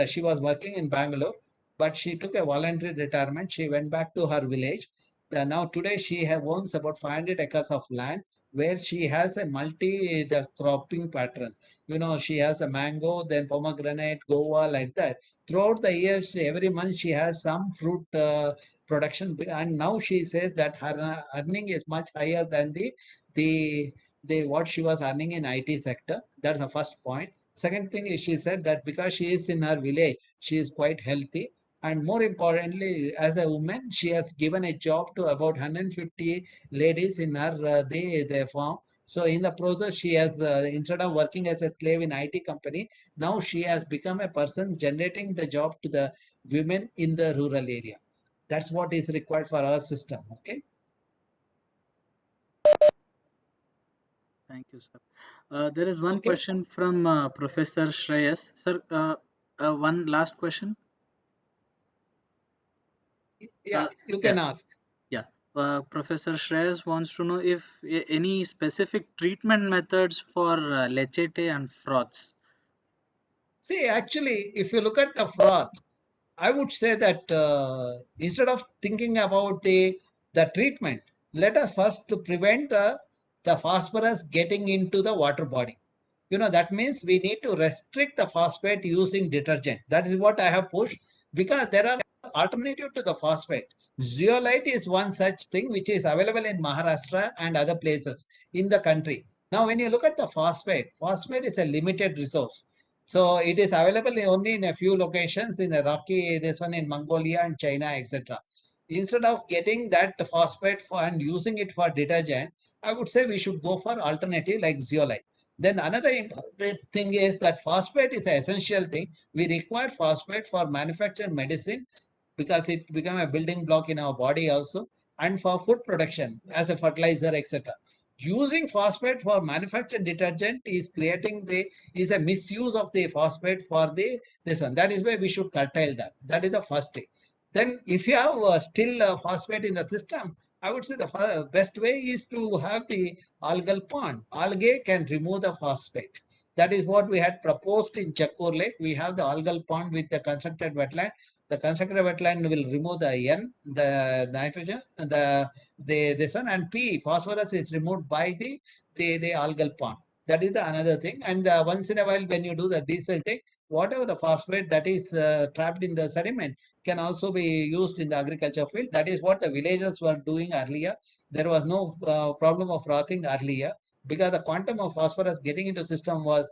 She was working in Bangalore, but she took a voluntary retirement. She went back to her village. Now today she owns about 500 acres of land where she has a multi the cropping pattern. She has a mango, then pomegranate, guava, like that. Throughout the years, every month she has some fruit production, and now she says that her earning is much higher than the the what she was earning in IT sector. That's the first point. Second thing is she said that because she is in her village, she is quite healthy. And more importantly, as a woman, she has given a job to about 150 ladies in her the farm. So in the process, she has instead of working as a slave in IT company, now she has become a person generating the job to the women in the rural area. That's what is required for our system. Okay. Thank you, sir. There is one Okay. question from Professor Shreyas. Sir, one last question. Yeah, Uh, you yeah, can ask. yeah. Professor Shreyas wants to know if any specific treatment methods for lechete and froths. See, actually, if you look at the froth, I would say that instead of thinking about the treatment, let us first to prevent the phosphorus getting into the water body. That means we need to restrict the phosphate using detergent. That is what I have pushed, because there are alternative to the phosphate. Zeolite is one such thing which is available in Maharashtra and other places in the country. Now, when you look at the phosphate is a limited resource. So it is available only in a few locations in a rocky, this one in Mongolia and China, etc. Instead of getting that phosphate for and using it for detergent, I would say we should go for alternative like zeolite. Then another important thing is that phosphate is an essential thing. We require phosphate for manufacturing medicine because it become a building block in our body also, and for food production as a fertilizer, etc. Using phosphate for manufactured detergent is a misuse of the phosphate for the this one. That is why we should curtail that. That is the first thing. Then if you have still phosphate in the system, I would say the best way is to have the algal pond. Algae can remove the phosphate. That is what we had proposed in Chakkur Lake. We have the algal pond with the constructed wetland. The constructed wetland will remove the N, the nitrogen, the this one, and P, phosphorus is removed by the algal pond. That is the another thing. And once in a while, when you do the desilting, whatever the phosphate that is trapped in the sediment can also be used in the agriculture field. That is what the villagers were doing earlier. There was no problem of frothing earlier because the quantum of phosphorus getting into system was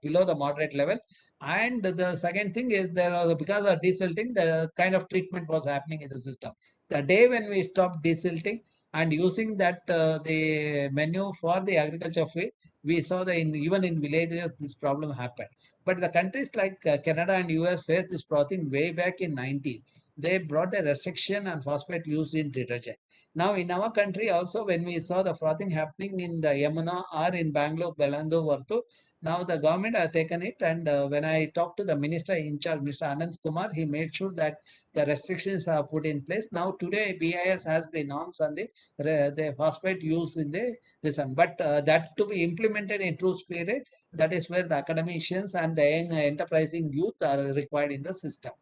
below the moderate level. And the second thing is there was, because of desilting, the kind of treatment was happening in the system. The day when we stopped desilting and using that the menu for the agriculture field, we saw that even in villages this problem happened. But the countries like Canada and US faced this problem way back in 90s. They brought a restriction on phosphate used in detergent. Now in our country also, when we saw the frothing happening in the Yamuna or in Bangalore, Belandu, Vartu, now the government has taken it, and when I talked to the minister in charge, Mr. Anand Kumar, he made sure that the restrictions are put in place. Now today BIS has the norms on the phosphate used in the this one, but that to be implemented in true spirit, that is where the academicians and the young enterprising youth are required in the system.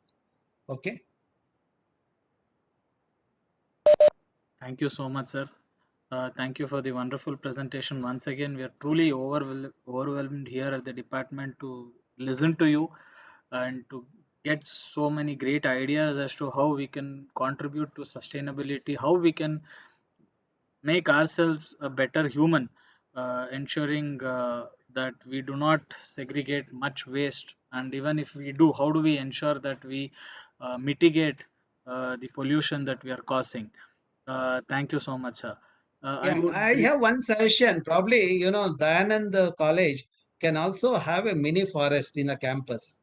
Okay. Thank you so much, sir. Thank you for the wonderful presentation. Once again, we are truly overwhelmed here at the department to listen to you and to get so many great ideas as to how we can contribute to sustainability, how we can make ourselves a better human, ensuring that we do not segregate much waste, and even if we do, how do we ensure that we mitigate the pollution that we are causing. Thank you so much, sir. I Yeah, would I have one suggestion. Probably, Dayanand College can also have a mini forest in the campus.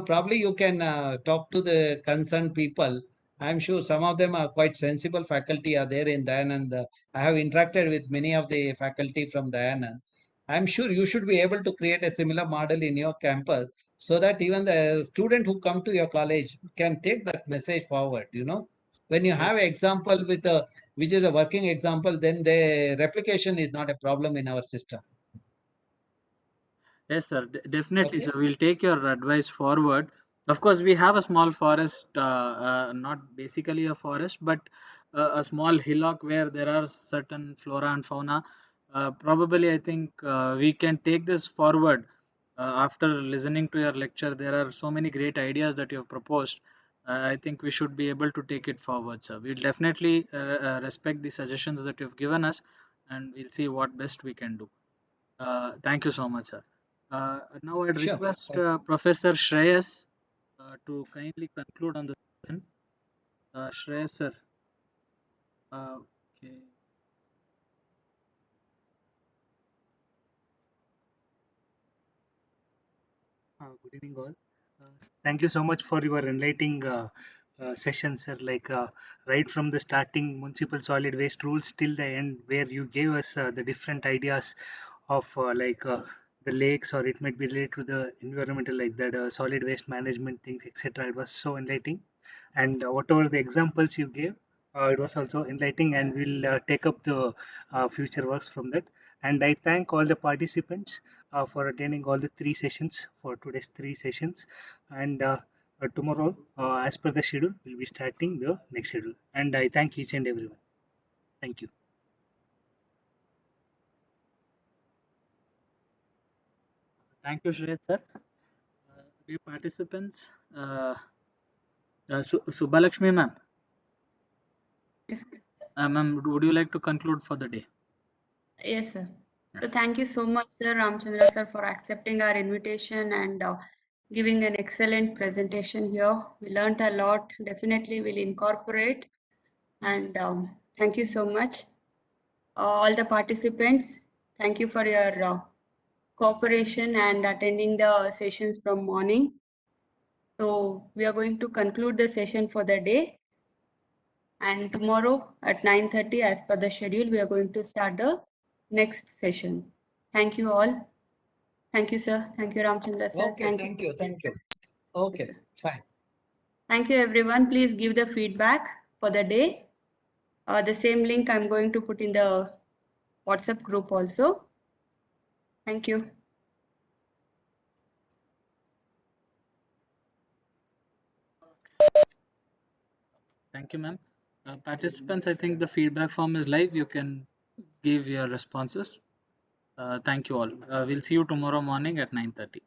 Probably you can talk to the concerned people. I'm sure some of them are quite sensible faculty are there in Dayanand. I have interacted with many of the faculty from Dayanand. I'm sure you should be able to create a similar model in your campus so that even the student who come to your college can take that message forward. When you have yes, an example with a which is a working example, then the replication is not a problem in our system. yes, sir. Definitely, Okay. sir. We'll take your advice forward. Of course, we have a small forest, not basically a forest, but a small hillock where there are certain flora and fauna. Probably, I think we can take this forward. After listening to your lecture, there are so many great ideas that you have proposed. I think we should be able to take it forward, sir. We'll definitely respect the suggestions that you've given us, and we'll see what best we can do. Thank you so much, sir. Now I'd Sure. request Okay. Professor Shreyas to kindly conclude on the session. Shreyas, sir. Okay. Good evening, all. Thank you so much for your enlightening session, sir. Like right from the starting municipal solid waste rules till the end, where you gave us the different ideas of the lakes, or it might be related to the environmental, like that solid waste management things, etc. It was so enlightening, and whatever the examples you gave, It was also enlightening, and we'll take up the future works from that. And I thank all the participants for attending all the three sessions for today's three sessions. And tomorrow, as per the schedule, we'll be starting the next schedule. And I thank each and everyone. Thank you. Thank you, Shreyas sir. Dear participants, Subbalakshmi ma'am, Yes, ma'am, would you like to conclude for the day? yes, sir. So Yes. thank you so much, sir, Ramchandra sir, for accepting our invitation and giving an excellent presentation here. We learnt a lot. Definitely will incorporate. And thank you so much. All the participants, thank you for your cooperation and attending the sessions from morning. So we are going to conclude the session for the day. And tomorrow at 9:30, as per the schedule, we are going to start the next session. Thank you all. Thank you, sir. Thank you, Ramchandra sir. Okay, thank you. Okay, fine. Thank you, everyone. Please give the feedback for the day. The same link I'm going to put in the WhatsApp group also. Thank you. Thank you, ma'am. Participants, I think the feedback form is live. You can give your responses. Thank you all. We'll see you tomorrow morning at 9:30.